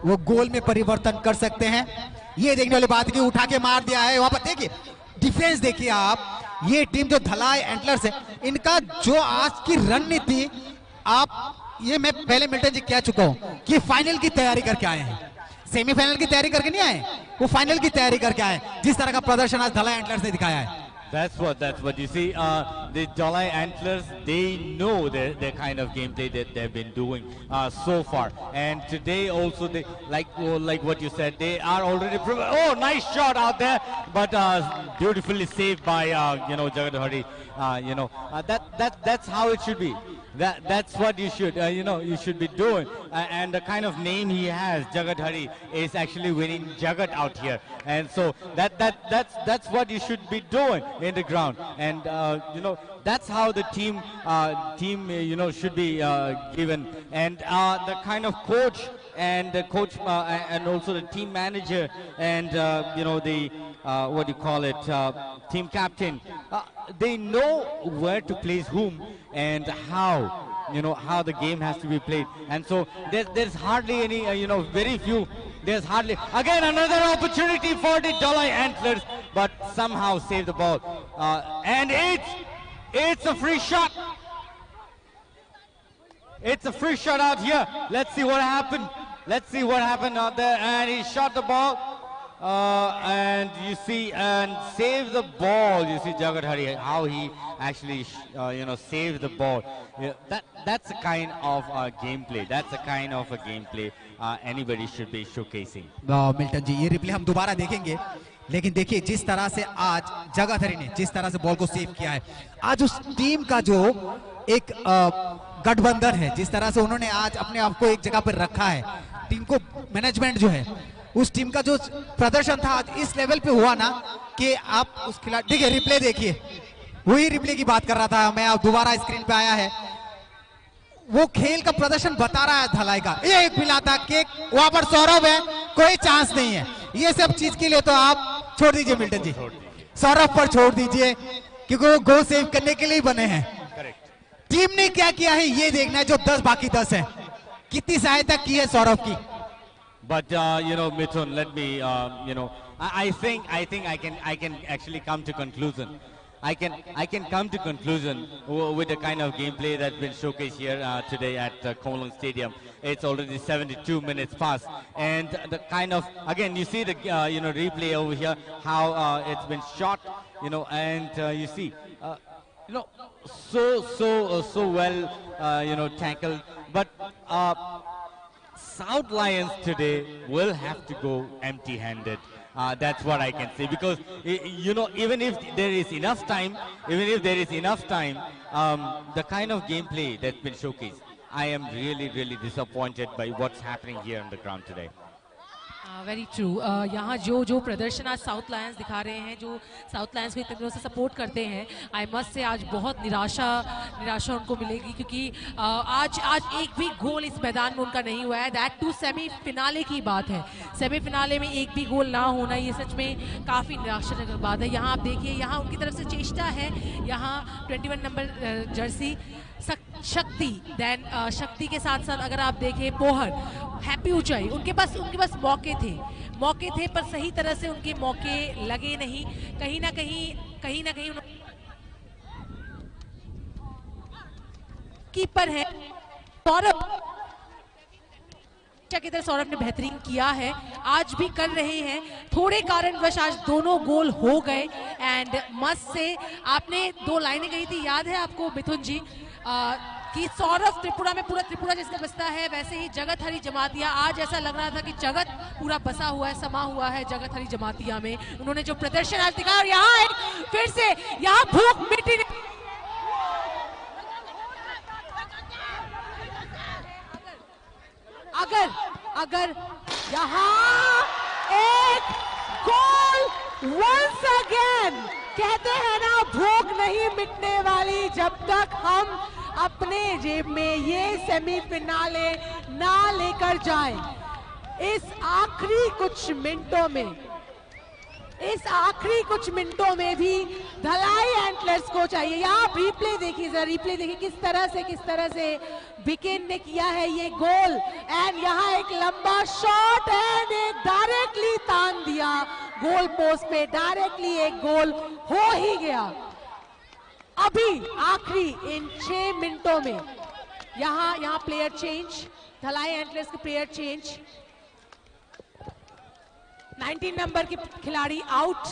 वो गोल में परिवर्तन कर सकते हैं? ये देखने वाली बात की उठा के मार दिया है। वहां पर देखिए डिफेंस देखिए आप, ये टीम जो धलाई एंटलर्स है, इनका जो आज की रणनीति, आप ये मैं पहले मिल्टन जी कह चुका हूं कि फाइनल की तैयारी करके आए हैं, सेमीफाइनल की तैयारी करके नहीं आए, वो फाइनल की तैयारी करके आए। जिस तरह का प्रदर्शन आज धलाई एंटलर्स ने दिखाया है, That's what you see. The Jalai Antlers, they know the kind of gameplay that they've been doing so far, and today also they like what you said, they are already oh, nice shot out there, but beautifully saved by Jagat Hari. That's how it should be. That's what you should you should be doing, and the kind of name he has, Jagat Hari, is actually winning Jagat out here, and so that's what you should be doing in the ground, and that's how the team should be given, and the kind of coach and the coach and also the team manager and the what do you call it, team captain, they know where to place whom and how the game has to be played, and so there's hardly any very few. There's hardly again another opportunity for the Jalai Antlers, but somehow save the ball, and it's a free shot. It's a free shot out here. Let's see what happened. Let's see what happened out there, and he shot the ball. And you see, and save the ball. You see Jagat Hari, how he actually saved the ball. That's a kind of gameplay. That's a kind of a gameplay anybody should be showcasing. Milton ji, ये replay हम दोबारा देखेंगे, लेकिन देखिए जिस तरह से आज जगत हरी ने जिस तरह से बॉल को सेव किया है, आज उस टीम का जो एक गठबंधन है, जिस तरह से उन्होंने आज अपने आप को एक जगह पर रखा है, टीम को मैनेजमेंट जो है, उस टीम का जो प्रदर्शन था आज इस लेवल पे हुआ ना कि आप उस खिलाड़ी देखिए, रिप्ले देखिए, वही रिप्ले की बात कर रहा था मैं, अब दोबारा स्क्रीन पे आया है, वो खेल का प्रदर्शन बता रहा है धलाई का। एक मिलाता केक वहां पर सौरभ है, कोई चांस नहीं है। ये सब चीज के लिए तो आप छोड़ दीजिए मिल्टन जी, सौरभ पर छोड़ दीजिए, क्योंकि वो गोल सेव करने के लिए बने हैं। टीम ने क्या किया है ये देखना है, जो 10 बाकी 10 है, कितनी सहायता की है सौरभ की। But Mithun, let me I think I can actually come to conclusion. I can come to conclusion with the kind of gameplay that's been showcased here today at Komalung Stadium. It's already 72 minutes past, and the kind of, again, you see the replay over here, how it's been shot, and you see so well tackled, but South Lions today will have to go empty-handed. That's what I can say, because even if there is enough time, the kind of gameplay that's been showcased, I am really disappointed by what's happening here on the ground today. Very true. यहाँ जो प्रदर्शन आज south Lions दिखा रहे हैं, जो south Lions को इतने दिनों से सपोर्ट करते हैं, आई मस्ट से आज बहुत निराशा उनको मिलेगी, क्योंकि आज एक भी गोल इस मैदान में उनका नहीं हुआ है। दैट टू सेमीफिनाले की बात है, सेमीफिनाले में एक भी गोल ना होना, ये सच में काफ़ी निराशाजनक बात है। यहाँ आप देखिए, यहाँ उनकी तरफ से चेष्टा है, यहाँ 21 नंबर जर्सी शक्ति, देन शक्ति के साथ साथ अगर आप देखें पोहर, हैप्पी ऊंचाई, उनके पास मौके थे पर सही तरह से उनके मौके लगे नहीं। कहीं ना कहीं कीपर है सौरभ की तरह सौरभ ने बेहतरीन किया है, आज भी कर रहे हैं। थोड़े कारणवश आज दोनों गोल हो गए एंड मस्त से आपने 2 लाइनें कही थी, याद है आपको मिथुन जी कि सौरभ त्रिपुरा में, पूरा त्रिपुरा जिसका बसता है वैसे ही जगत हरी जमातिया। आज ऐसा लग रहा था कि जगत पूरा बसा हुआ है, समा हुआ है जगत हरी जमातिया में। उन्होंने जो प्रदर्शन आज दिखाया, और यहाँ फिर से यहाँ भूख मिट्टी अगर यहाँ एक गोल वंस अगेन, कहते हैं ना भूख नहीं मिटने वाली जब तक हम अपने जेब में ये सेमीफिनाले ना लेकर जाएं। इस आखिरी कुछ मिनटों में भी धलाई एंटलर्स को चाहिए। यहाँ रिप्ले देखिए जरा, रिप्ले देखिए किस तरह से विकेट ने किया है ये गोल। एंड यहाँ एक लंबा शॉट एंड एक डायरेक्टली तान दिया गोल पोस्ट पे, डायरेक्टली एक गोल हो ही गया। अभी आखिरी इन 6 मिनटों में यहाँ प्लेयर चेंज, धलाई एंटलर्स के प्लेयर चेंज, 19 नंबर के खिलाड़ी आउट।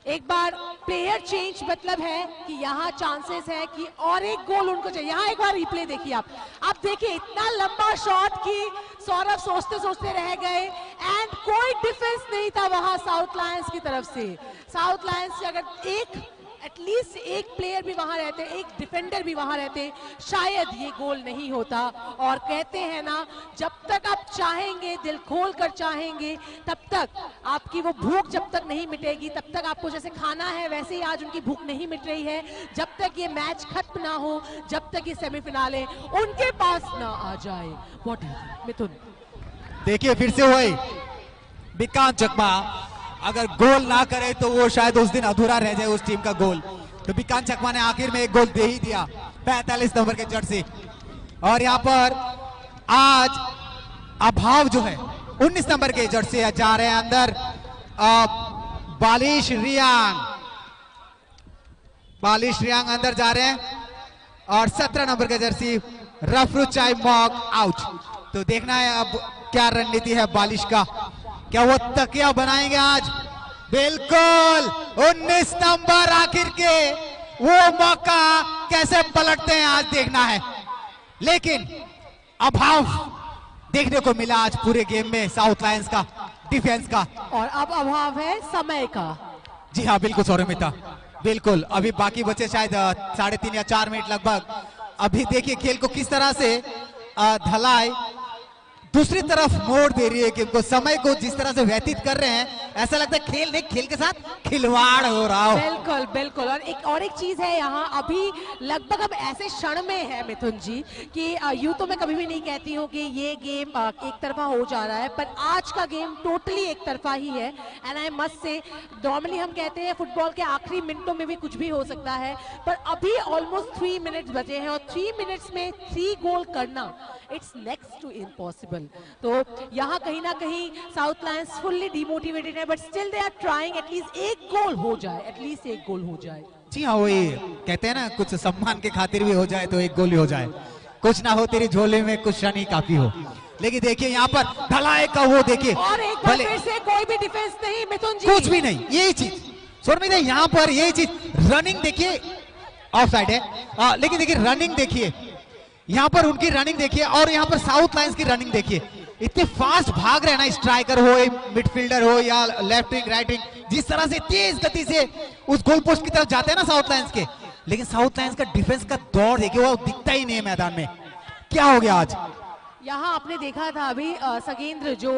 एक बार प्लेयर चेंज मतलब है कि यहाँ चांसेस है कि और एक गोल उनको चाहिए। यहाँ एक बार रिप्ले देखिए आप देखिए इतना लंबा शॉट कि सौरभ सोचते रह गए एंड कोई डिफेंस नहीं था वहां साउथ लायंस की तरफ से। साउथ लायंस से अगर एटलीस्ट एक प्लेयर भी वहां रहते, एक डिफेंडर भी वहां रहते, शायद ये गोल नहीं होता। और कहते हैं ना जब तक आप चाहेंगे, दिल खोल कर चाहेंगे, तब तक आपकी वो भूख जब तक नहीं मिटेगी, तब तक आपको जैसे खाना है वैसे ही आज उनकी भूख नहीं मिट रही है। जब तक ये मैच खत्म ना हो, जब तक ये सेमीफिनाले उनके पास ना आ जाए। व्हाट मिथुन देखिए फिर से वही विकांत चकमा, अगर गोल ना करे तो वो शायद उस दिन अधूरा रह जाए उस टीम का गोल। तो विकांत चकमा ने आखिर में एक गोल दे ही दिया 45 नंबर के जर्सी। और यहाँ पर आज अभाव जो है 19 नंबर के जर्सी जा रहे हैं अंदर। बालिश रियांग अंदर जा रहे हैं और 17 नंबर के जर्सी रफरुचाई मॉक आउट। तो देखना है अब क्या रणनीति है बालिश का, क्या वो तकिया बनाएंगे आज? बिल्कुल 19 नंबर आखिर के वो मौका कैसे पलटते हैं आज देखना है। लेकिन अभाव देखने को मिला आज पूरे गेम में साउथ लायंस का डिफेंस का। और अब अभाव है समय का। जी हाँ बिल्कुल सौरमिता, बिल्कुल अभी बाकी बचे शायद 3.5 या 4 मिनट लगभग। अभी देखिए खेल को किस तरह से धलाई दूसरी तरफ मोड़ दे रही है कि उनको समय को जिस तरह से व्यतीत कर रहे हैं, ऐसा लगता है खेल नहीं, खेल के साथ खिलवाड़ हो रहा हो। बिल्कुल बिल्कुल। और एक चीज है यहाँ, अभी लगभग हम ऐसे क्षण में है मिथुन जी कि यूं तो मैं कभी भी नहीं कहती हूँ कि ये गेम एक तरफा हो जा रहा है, पर आज का गेम टोटली एक तरफा ही है। एंड आई मस्ट से, नॉर्मली हम कहते हैं फुटबॉल के आखिरी मिनटों में भी कुछ भी हो सकता है, पर अभी ऑलमोस्ट 3 मिनट्स बचे हैं और 3 मिनट्स में 3 गोल करना इट्स नेक्स्ट टू इम्पॉसिबल। तो यहाँ कहीं ना कहीं साउथ लायंस फुल्ली डिमोटिवेटेड है, but still they are trying, at least एक गोल हो जाए, एटलीस्ट एक गोल हो जाए। जी हाँ, वही कहते हैं ना, कुछ सम्मान के खातिर भी हो जाए तो एक गोल ही हो जाए, कुछ ना हो तेरी झोले में कुछ नहीं काफी हो। लेकिन देखिए यहाँ पर ढलाई का वो देखिए, और एक बार फिर से कोई भी डिफेंस नहीं मिथुन जी, कुछ भी नहीं। यही चीज शर्मिंदा यहाँ पर, यही चीज रनिंग देखिए, ऑफ साइड है लेकिन देखिए रनिंग देखिए, यहाँ पर उनकी रनिंग देखिए और यहाँ पर साउथ लायंस की रनिंग देखिए, इतने फास्ट भाग रहे हैं ना, स्ट्राइकर हो, मिडफील्डर हो या लेफ्ट विंग राइट विंग, जिस तरह से तेज गति से उस गोल पोस्ट की तरफ जाते हैं ना साउथ लायंस के। लेकिन साउथ लायंस का डिफेंस का दौर देखिए, वो दिखता ही नहीं है मैदान में। क्या हो गया आज? यहाँ आपने देखा था अभी सगेंद्र जो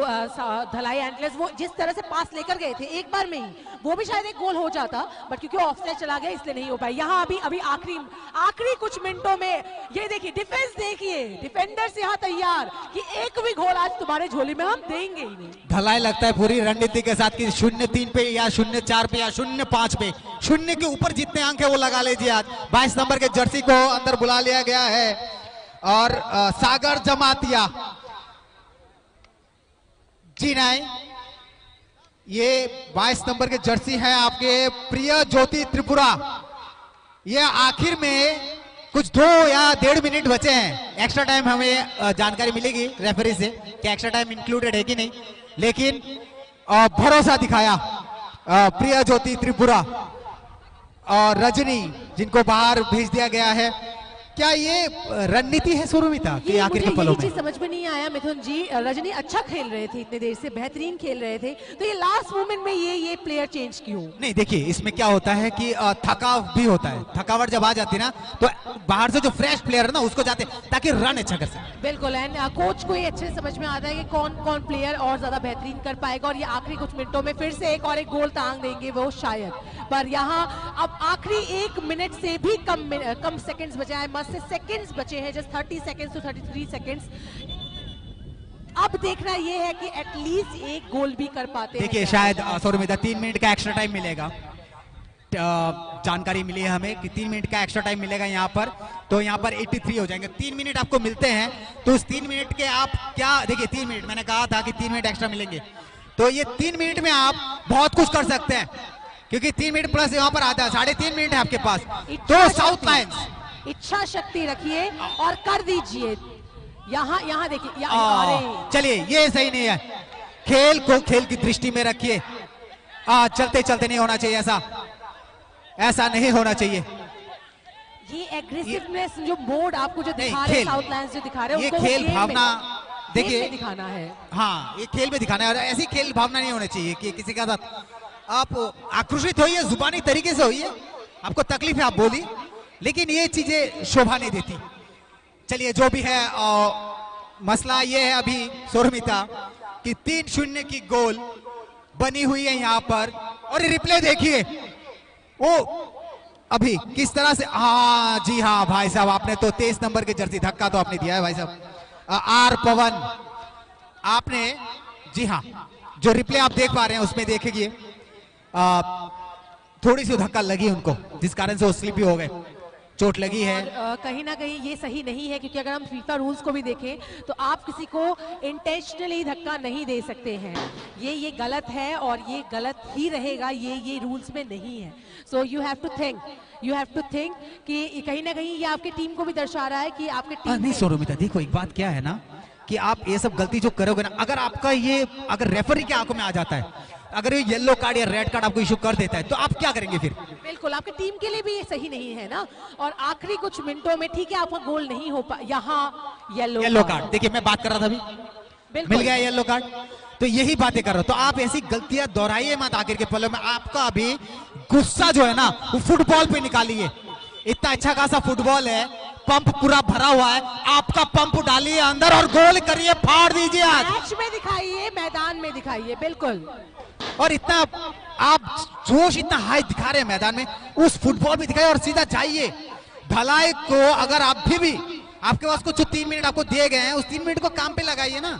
धलाई एंटलर्स वो जिस तरह से पास लेकर गए थे एक बार में ही, वो भी शायद एक गोल हो जाता, बट क्योंकि ऑफसाइड चला गया इसलिए नहीं हो पाया। यहाँ अभी आखिरी कुछ मिनटों में ये देखिए डिफेंस, देखिए डिफेंडर्स यहाँ तैयार कि एक भी गोल आज तुम्हारे झोली में हम देंगे ही नहीं। धलाई लगता है पूरी रणनीति के साथ कि 0-3 पे या 0-4 पे या 0-5 पे, 0 के ऊपर जितने अंक है वो लगा लीजिए। आज 22 नंबर के जर्सी को अंदर बुला लिया गया है और सागर जमातिया जी नहीं, ये 22 नंबर के जर्सी है आपके प्रिय ज्योति त्रिपुरा। ये आखिर में कुछ 2 या 1.5 मिनट बचे हैं, एक्स्ट्रा टाइम हमें जानकारी मिलेगी रेफरी से कि एक्स्ट्रा टाइम इंक्लूडेड है कि नहीं, लेकिन भरोसा दिखाया प्रिय ज्योति त्रिपुरा और रजनी जिनको बाहर भेज दिया गया है। क्या ये रणनीति है सुरुमिता कि आखिर के पलों में? समझ में नहीं आया मिथुन जी। रजनी अच्छा खेल रहे थे, इतने देर से बेहतरीन खेल रहे थे, तो ये लास्ट मोमेंट में ये प्लेयर चेंज क्यों? नहीं देखिए इसमें क्या होता है कि थकाव भी होता है, थकावट जब आ जाती है ना तो बाहर से जो फ्रेश प्लेयर है ना उसको जाते ताकि रन अच्छा कर सके। बिल्कुल, एंड कोच को ये अच्छे से समझ में आता है कि कौन कौन प्लेयर और ज्यादा बेहतरीन कर पाएगा, और ये आखिरी कुछ मिनटों में फिर से एक गोल टांग देंगे वो शायद। पर यहाँ अब आखिरी 1 मिनट से भी कम सेकंड्स बचे हैं, मस्त से सेकंड्स बचे हैं, जस्ट 30 सेकंड्स टू 33 सेकंड्स। अब देखना ये है कि एटलीस्ट एक गोल भी कर पाते हैं। देखिए शायद सुरुमिता 3 मिनट का एक्स्ट्रा टाइम मिलेगा, जानकारी मिली है हमें कि 3 मिनट का एक्स्ट्रा टाइम मिलेगा यहाँ पर, तो यहाँ पर 83 हो जाएंगे। 3 मिनट आपको मिलते हैं, तो उस 3 मिनट के आप क्या, देखिए 3 मिनट मैंने कहा था कि 3 मिनट एक्स्ट्रा मिलेंगे, तो ये 3 मिनट में आप बहुत कुछ कर सकते हैं, क्योंकि 3 मिनट प्लस यहाँ पर आता है, 3.5 मिनट है आपके पास। तो साउथ लायंस इच्छा शक्ति रखिए और कर दीजिए। यहाँ देखिए, चलिए ये सही नहीं है, खेल को खेल की दृष्टि में रखिए। चलते चलते नहीं होना चाहिए, ऐसा नहीं होना चाहिए। ये एग्रेसिवनेस जो मोड आपको जो दिखा रहे हैं साउथ लायंस जो दिखा रहे हैं, ये खेल भावना देखिए दिखाना है। हाँ, ये खेल में दिखाना है, और ऐसी खेल भावना नहीं होनी चाहिए कि किसी का साथ आप आक्रोशित होइए, जुबानी तरीके से होइए, आपको तकलीफ है आप बोली, लेकिन ये चीजें शोभा नहीं देती। चलिए जो भी है, मसला ये है अभी सुरमिता कि 3-0 की गोल बनी हुई है यहाँ पर, और रिप्ले देखिए वो अभी किस तरह से। हाँ जी हाँ भाई साहब, आपने तो 23 नंबर के जर्सी धक्का तो आपने दिया है भाई साहब। आर पवन आपने, जी हाँ, जो रिप्ले आप देख पा रहे हैं उसमें देखिए थोड़ी सी धक्का लगी उनको, जिस कारण से वो स्लिपी हो गए, चोट लगी है। कहीं ना कहीं ये सही नहीं है, क्योंकि अगर हम फीफा रूल्स को भी देखें तो आप किसी को इंटेंशनली धक्का नहीं दे सकते हैं, ये गलत है और ये गलत ही रहेगा, ये रूल्स में नहीं है। So you have to think कि कहीं ना कहीं ये आपके टीम को भी दर्शा रहा है कि आपके टीम नहीं सुरमिता, देखो एक बात क्या है ना कि आप ये सब गलती जो करोगे ना, अगर आपका ये अगर रेफरी के आंखों में आ जाता है, अगर ये येलो कार्ड या रेड कार्ड आपको इशू कर देता है, तो आप क्या करेंगे फिर? बिल्कुल, आपकी टीम के लिए भी ये सही नहीं है ना। और आखिरी कुछ मिनटों में ठीक है आपका गोल नहीं हो पा, यहाँ येलो कार्ड। देखिए मैं बात कर रहा था अभी, मिल गया येलो कार्ड, तो यही बातें कर रहा हूं। तो आप ऐसी गलतियां दोहराइए मत आखिर के पलों में। आपका अभी गुस्सा जो है ना वो फुटबॉल पे निकालिए। इतना अच्छा खासा फुटबॉल है, पंप पूरा भरा हुआ है, आपका पंप डालिए अंदर और गोल करिए, फाड़ दीजिए। आज मैच में दिखाइए, मैदान में दिखाइए, बिल्कुल। और इतना आप जोश इतना हाई दिखा रहे हैं मैदान में, उस फुटबॉल भी दिखाइए और सीधा जाइए ढलाई को। अगर आप भी आपके पास कुछ 3 मिनट आपको दिए गए हैं, उस 3 मिनट को काम पे लगाइए ना,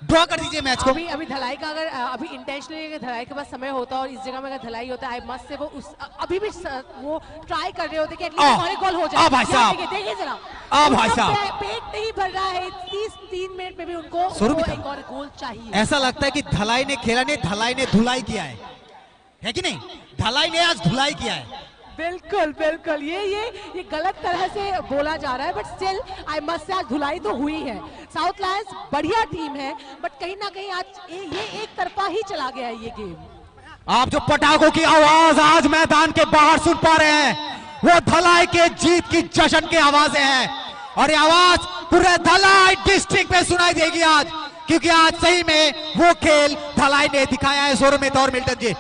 ड्रॉ कर दीजिए मैच को। अभी धलाई का अगर अभी इंटेंशनली धलाई के पास समय होता और इस जगह में अगर धलाई होता है मस्त से वो अभी भी वो ट्राई कर रहे होते कि एटलीस्ट हमारे गोल हो जाए। भाई साहब देखिए जरा, भाई साहब पेट नहीं भर रहा है, 3 मिनट में भी उनको एक और गोल चाहिए। ऐसा लगता है कि धलाई ने खेला नहीं, धलाई ने धुलाई किया है कि नहीं? धलाई ने आज धुलाई किया है। बिल्कुल ये गलत तरह से बोला जा रहा है, बट स्टिल आई मस्ट से आज धुलाई तो हुई है। साउथ लायंस बढ़िया टीम है, बट कहीं ना कहीं आज ये एक तरफा ही चला गया है ये गेम। आप जो पटाखों की आवाज आज मैदान के बाहर सुन पा रहे हैं, वो धलाई के जीत की जश्न की आवाजें हैं, और ये आवाज पूरे धलाई डिस्ट्रिक्ट में सुनाई देगी आज, क्योंकि आज सही में वो खेल धलाई ने दिखाया है। सुरमित और मिल्टन जी,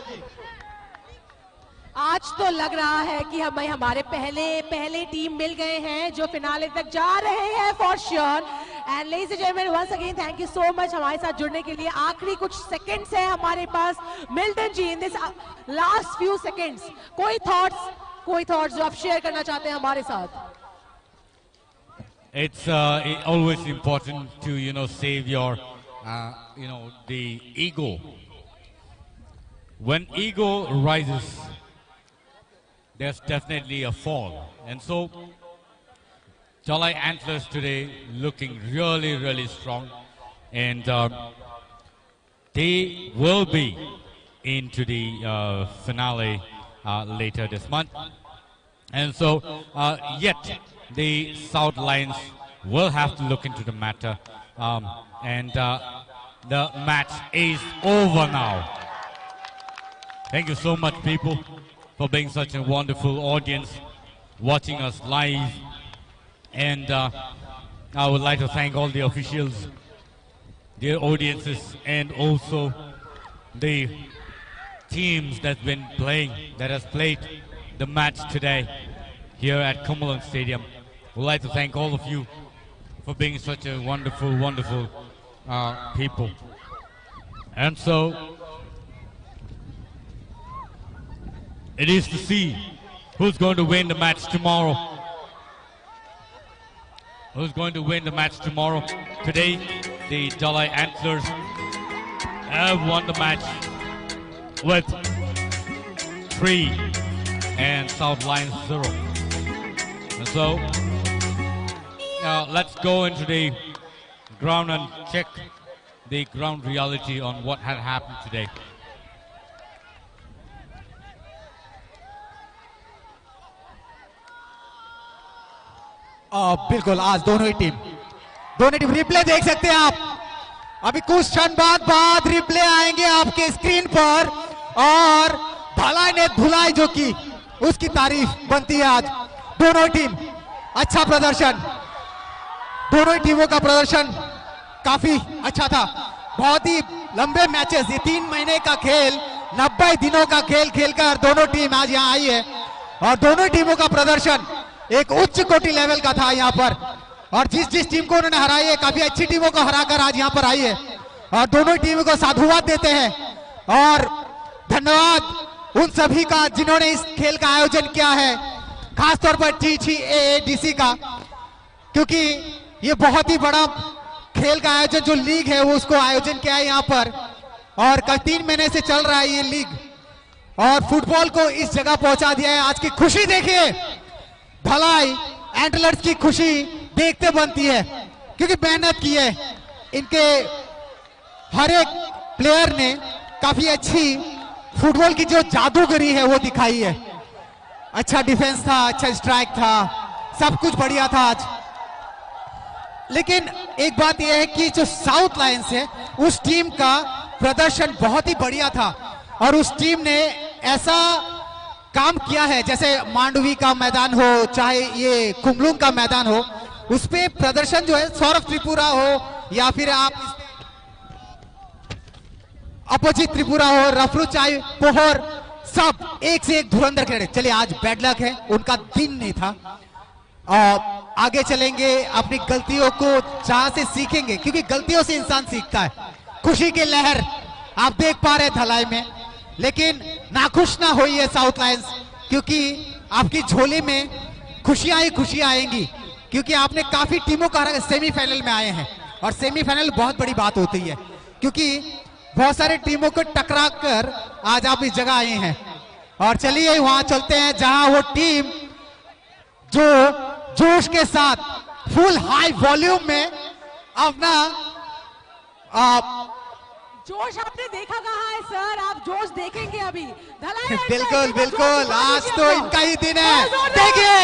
आज तो लग रहा है कि हमें हमारे पहले टीम मिल गए हैं जो फिनाले तक जा रहे हैं for sure. And ladies and gentlemen, once again thank you so much हमारे साथ जुड़ने के लिए। आखिरी कुछ सेकंड्स है हमारे पास। Milton ji, in this last few seconds कोई थॉट्स जो आप शेयर करना चाहते हैं हमारे साथ? It's always important to save your the ego. When ego rises, there's definitely a fall, and so Jalai Antlers today looking really strong, and they will be into the finale later this month. And so, yet the South Lions will have to look into the matter, and the match is over now. Thank you so much, people, for being such a wonderful audience, watching us live. And I would like to thank all the officials, their audiences, and also the teams that's been playing, that has played the match today here at Cumberland Stadium. We'd like to thank all of you for being such a wonderful people. And so it is to see who's going to win the match tomorrow. Who's going to win the match tomorrow? Today, the Jalai Antlers have won the match with 3 and South Lions 0. And so, let's go into the ground and check the ground reality on what had happened today. बिल्कुल आज दोनों ही team replay देख सकते हैं आप। अभी कुछ क्षण बाद रिप्ले आएंगे आपके स्क्रीन पर, और भलाई ने धुलाई जो की उसकी तारीफ बनती है आज। दोनों टीम अच्छा प्रदर्शन, दोनों ही टीमों का प्रदर्शन काफी अच्छा था। बहुत ही लंबे मैचेस, ये 3 महीने का खेल, 90 दिनों का खेल खेलकर दोनों टीम आज यहाँ आई है, और दोनों टीमों का प्रदर्शन एक उच्च कोटि लेवल का था यहाँ पर। और जिस टीम को उन्होंने हराई है, काफी अच्छी टीमों को हराकर आज यहाँ पर आई है, और दोनों टीमों को साधुवाद देते हैं। और धन्यवाद उन सभी का जिन्होंने इस खेल का आयोजन किया है, खासतौर पर TCAADC का, क्योंकि ये बहुत ही बड़ा खेल का आयोजन जो लीग है वो उसको आयोजन किया है यहाँ पर, और कल 3 महीने से चल रहा है ये लीग, और फुटबॉल को इस जगह पहुंचा दिया है। आज की खुशी देखिए, धलाई एंटलर्स की खुशी देखते बनती है, क्योंकि मेहनत की है इनके हर एक प्लेयर ने, काफी अच्छी फुटबॉल की जो जादूगरी है वो दिखाई है। अच्छा डिफेंस था, अच्छा स्ट्राइक था, सब कुछ बढ़िया था आज। लेकिन एक बात यह है कि जो साउथ लायंस है उस टीम का प्रदर्शन बहुत ही बढ़िया था, और उस टीम ने ऐसा काम किया है, जैसे मांडवी का मैदान हो, चाहे ये कुमलुंग का मैदान हो, उस पे प्रदर्शन जो है, सौरभ त्रिपुरा हो या फिर आप अपोजिट त्रिपुरा हो, रफरुचाई पोहर, सब एक से एक धुरंधर खेले। चलिए आज बैड लक है, उनका दिन नहीं था, आगे चलेंगे, अपनी गलतियों को जहां से सीखेंगे, क्योंकि गलतियों से इंसान सीखता है। खुशी की लहर आप देख पा रहे धलाई में, लेकिन नाखुश ना होइए साउथ लायंस, क्योंकि आपकी झोली में खुशियां ही खुशियां आएंगी, क्योंकि आपने काफी टीमों का सेमीफाइनल में आए हैं, और सेमीफाइनल बहुत बड़ी बात होती है, क्योंकि बहुत सारे टीमों को टकरा कर आज आप इस जगह आए हैं। और चलिए वहां चलते हैं जहां वो टीम जो जोश के साथ फुल हाई वॉल्यूम में अपना जोश आपने देखा कहाँ है सर? आप जोश देखेंगे अभी। बिल्कुल बिल्कुल, आज तो इनका ही दिन है। देखिए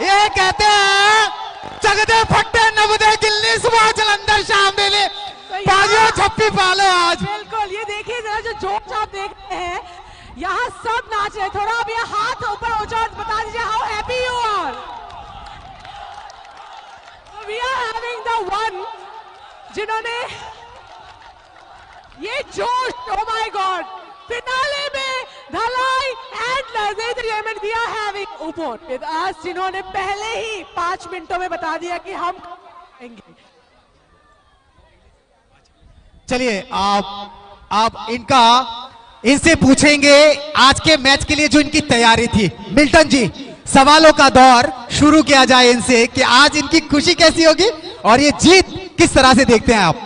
ये कहते हैं जगदे फट्टे नवदे गिल्ली सुबह जलंधर शाम बेले बाजियों छप्पी पालो आज। बिल्कुल, ये देखिए जरा जो जोश आप देख रहे हैं, यहाँ सब नाच रहे। थोड़ा अब ये हाथ ऊपर ऊंचा बता दीजिए how happy you are. We are having the one जिन्होंने ये जोश, ओ माय गॉड, फिनाले में Dhalai antlers tournament we are having upon with us, जिन्होंने पहले ही 5 मिनटों में बता दिया कि हम आएंगे। चलिए आप इनसे पूछेंगे आज के मैच के लिए जो इनकी तैयारी थी। मिल्टन जी, सवालों का दौर शुरू किया जाए इनसे कि आज इनकी खुशी कैसी होगी और ये जीत किस तरह से देखते हैं आप?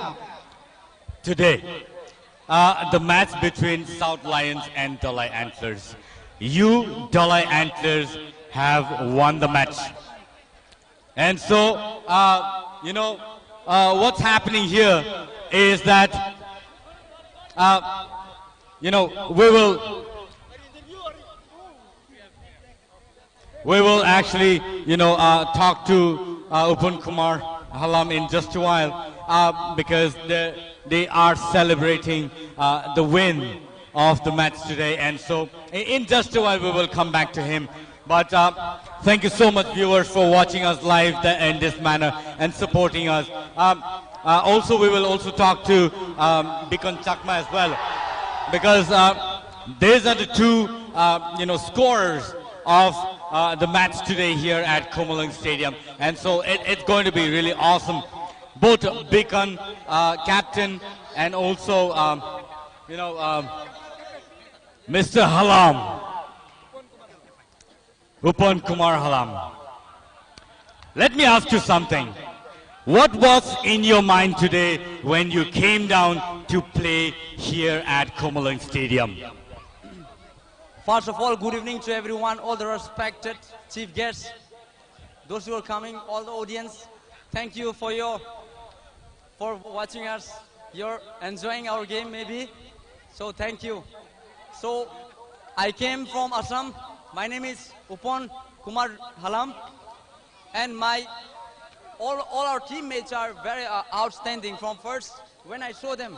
Today, the match between South Lions and Dalai Antlers. You, Dalai Antlers, have won the match. And so, what's happening here is that, we will actually, talk to Upon Kumar Halam in just a while, because they are celebrating the win of the match today. And so in just a while we will come back to him. But thank you so much, viewers, for watching us live in this manner and supporting us. Also, we will also talk to Bikon Chakma as well, because these are the two scorers of the match today here at Komalang Stadium. And so it's going to be really awesome. Both Bikon, captain, and also, Mr. Halam, Upon Kumar Halam. Let me ask you something. What was in your mind today when you came down to play here at Komalang Stadium? First of all, good evening to everyone, all the respected chief guests, those who are coming, all the audience. Thank you for watching us. You're enjoying our game maybe, so thank you. So I came from Assam. My name is Upon Kumar Halam, and all our teammates are very outstanding. From first when I saw them,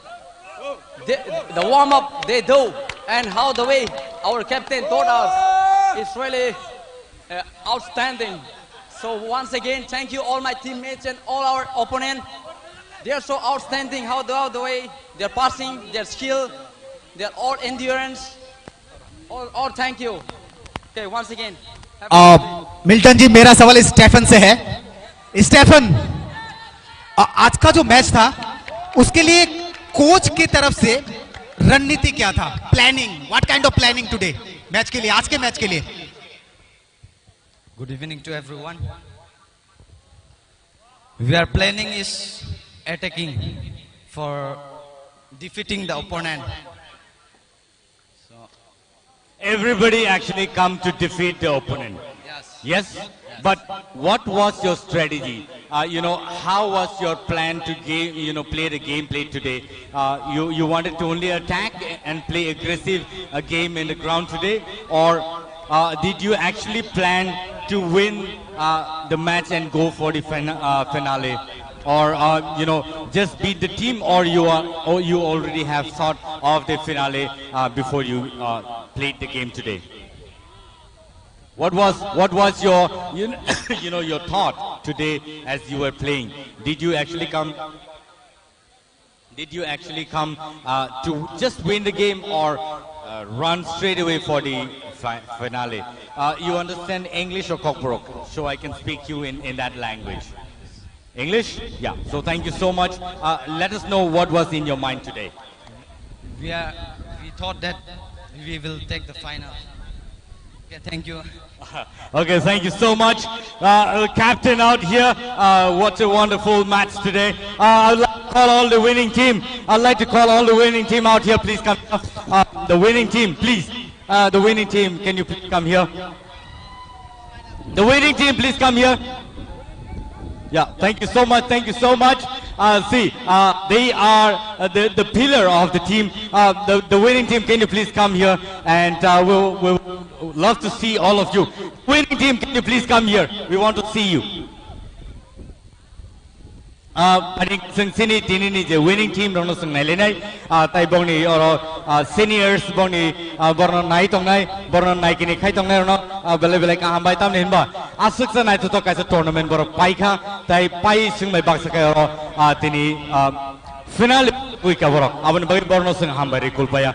the warm-up they do, and how the way our captain taught us is really outstanding. So once again, thank you all my teammates and all our opponents. They are so outstanding how the way they're passing, their skill, their all endurance. All thank you. Okay, once again. Milton ji, मेरा सवाल Stephen से है। Stephen, आज का जो match था उसके लिए कोच की तरफ से रणनीति क्या था? Planning, what kind of planning today match के लिए, आज के मैच के लिए? Good evening to everyone. We are planning is attacking for defeating the opponent. Everybody actually come to defeat the opponent. Yes? But what was your strategy? How was your plan to play the gameplay today? You wanted to only attack and play aggressive game in the ground today? Or did you actually plan to win the match and go for the finale? Or just beat the team, or you already have thought of the finale before you played the game today? What was your your thought today as you were playing? Did you actually come to just win the game, or run straight away for the finale? You understand English or Kokborok? So I can speak you in that language. English? Yeah. So thank you so much. Let us know what was in your mind today. We thought that we will take the final. Okay, thank you. Okay, thank you so much. Captain out here. What a wonderful match today. I'd like to call all the winning team. I'd like to call all the winning team out here. Please come. The winning team, please. The winning team, can you please come here? The winning team, please come here. Yeah, thank you so much. Thank you so much. See, they are the pillar of the team. The winning team, can you please come here? And we'll love to see all of you. Winning team, can you please come here? We want to see you. I think sini tini je winning team rono sung nai lenai tai bongni or seniors bongni borno nai tong nai borno nai kini khai tong nai rono bele bele ka hambai tam nin ba asuk sa nai to kaisa tournament bor pai kha tai pai sung mai bak sakai ro tini final kui ka borok abon bagi borno sing hambari kulpaya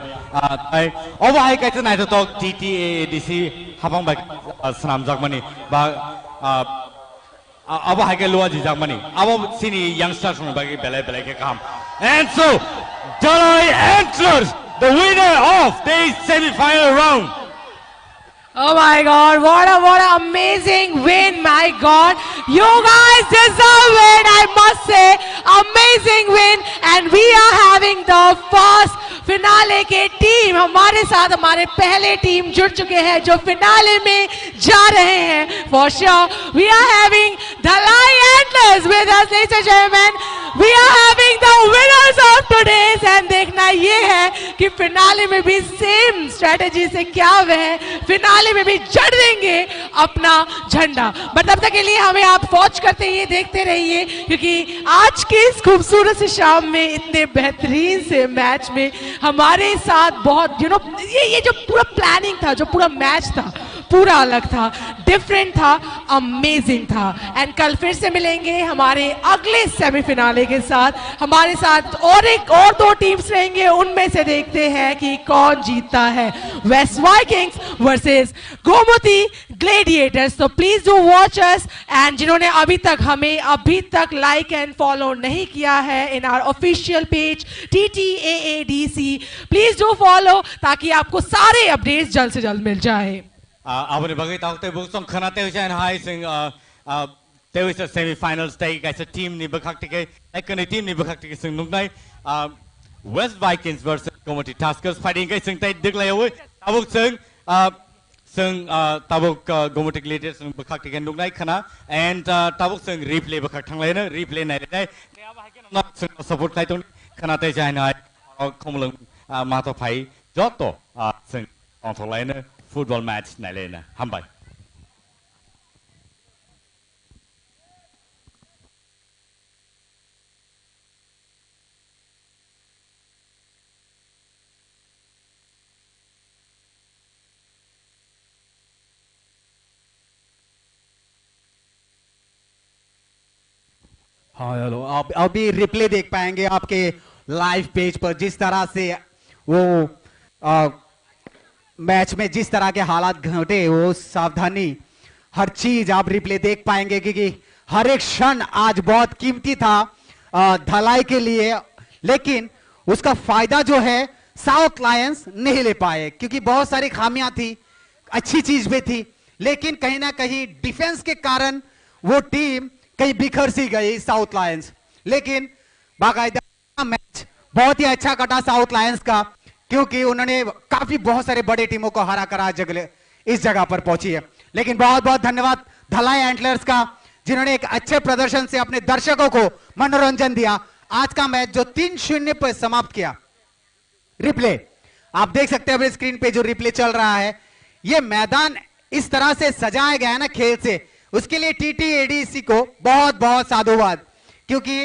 ai obo hai kai tnai to TTADC habang ba snam jakmani ba abo hai kai luwa ji jakmani abo sini youngsters no bagi belai belai ke kam and so Dalai Antlers the winner of the semi-final round. Oh my God, what an amazing win, my God. You guys deserve it, I must say. Amazing win, and we are having the first finale के team हमारे साथ हमारे पहले team जुड़ चुके हैं जो finale में जा रहे हैं. For sure, we are having Dalai Antlers with us, ladies and gentlemen. We are having the winners of today's, and देखना ये है कि फिनाले में भी सेम स्ट्रेटेजी से क्या वह फिनाले में भी जड़ देंगे अपना झंडा. बट तब तक के लिए हमें आप वॉच करते रहिए, देखते रहिए, क्योंकि आज की इस खूबसूरत से शाम में इतने बेहतरीन से मैच में हमारे साथ बहुत ये जो पूरा प्लानिंग था, जो पूरा मैच था, पूरा अलग था, डिफरेंट था, अमेजिंग था. एंड कल फिर से मिलेंगे हमारे अगले सेमीफिनाले के साथ. हमारे साथ और दो टीम्स रहेंगे, उनमें से देखते हैं कि कौन जीतता है. West Vikings versus Gomati gladiators. तो please do watch us, and जिन्होंने अभी तक लाइक एंड फॉलो नहीं किया है in our official page TTAADC, please do follow ताकि आपको सारे अपडेट्स जल्द से जल्द मिल जाए. Abone bagi tahu te buksong khana te usian hai sing te usia semi-finals te kaisa team ni bakhak tike ekani team ni bakhak tike sing nungnai West Vikings versus Komati Tuskers fighting kai sing te diklai oi tabuk sing tabuk Komati Gladiators sing bakhak tike nungnai khana and tabuk sing replay bakhak thanglai na replay nai dai te aba hai ke not support kai tong khana te jai nai khomlung ma to phai joto sing on tholai na football match này lên nè, hâm bài. हाँ hello, आप अभी replay देख पाएंगे आपके live page पर जिस तरह से वो मैच में जिस तरह के हालात घटे, वो सावधानी हर चीज आप रिप्ले देख पाएंगे क्योंकि हर एक क्षण आज बहुत कीमती था धलाई के लिए. लेकिन उसका फायदा जो है साउथ लायंस नहीं ले पाए क्योंकि बहुत सारी खामियां थी, अच्छी चीज भी थी, लेकिन कहीं ना कहीं डिफेंस के कारण वो टीम कहीं बिखर सी गई साउथ लायंस. लेकिन बाकायदा मैच बहुत ही अच्छा कटा साउथ लायंस का क्योंकि उन्होंने काफी बहुत सारे बड़े टीमों को हरा कर आज इस जगह पर पहुंची है. लेकिन बहुत बहुत धन्यवाद धलाई एंटलर्स का जिन्होंने एक अच्छे प्रदर्शन से अपने दर्शकों को मनोरंजन दिया. आज का मैच जो 3-0 पर समाप्त किया. रिप्ले आप देख सकते हैं अपने स्क्रीन पे जो रिप्ले चल रहा है. ये मैदान इस तरह से सजाया गया है ना खेल से, उसके लिए TTADC को बहुत बहुत साधुवाद क्योंकि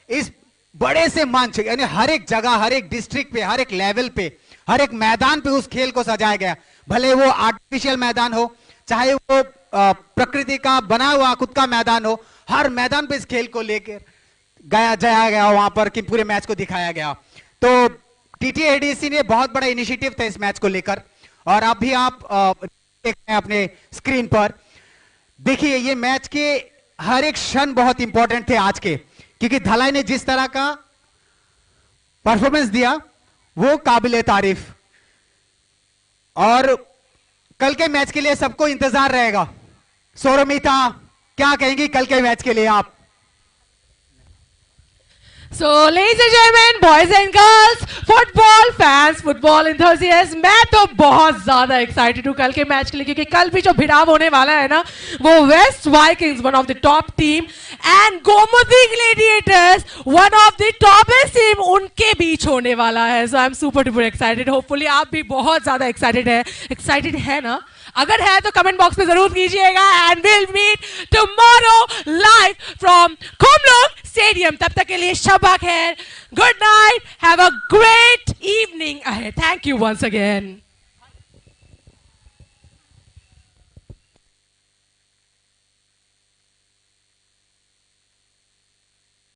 इस बड़े से मंच यानी हर एक जगह, हर एक डिस्ट्रिक्ट पे, हर एक लेवल पे, हर एक मैदान पे उस खेल को सजाया गया. भले वो आर्टिफिशियल मैदान हो, चाहे वो प्रकृति का बना हुआ खुद का मैदान हो, हर मैदान पे इस खेल को लेकर जाया गया वहां पर कि पूरे मैच को दिखाया गया. तो TTADC ने बहुत बड़ा इनिशिएटिव था इस मैच को लेकर और अभी आप देख रहे हैं अपने स्क्रीन पर. देखिए ये मैच के हर एक क्षण बहुत इंपॉर्टेंट थे आज के क्योंकि धलाई ने जिस तरह का परफॉर्मेंस दिया वो काबिले तारीफ. और कल के मैच के लिए सबको इंतजार रहेगा. सौरमिता क्या कहेंगी कल के मैच के लिए आप? So, ladies and gentlemen, boys and girls, football fans, football enthusiasts, मैं तो बहुत ज्यादा excited हूँ कल के मैच के लिए क्योंकि कल भी जो भिड़ाव होने वाला है ना वो West Vikings, one of the top team, and Gomati Gladiators, one of the toppest team, उनके बीच होने वाला है. So, I'm super duper excited. Hopefully आप भी बहुत ज्यादा excited है ना? अगर है तो कमेंट बॉक्स में जरूर कीजिएगा. And will meet tomorrow live from Khumulwng stadium. तब तक के लिए शबा खैर, good night, have a great evening ahead. Thank you once again.